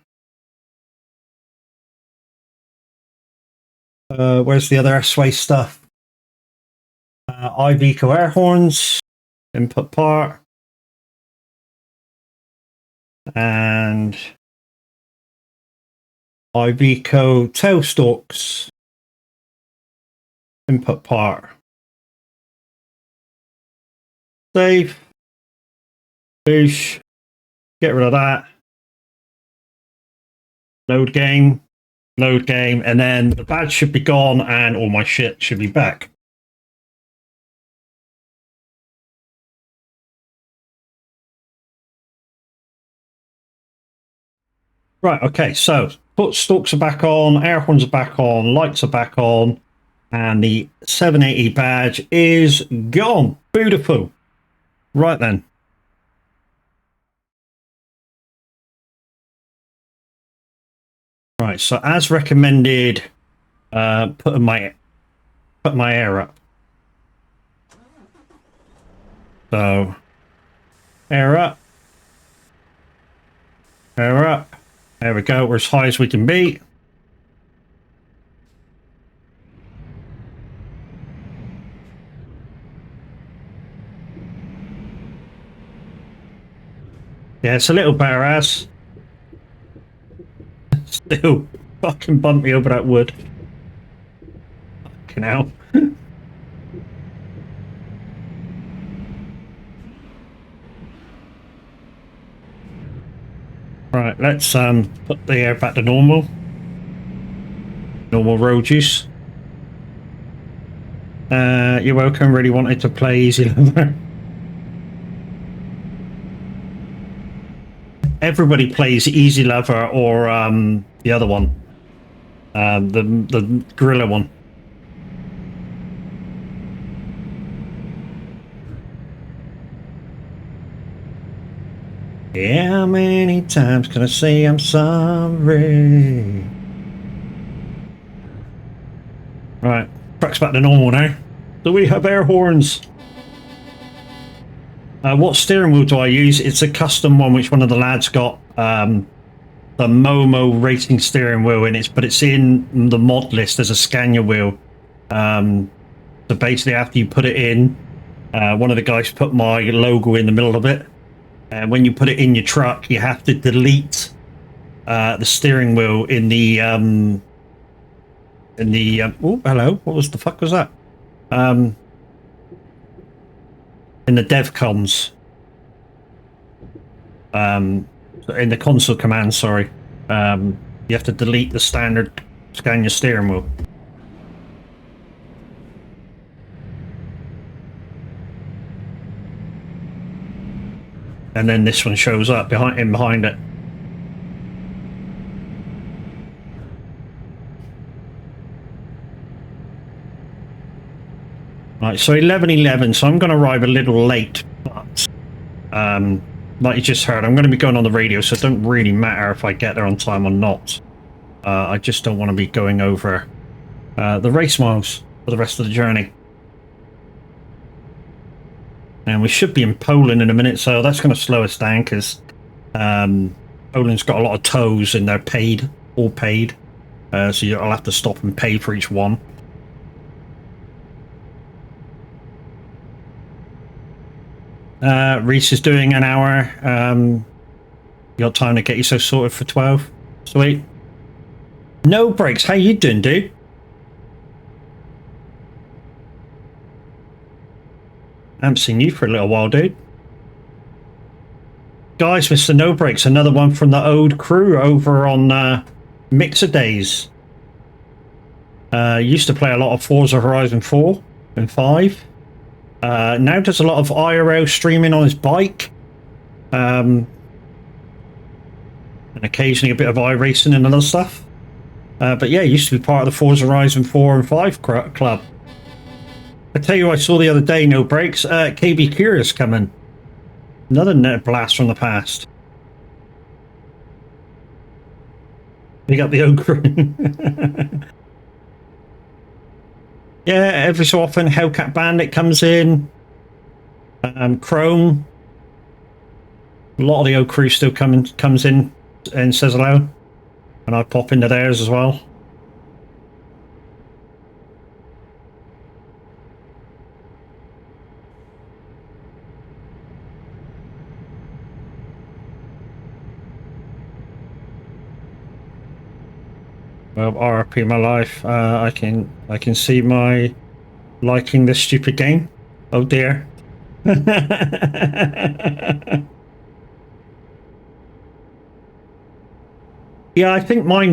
Speaker 1: Where's the other S-Wave stuff? Iveco air horns. Input part. And Iveco tail stalks. Input part. Save. Boosh. Get rid of that. Load game. Load game. And then the badge should be gone and all my shit should be back. Right, okay, so foot stalks are back on, air horns are back on, lights are back on, and the 780 badge is gone. Beautiful. Right then. Right, so as recommended, put my air up. So, air up. Air up. There we go, we're as high as we can be. Yeah, it's a little better as. Still fucking bumped me over that wood. Fucking hell. Right, let's put the air back to normal. Normal road use. You're welcome, really wanted to play Easy Lover. everybody plays Easy Lover or the other one, the gorilla one. Yeah, how many times can I say I'm sorry? Right, truck's back to normal now. Do we have air horns? What steering wheel do I use? It's a custom one, which one of the lads got. The Momo racing steering wheel in it, but it's in the mod list as a Scania wheel. So basically, after you put it in, one of the guys put my logo in the middle of it. And when you put it in your truck, you have to delete the steering wheel in the oh, hello, what was the fuck was that? In the dev comms, in the console command, sorry, you have to delete the standard Scania steering wheel. And then this one shows up behind it. Right, so 11:11. So I'm going to arrive a little late, but like you just heard, I'm going to be going on the radio, so it don't really matter if I get there on time or not. I just don't want to be going over the race miles for the rest of the journey. And we should be in Poland in a minute, so that's going to slow us down because Poland's got a lot of tolls and they're paid, all paid. So I'll have to stop and pay for each one. Reese is doing an hour. You got time to get yourself sorted for 12? Sweet. No breaks. How you doing, dude? I haven't seen you for a little while, dude. Guys, Mr. No Breaks, another one from the old crew over on Mixer Days. Used to play a lot of Forza Horizon 4 and 5. Now does a lot of IRL streaming on his bike. And occasionally a bit of iRacing and other stuff. But yeah, used to be part of the Forza Horizon 4 and 5 club. I tell you what I saw the other day, No Breaks. KB Curious coming. Another net blast from the past. We got the ogre. Yeah, every so often Hellcat Bandit comes in. Chrome. A lot of the old crew still comes in and says hello. And I pop into theirs as well. Well, RP my life. I can see my liking this stupid game. Oh dear. Yeah, I think my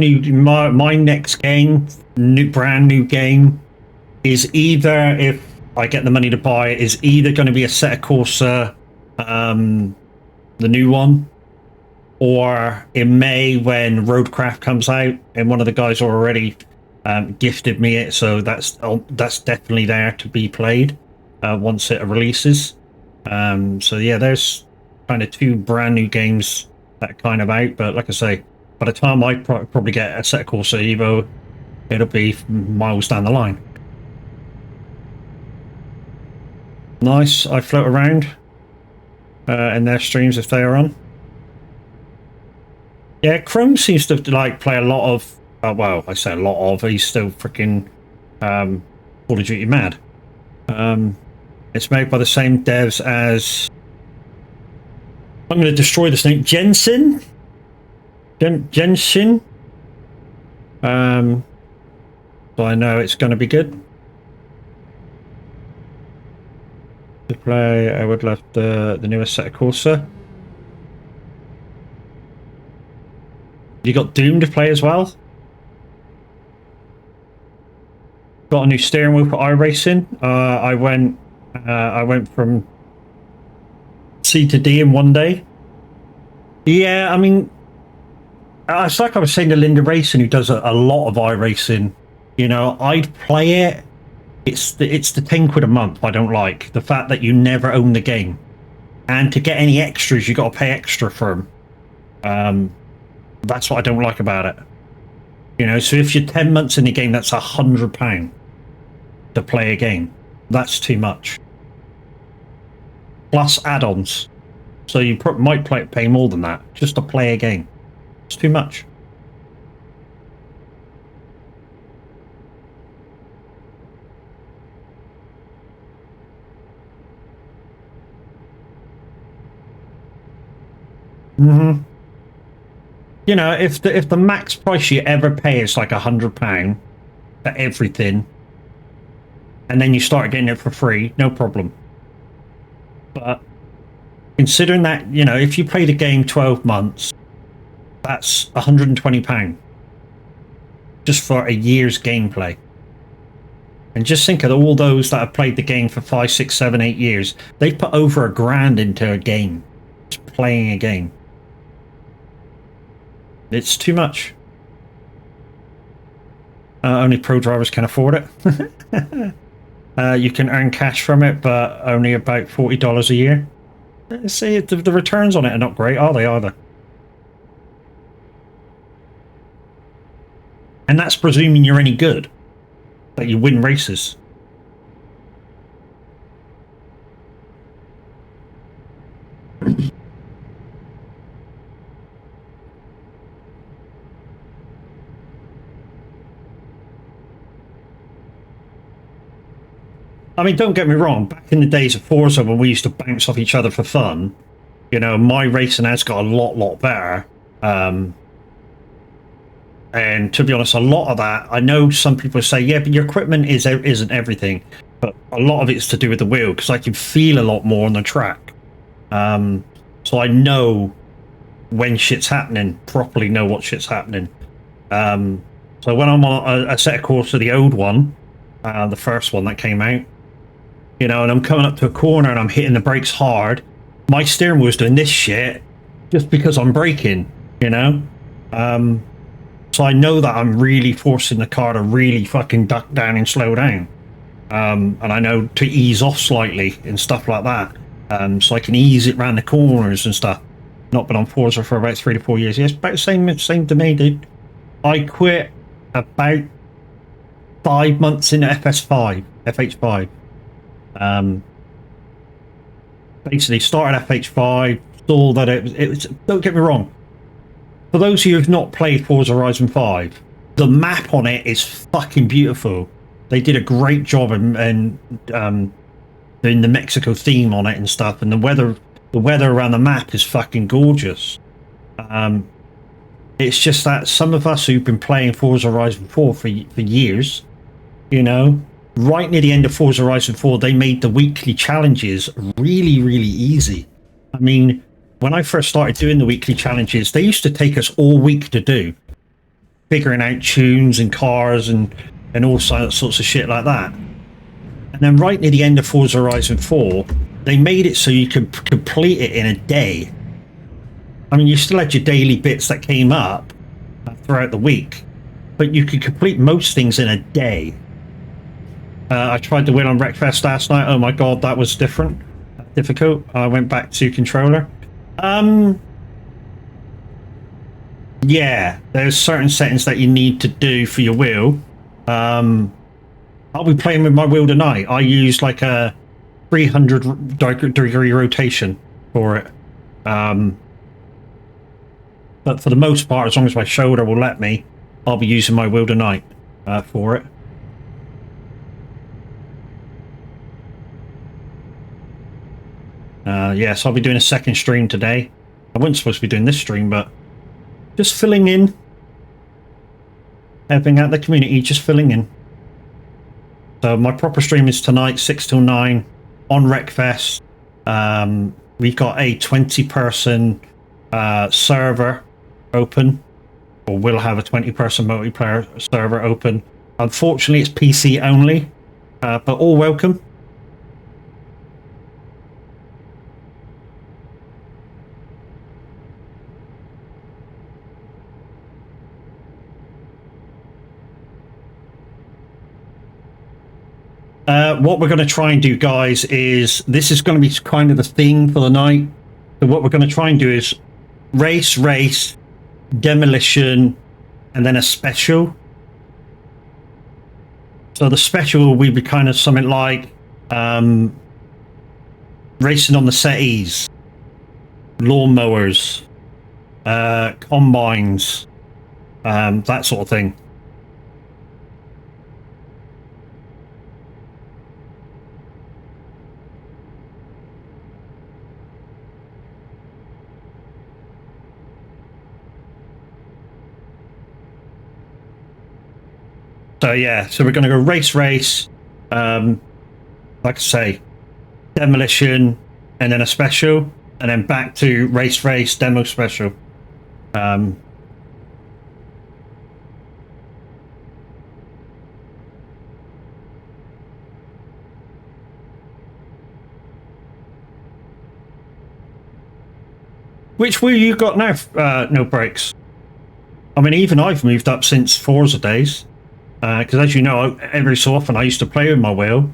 Speaker 1: next game, brand new game, is either, if I get the money to buy it, is either going to be a Assetto Corsa, the new one, or in May when Roadcraft comes out, and one of the guys already gifted me it, so that's definitely there to be played once it releases. So yeah, there's kind of two brand new games that are kind of out, but like I say, by the time I probably get a Assetto Corsa Evo, it'll be miles down the line. Nice, I float around in their streams if they are on. Yeah, Chrome seems to like play a lot of. Well, I say a lot of. He's still freaking Call of Duty mad. It's made by the same devs as. I'm going to destroy this name, Jensen. Jensen. So I know it's going to be good to play. I would love the newest Assetto Corsa. You got Doom to play as well. Got a new steering wheel for iRacing. I went from C to D in one day. Yeah, I mean, it's like I was saying to Linda Racing, who does a lot of iRacing. You know, I'd play it. It's the 10 quid a month I don't like. The fact that you never own the game. And to get any extras, you got to pay extra for them. That's what I don't like about it. You know, so if you're 10 months in the game, that's £100 to play a game. That's too much. Plus add-ons. So you might pay more than that just to play a game. It's too much. Mm-hmm. You know, if the max price you ever pay is like £100 for everything, and then you start getting it for free, no problem. But considering that, you know, if you play the game 12 months, that's £120 just for a year's gameplay. And just think of all those that have played the game for 5, 6, 7, 8 years. They put over £1,000 into a game, just playing a game. It's too much. Only pro drivers can afford it. You can earn cash from it, but only about $40 a year. See, the returns on it are not great, are they, either? And that's presuming you're any good, that you win races. I mean, don't get me wrong, back in the days of Forza when we used to bounce off each other for fun, you know, my racing has got a lot better. And to be honest, a lot of that, I know some people say, yeah, but your equipment isn't everything. But a lot of it's to do with the wheel, because I can feel a lot more on the track. So I know when shit's happening, properly know what shit's happening. So when I'm on a set of course of the old one, the first one that came out, you know, and I'm coming up to a corner and I'm hitting the brakes hard, my steering wheel's doing this shit just because I'm braking, you know? So I know that I'm really forcing the car to really fucking duck down and slow down. And I know to ease off slightly and stuff like that. So I can ease it around the corners and stuff. Not been on Forza for about 3 to 4 years. Yeah, it's about the same to me, dude. I quit about 5 months into FH5. Basically started FH5, saw that it was, don't get me wrong, for those of you who've not played Forza Horizon 5, the map on it is fucking beautiful. They did a great job in the Mexico theme on it and stuff, and the weather around the map is fucking gorgeous. It's just that some of us who've been playing Forza Horizon 4 for years, you know, right near the end of Forza Horizon 4, they made the weekly challenges really easy. I mean, when I first started doing the weekly challenges, they used to take us all week to do, figuring out tunes and cars and all sorts of shit like that. And then right near the end of Forza Horizon 4, they made it so you could complete it in a day. I mean, you still had your daily bits that came up throughout the week, but you could complete most things in a day. I tried to win on Wreckfest last night. Oh my god, that was difficult. I went back to controller. Yeah, there's certain settings that you need to do for your wheel. I'll be playing with my wheel tonight. I use like a 300 degree rotation for it. But for the most part, as long as my shoulder will let me, I'll be using my wheel tonight for it. Yes, I'll be doing a second stream today. I wasn't supposed to be doing this stream, but just filling in. Helping out the community, just filling in. So my proper stream is tonight, 6 till 9 on Wreckfest. We've got a 20-person server open, or we'll have a 20-person multiplayer server open. Unfortunately, it's PC only, but all welcome. What we're going to try and do, guys, is this is going to be kind of the theme for the night. So what we're going to try and do is race, demolition, and then a special. So the special will be kind of something like racing on the settees, lawnmowers, combines, that sort of thing. So yeah, so we're going to go race, like I say, demolition, and then a special, and then back to race, demo, special. Which wheel you got now? No brakes. I mean, even I've moved up since Forza days. Because as you know, every so often I used to play with my wheel.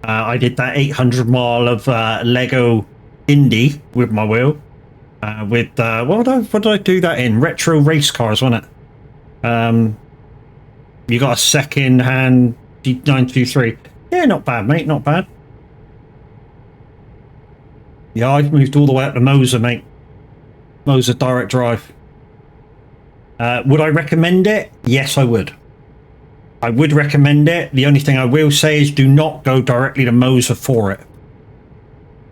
Speaker 1: I did that 800 mile of Lego Indy with my wheel. What did I do that in? Retro race cars, wasn't it? You got a second hand G923. Yeah, not bad, mate, not bad. Yeah, I've moved all the way up to Moser, mate. Moser direct drive. Would I recommend it? Yes, I would. I would recommend it. The only thing I will say is do not go directly to Moser for it.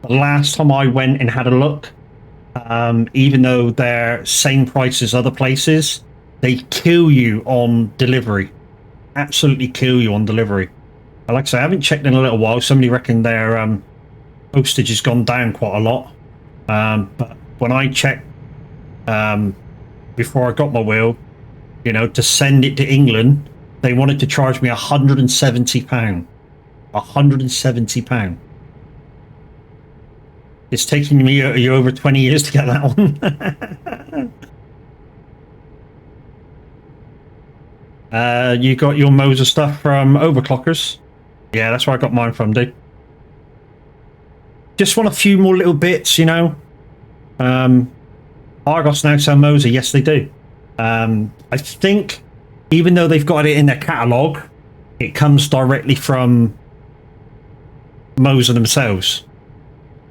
Speaker 1: The last time I went and had a look, even though they're same price as other places, they kill you on delivery. Absolutely kill you on delivery. But like I say, I haven't checked in a little while. Somebody reckoned their postage has gone down quite a lot. But when I checked before I got my wheel, you know, to send it to England, they wanted to charge me £170. £170. It's taking me over 20 years to get that one. You got your Moser stuff from Overclockers? Yeah, that's where I got mine from, dude. Just want a few more little bits, you know. Argos now sell Moser. Yes, they do. I think, even though they've got it in their catalogue, it comes directly from Moser themselves.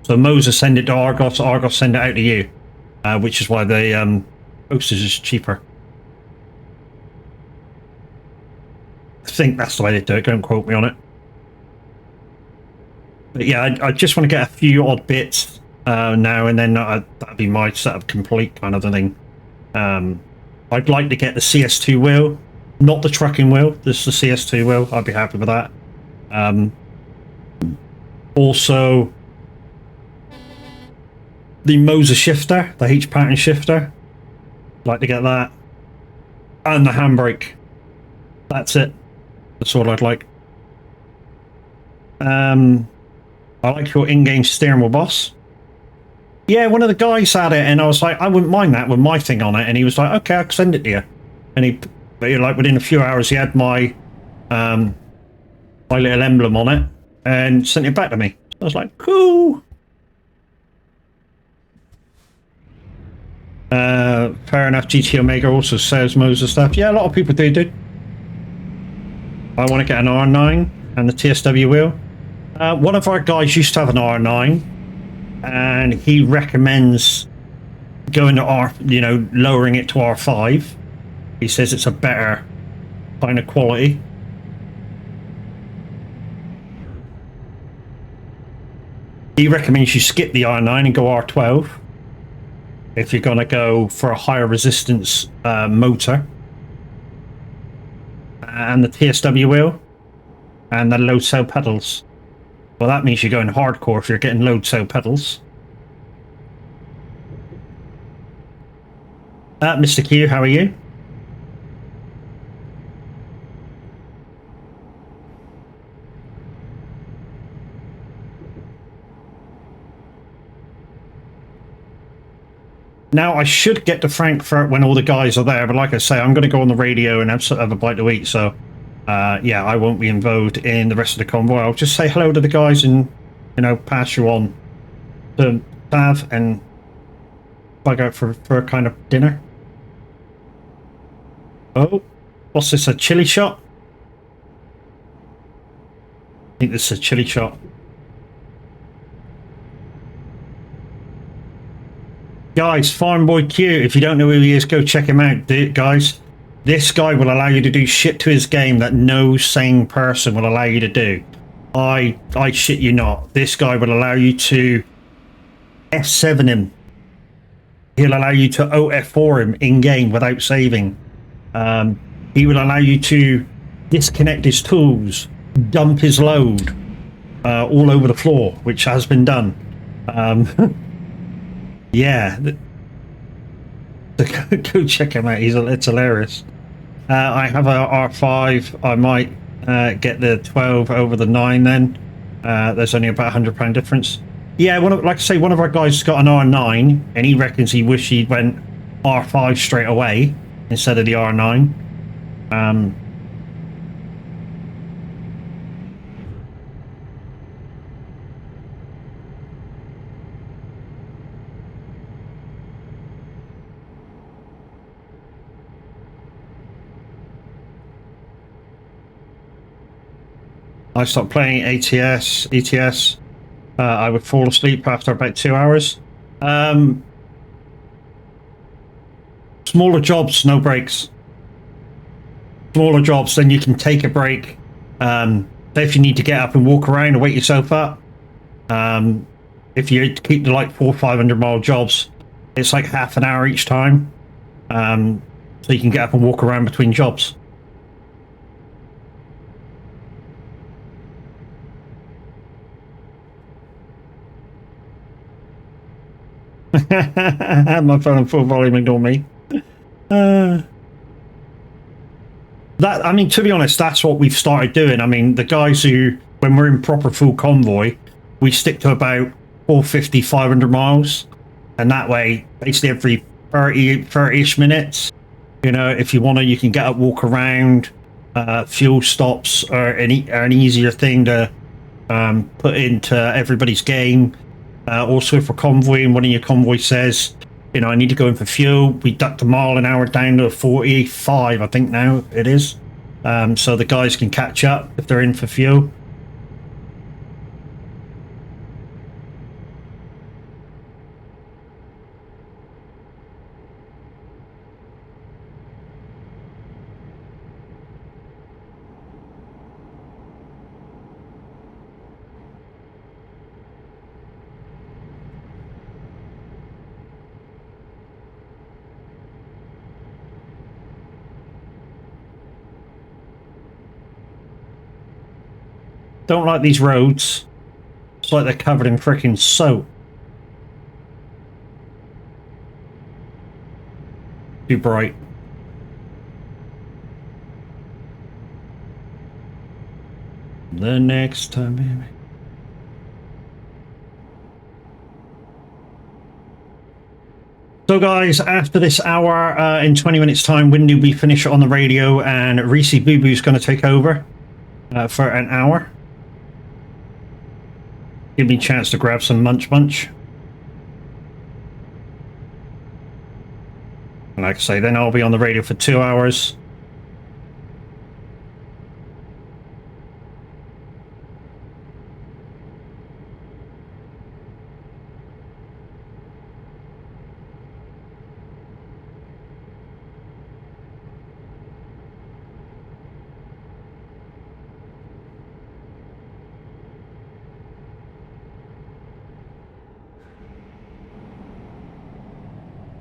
Speaker 1: So Moser send it to Argos, Argos send it out to you, which is why the postage is cheaper. I think that's the way they do it, don't quote me on it. But yeah, I just want to get a few odd bits now and then. That'd be my setup complete kind of thing. I'd like to get the CS2 wheel, not the trucking wheel, just the CS2 wheel. I'd be happy with that. Also, the Moser shifter, the H pattern shifter. I'd like to get that. And the handbrake. That's it. That's all I'd like. I like your in-game steering wheel, boss. Yeah, one of the guys had it, and I was like, I wouldn't mind that with my thing on it. And he was like, okay, I'll send it to you. And like within a few hours, he had my my little emblem on it and sent it back to me. I was like, cool. Fair enough. GT Omega also sells Moser stuff. Yeah, a lot of people do. I want to get an R9 and the TSW wheel. One of our guys used to have an R9, and he recommends going to lowering it to R5. He says it's a better kind of quality. He recommends you skip the R9 and go R12 if you're going to go for a higher resistance motor. And the TSW wheel and the low cell pedals. Well, that means you're going hardcore if you're getting low cell pedals. Mr. Q, how are you? Now, I should get to Frankfurt when all the guys are there, but like I say, I'm going to go on the radio and have a bite to eat, so yeah, I won't be involved in the rest of the convoy. I'll just say hello to the guys and, you know, pass you on to Tav and bug out for a kind of dinner. Oh, what's this, a chili shot? I think this is a chili shot. Guys, Farm Boy Q, if you don't know who he is, go check him out, guys. This guy will allow you to do shit to his game that no sane person will allow you to do. I shit you not. This guy will allow you to F7 him. He'll allow you to OF4 him in-game without saving. He will allow you to disconnect his tools, dump his load all over the floor, which has been done. Yeah. Go check him out. It's hilarious. I have a R5. I might get the 12 over the 9 then. There's only about £100 difference. Yeah, like I say, one of our guys has got an R9, and he reckons he wish he'd went R5 straight away instead of the R9. I stopped playing ETS. I would fall asleep after about 2 hours. Smaller jobs, no breaks. Smaller jobs, then you can take a break. If you need to get up and walk around and wake yourself up. If you keep the like 400 or 500 mile jobs, it's like half an hour each time. So you can get up and walk around between jobs. My phone on full volume, ignore me. That, I mean, to be honest, that's what we've started doing. I mean, the guys who, when we're in proper full convoy, we stick to about 450, 500 miles. And that way, basically every 30-ish minutes, you know, if you want to, you can get up, walk around. Fuel stops are an easier thing to put into everybody's game. Also for convoying, one of your convoy says, you know, I need to go in for fuel. We ducked a mile an hour down to 45, I think now it is. So the guys can catch up if they're in for fuel. Don't like these roads. It's like they're covered in freaking soap. Too bright. The next time, baby. So guys, after this hour, in 20 minutes time, Windy will be finished on the radio and Reese Boo Boo's going to take over for an hour. Give me a chance to grab some munch. And like I say, then I'll be on the radio for 2 hours.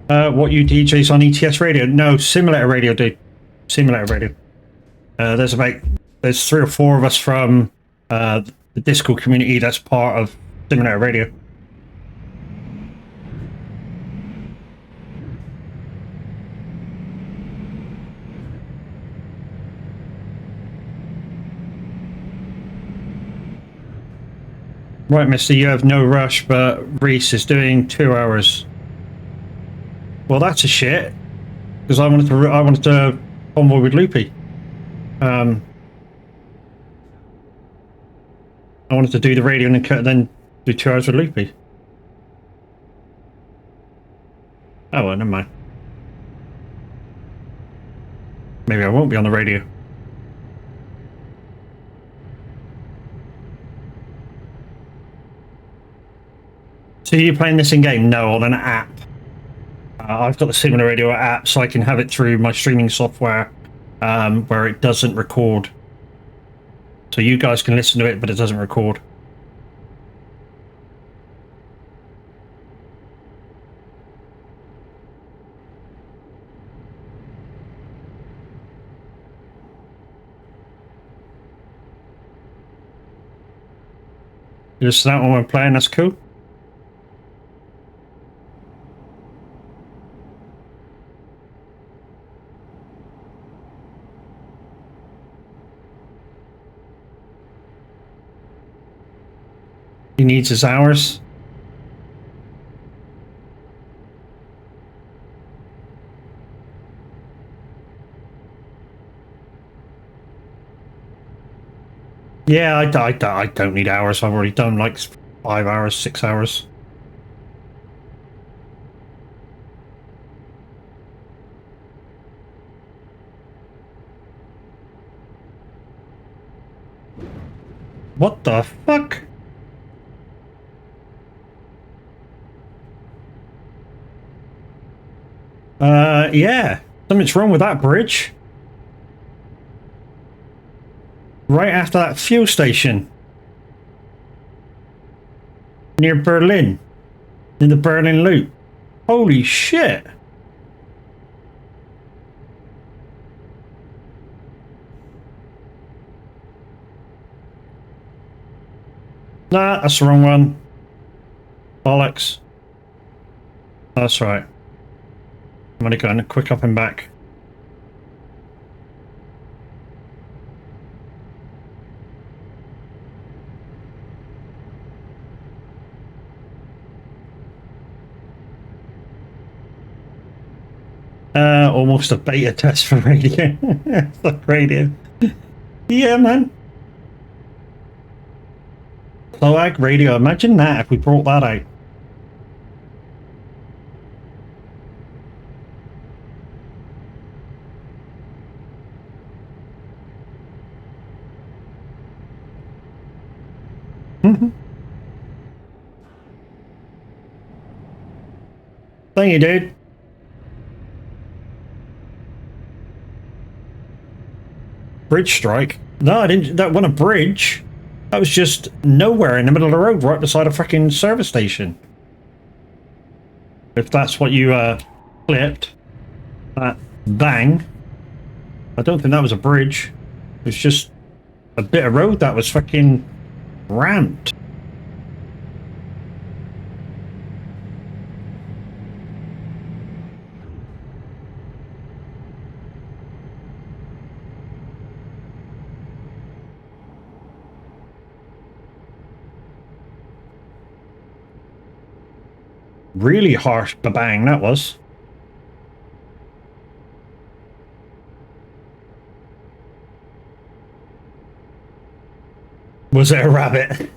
Speaker 1: What you DJs on ETS radio? No, simulator radio, dude. Simulator radio. There's 3 or 4 of us from the Discord community that's part of simulator radio. Right, mister, you have no rush, but Reese is doing 2 hours. Well, that's a shit, because I wanted to convoy with Loopy. I wanted to do the radio and then do 2 hours with Loopy. Oh, well, never mind. Maybe I won't be on the radio. So you're playing this in game? No, on an app. I've got the Sigma Radio app, so I can have it through my streaming software, where it doesn't record. So you guys can listen to it, but it doesn't record. Just that when we're playing, that's cool. He needs his hours. Yeah, I don't need hours. I've already done like 5 hours, 6 hours. What the fuck? Yeah. Something's wrong with that bridge. Right after that fuel station. Near Berlin. In the Berlin Loop. Holy shit. Nah, that's the wrong one. Bollocks. That's right. I'm gonna go on a quick up and back. Almost a beta test for radio. Fuck radio. Yeah, man. Soag radio. Imagine that if we brought that out. Thank you, dude. Bridge strike? No, I didn't. That wasn't a bridge. That was just nowhere in the middle of the road, right beside a fucking service station. If that's what you clipped, that bang. I don't think that was a bridge. It was just a bit of road that was fucking ramped. Really harsh bang that was. Was it a rabbit?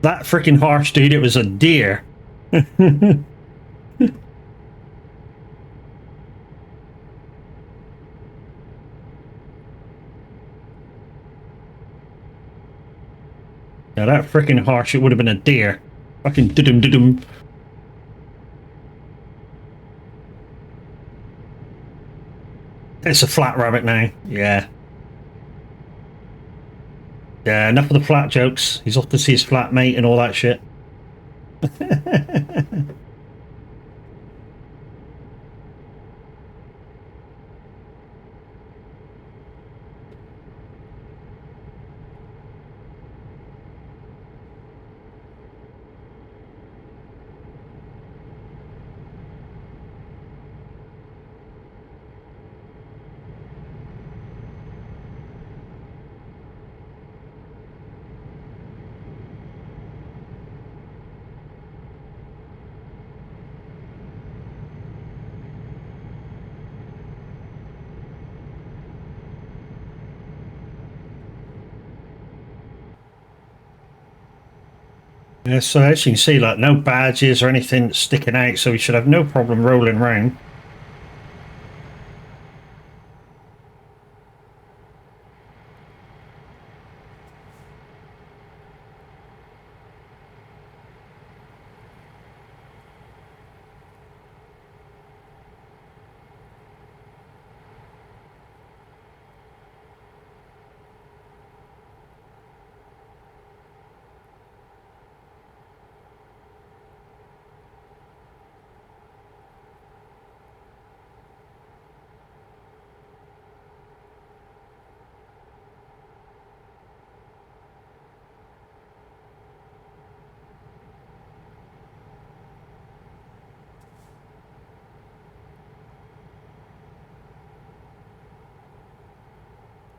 Speaker 1: That freaking harsh, dude. It was a deer. Yeah, that freaking harsh, it would have been a deer. Fucking dudum dudum. It's a flat rabbit now. Yeah. Yeah, enough of the flat jokes. He's off to see his flatmate and all that shit. Yeah, so as you can see, like no badges or anything sticking out, so we should have no problem rolling around.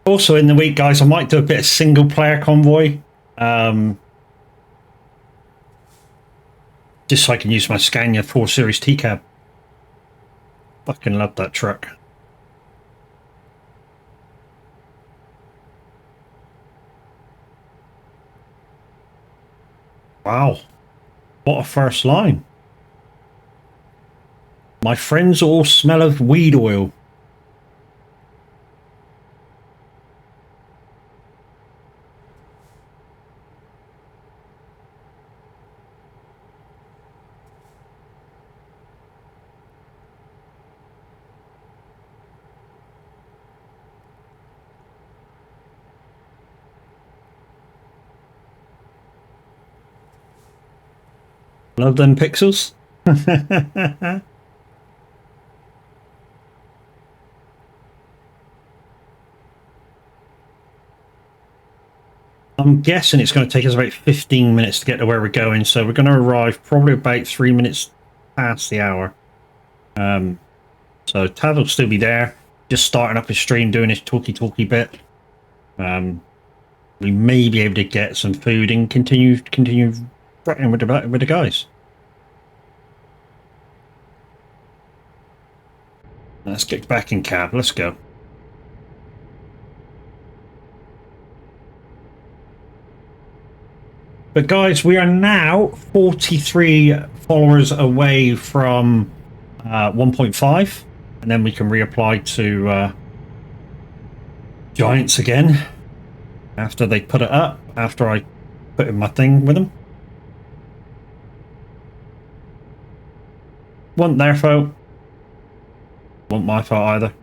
Speaker 1: Also in the week, guys, I might do a bit of single player convoy. Just so I can use my Scania 4 Series T-Cab. Fucking love that truck. Wow. What a first line. My friends all smell of weed oil. Love them pixels. I'm guessing it's going to take us about 15 minutes to get to where we're going, so we're going to arrive probably about 3 minutes past the hour. So Tav will still be there, just starting up his stream, doing his talky bit. We may be able to get some food and continue threatening with the guys. Let's get back in cab. Let's go. But guys, we are now 43 followers away from 1.5, and then we can reapply to Giants again after they put it up, after I put in my thing with them. Wasn't their fault. Wasn't my fault either.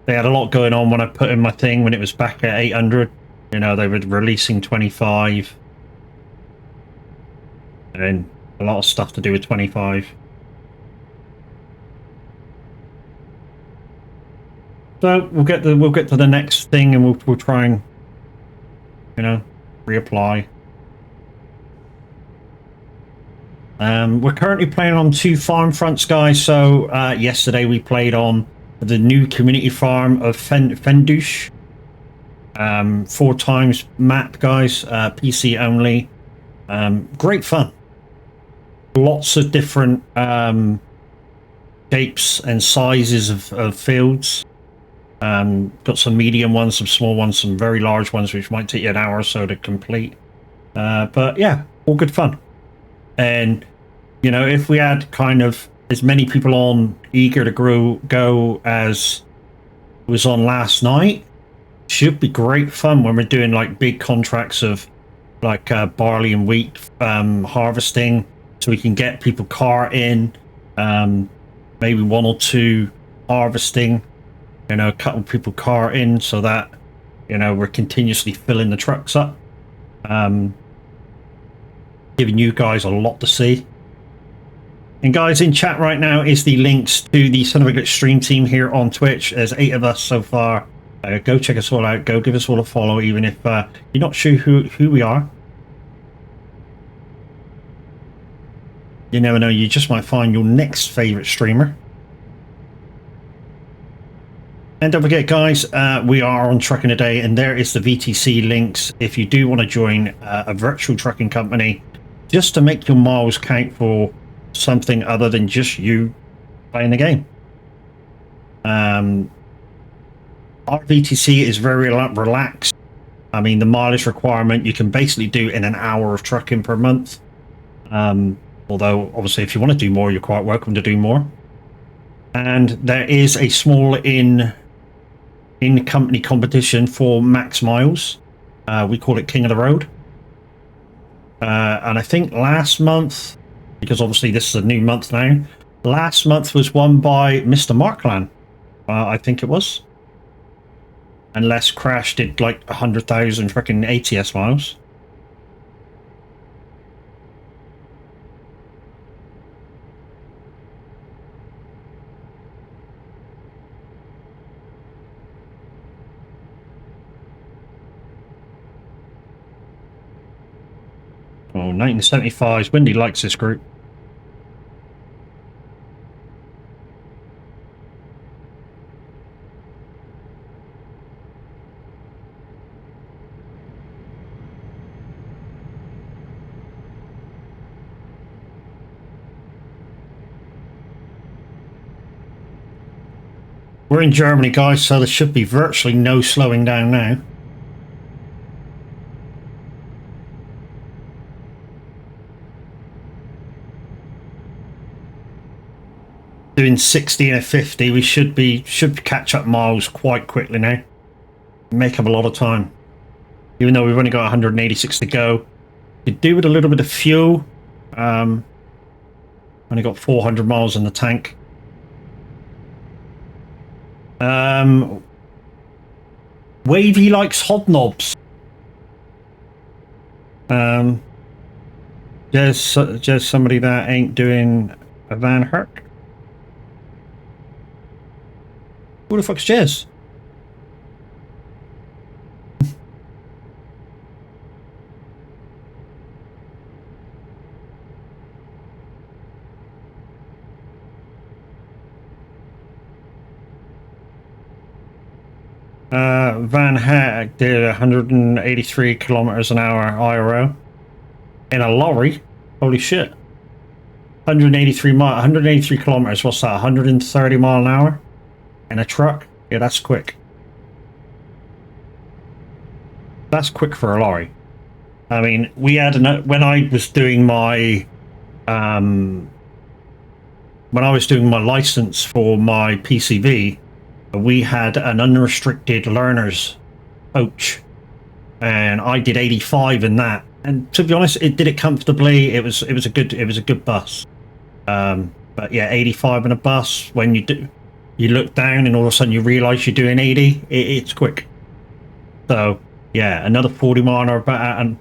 Speaker 1: They had a lot going on when I put in my thing when it was back at 800. You know, they were releasing 25. And a lot of stuff to do with 25. So we'll get to the next thing, and we'll try and, you know, reapply. We're currently playing on 2 farm fronts, guys. So yesterday we played on the new community farm of Fendouche. 4 times map, guys. PC only. Great fun. Lots of different shapes and sizes of fields. Got some medium ones, some small ones, some very large ones, which might take you an hour or so to complete. But yeah, all good fun. And, you know, if we had kind of as many people on eager to go as was on last night, should be great fun when we're doing like big contracts of like barley and wheat harvesting, so we can get people cart in, maybe 1 or 2 harvesting, you know, a couple people cart in, so that, you know, we're continuously filling the trucks up, giving you guys a lot to see. And guys, in chat right now is the links to the Son of a Glitch stream team here on Twitch. There's 8 of us so far. Go check us all out. Go give us all a follow, even if you're not sure who we are. You never know. You just might find your next favorite streamer. And don't forget, guys, we are on Trucking Today, and there is the VTC links if you do want to join a virtual trucking company, just to make your miles count for something other than just you playing the game. Our VTC is very relaxed. I mean, the mileage requirement you can basically do in an hour of trucking per month. Although, obviously, if you want to do more, you're quite welcome to do more. And there is a small in-company competition for max miles. We call it King of the Road. And I think last month, because obviously this is a new month now, last month was won by Mr. Markland. I think it was. Unless Crash did like 100,000 freaking ATS miles. Oh, 1975s. Windy likes this group. We're in Germany, guys, so there should be virtually no slowing down now. Doing 60 and a 50, we should catch up miles quite quickly now. Make up a lot of time. Even though we've only got 186 to go. Could do with a little bit of fuel. Only got 400 miles in the tank. Wavy likes hobnobs. There's somebody that ain't doing a Van Herk. Who the fuck's Jez? Van Herk did 183 kilometers an hour IRO in a lorry. Holy shit. 183 kilometers, what's that? 130 mile an hour in a truck? Yeah, that's quick. That's quick for a lorry. I mean, we had when I was doing my license for my PCV, we had an unrestricted learner's coach, and I did 85 in that. And to be honest, it did it comfortably. It was a good bus. But yeah, 85 in a bus. When you look down and all of a sudden you realise you're doing 80. It's quick. So yeah, another 40 mile an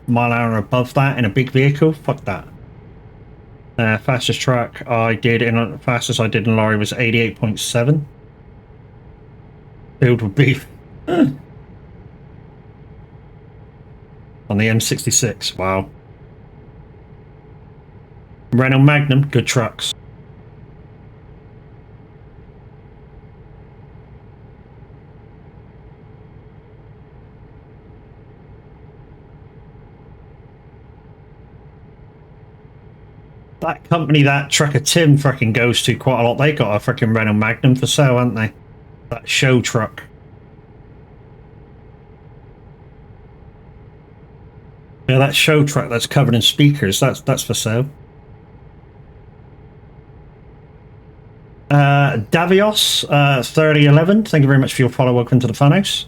Speaker 1: hour above that in a big vehicle. Fuck that. Fastest track I did fastest I did in lorry was 88.7. Filled with beef. On the M66, wow. Renault Magnum, good trucks. That company that Trucker Tim fucking goes to quite a lot, they got a fucking Renault Magnum for sale, haven't they? That show truck. Yeah, that show truck that's covered in speakers, that's for sale. Davios 3011, thank you very much for your follow. Welcome to the funhouse.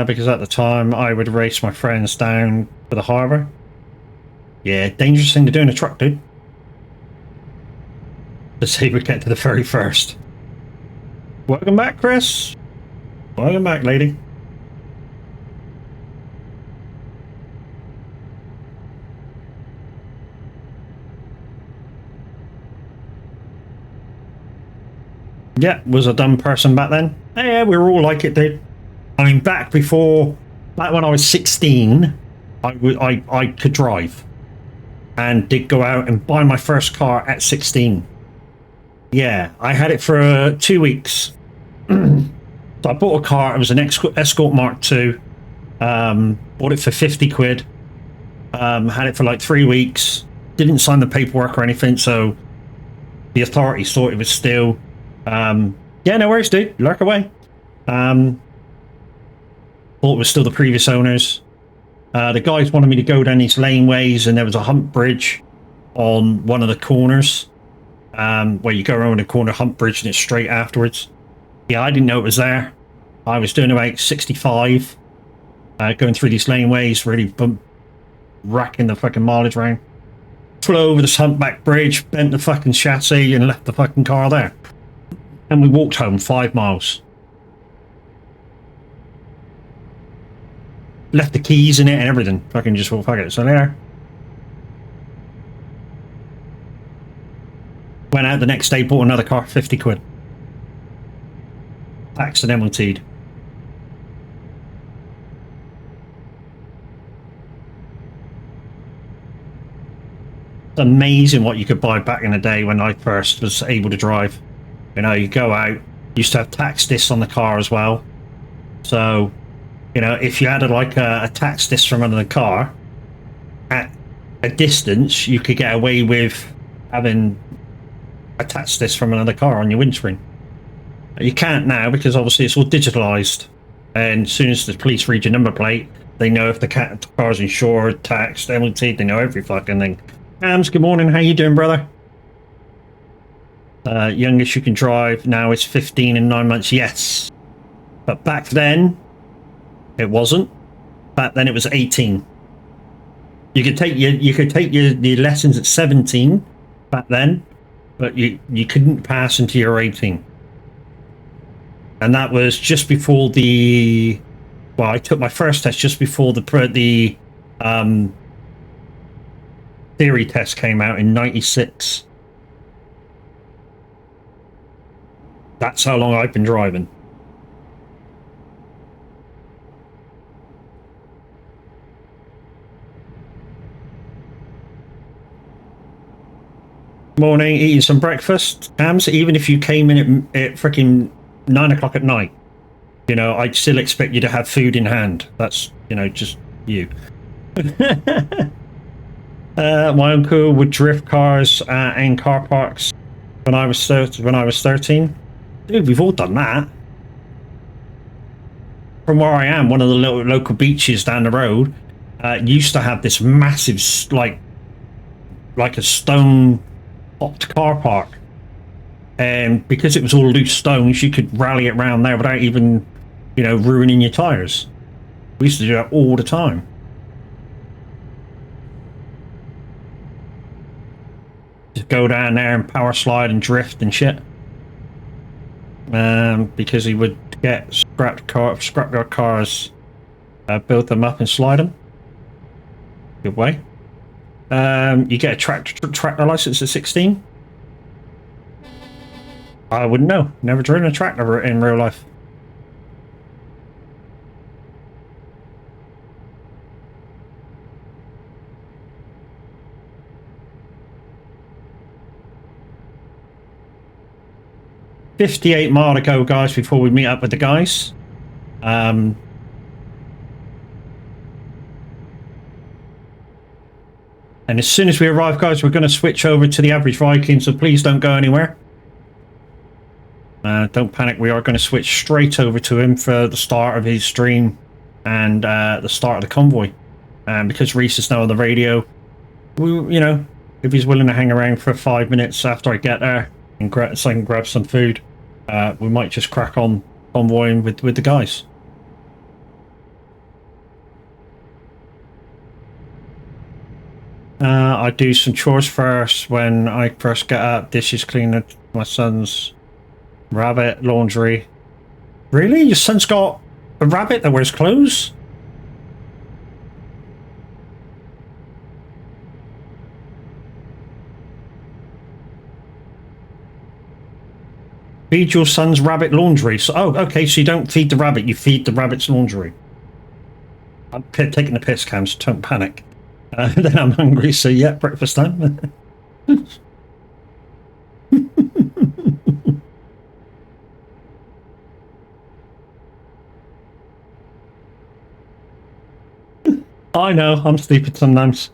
Speaker 1: Because at the time I would race my friends down to the harbour. Yeah, dangerous thing to do in a truck, dude. To say we get to the very first. Welcome back, Chris. Welcome back, lady. Yeah, was a dumb person back then. Yeah, we were all like it, dude. I mean, back when I was 16, I could drive, and did go out and buy my first car at 16. Yeah, I had it for 2 weeks. So I bought a car. It was an Escort Mark II. Bought it for 50 quid. Had it for like 3 weeks. didn't sign the paperwork or anything, so the authorities thought it was still. Yeah, no worries, dude. Lurk away. Thought it was still the previous owners. The guys wanted me to go down these laneways, and there was a hump bridge on one of the corners, where you go around the corner hump bridge and it's straight afterwards. Yeah, I didn't know it was there. I was doing about 65, going through these laneways, really racking the fucking mileage around. Flew over this humpback bridge, bent the fucking chassis, and left the fucking car there. And we walked home 5 miles. Left the keys in it and everything. Fucking just thought, fuck it. So there. Went out the next day, bought another car, 50 quid. Taxed and MOT'd. It's amazing what you could buy back in the day when I first was able to drive. You know, you go out, used to have tax discs on the car as well. So, you know, if you had like a tax disc from under the car, at a distance, you could get away with having a tax disc from another car on your windscreen. You can't now because obviously it's all digitalized. And as soon as the police read your number plate, they know if the car's insured, taxed, MOT, they know every fucking thing. Hams, good morning. How you doing, brother? Youngest you can drive now is 15 and 9 months. Yes, but back then it wasn't. Back then it was 18. You could take your lessons at 17 back then, but you couldn't pass until you're 18. And that was just before the. Well, I took my first test just before the theory test came out in 96. That's how long I've been driving. Morning, eating some breakfast, Hams. Even if you came in at freaking 9 o'clock at night, you know, I'd still expect you to have food in hand. That's, you know, just you. My uncle would drift cars in car parks when I was 13. Dude, we've all done that. From where I am, one of the local beaches down the road used to have this massive, like a stone topped car park. And because it was all loose stones, you could rally it around there without even, you know, ruining your tires. We used to do that all the time. Just go down there and power slide and drift and shit. Because he would get scrapyard cars, build them up and slide them. Good way. You get a tractor license at 16. I wouldn't know. Never driven a tractor in real life. $58 miles to go, guys, before we meet up with the guys. And as soon as we arrive, guys, we're going to switch over to the average Viking, so please don't go anywhere. Don't panic, we are going to switch straight over to him for the start of his stream and the start of the convoy. Because Reese is now on the radio, you know, if he's willing to hang around for 5 minutes after I get there and so I can grab some food, we might just crack on convoying with the guys. I do some chores first when I first get up. Dishes cleaning, my son's rabbit, laundry. Really? Your son's got a rabbit that wears clothes? Feed your son's rabbit laundry. So, oh, okay, so you don't feed the rabbit, you feed the rabbit's laundry. I'm taking the piss, Cam, so don't panic. Then I'm hungry, so yeah, breakfast time. I know, I'm stupid sometimes.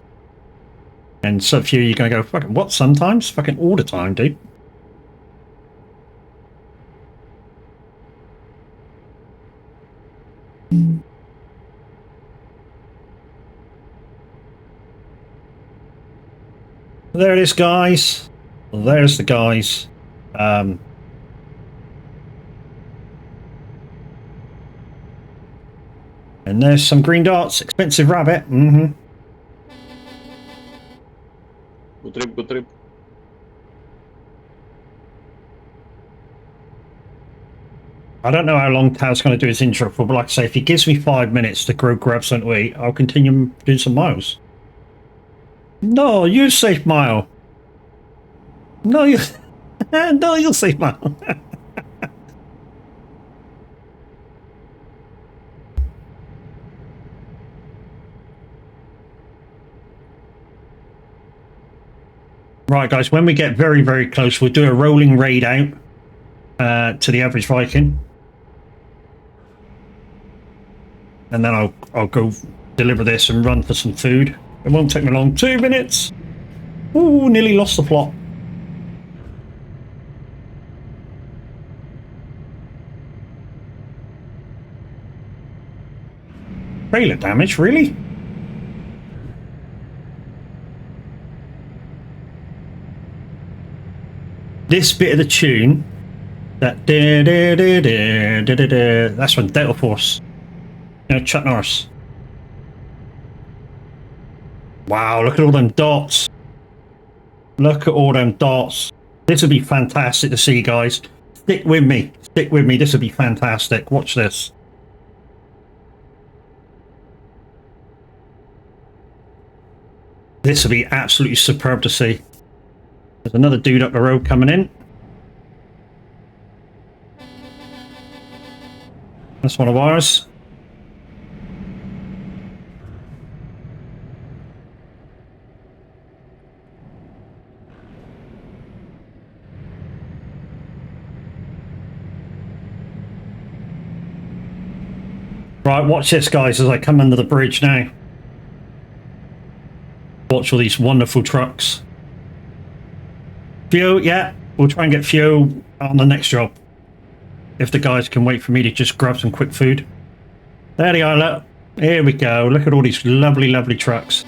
Speaker 1: And so few you're going to go, fucking what, sometimes? Fucking all the time, dude. There it is, guys. There's the guys. And there's some green dots. Expensive rabbit. Mm-hmm.
Speaker 2: Good trip, good trip.
Speaker 1: I don't know how long Tav's going to do his intro for, but like I say, if he gives me 5 minutes to go grab something to eat, I'll continue doing some miles. No, you safe mile. No, you... no, you'll safe mile. Right, guys, when we get very, very close, we'll do a rolling raid out to the average Viking. And then I'll go deliver this and run for some food. It won't take me long. 2 minutes. Ooh, nearly lost the plot. Trailer damage, really? This bit of the tune, that that's from Delta Force. You know, Chuck Norris. Wow, look at all them dots. Look at all them dots. This would be fantastic to see, guys. Stick with me. Stick with me. This would be fantastic. Watch this. This would be absolutely superb to see. There's another dude up the road coming in. That's one of ours. Right, watch this, guys, as I come under the bridge now. Watch all these wonderful trucks. Fuel, yeah, we'll try and get fuel on the next job. If the guys can wait for me to just grab some quick food. There they are, look. Here we go. Look at all these lovely, lovely trucks.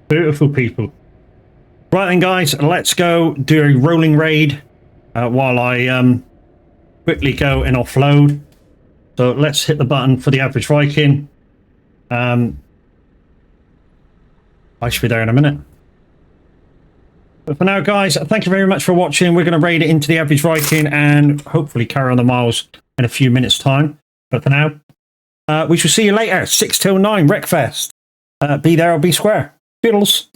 Speaker 1: Beautiful people. Right then, guys, let's go do a rolling raid while I quickly go and offload. So let's hit the button for the average Viking. I should be there in a minute. But for now, guys, thank you very much for watching. We're going to raid it into the average Viking and hopefully carry on the miles in a few minutes' time. But for now, we shall see you later. 6 till 9, Wreckfest. Be there or be square. Fiddles.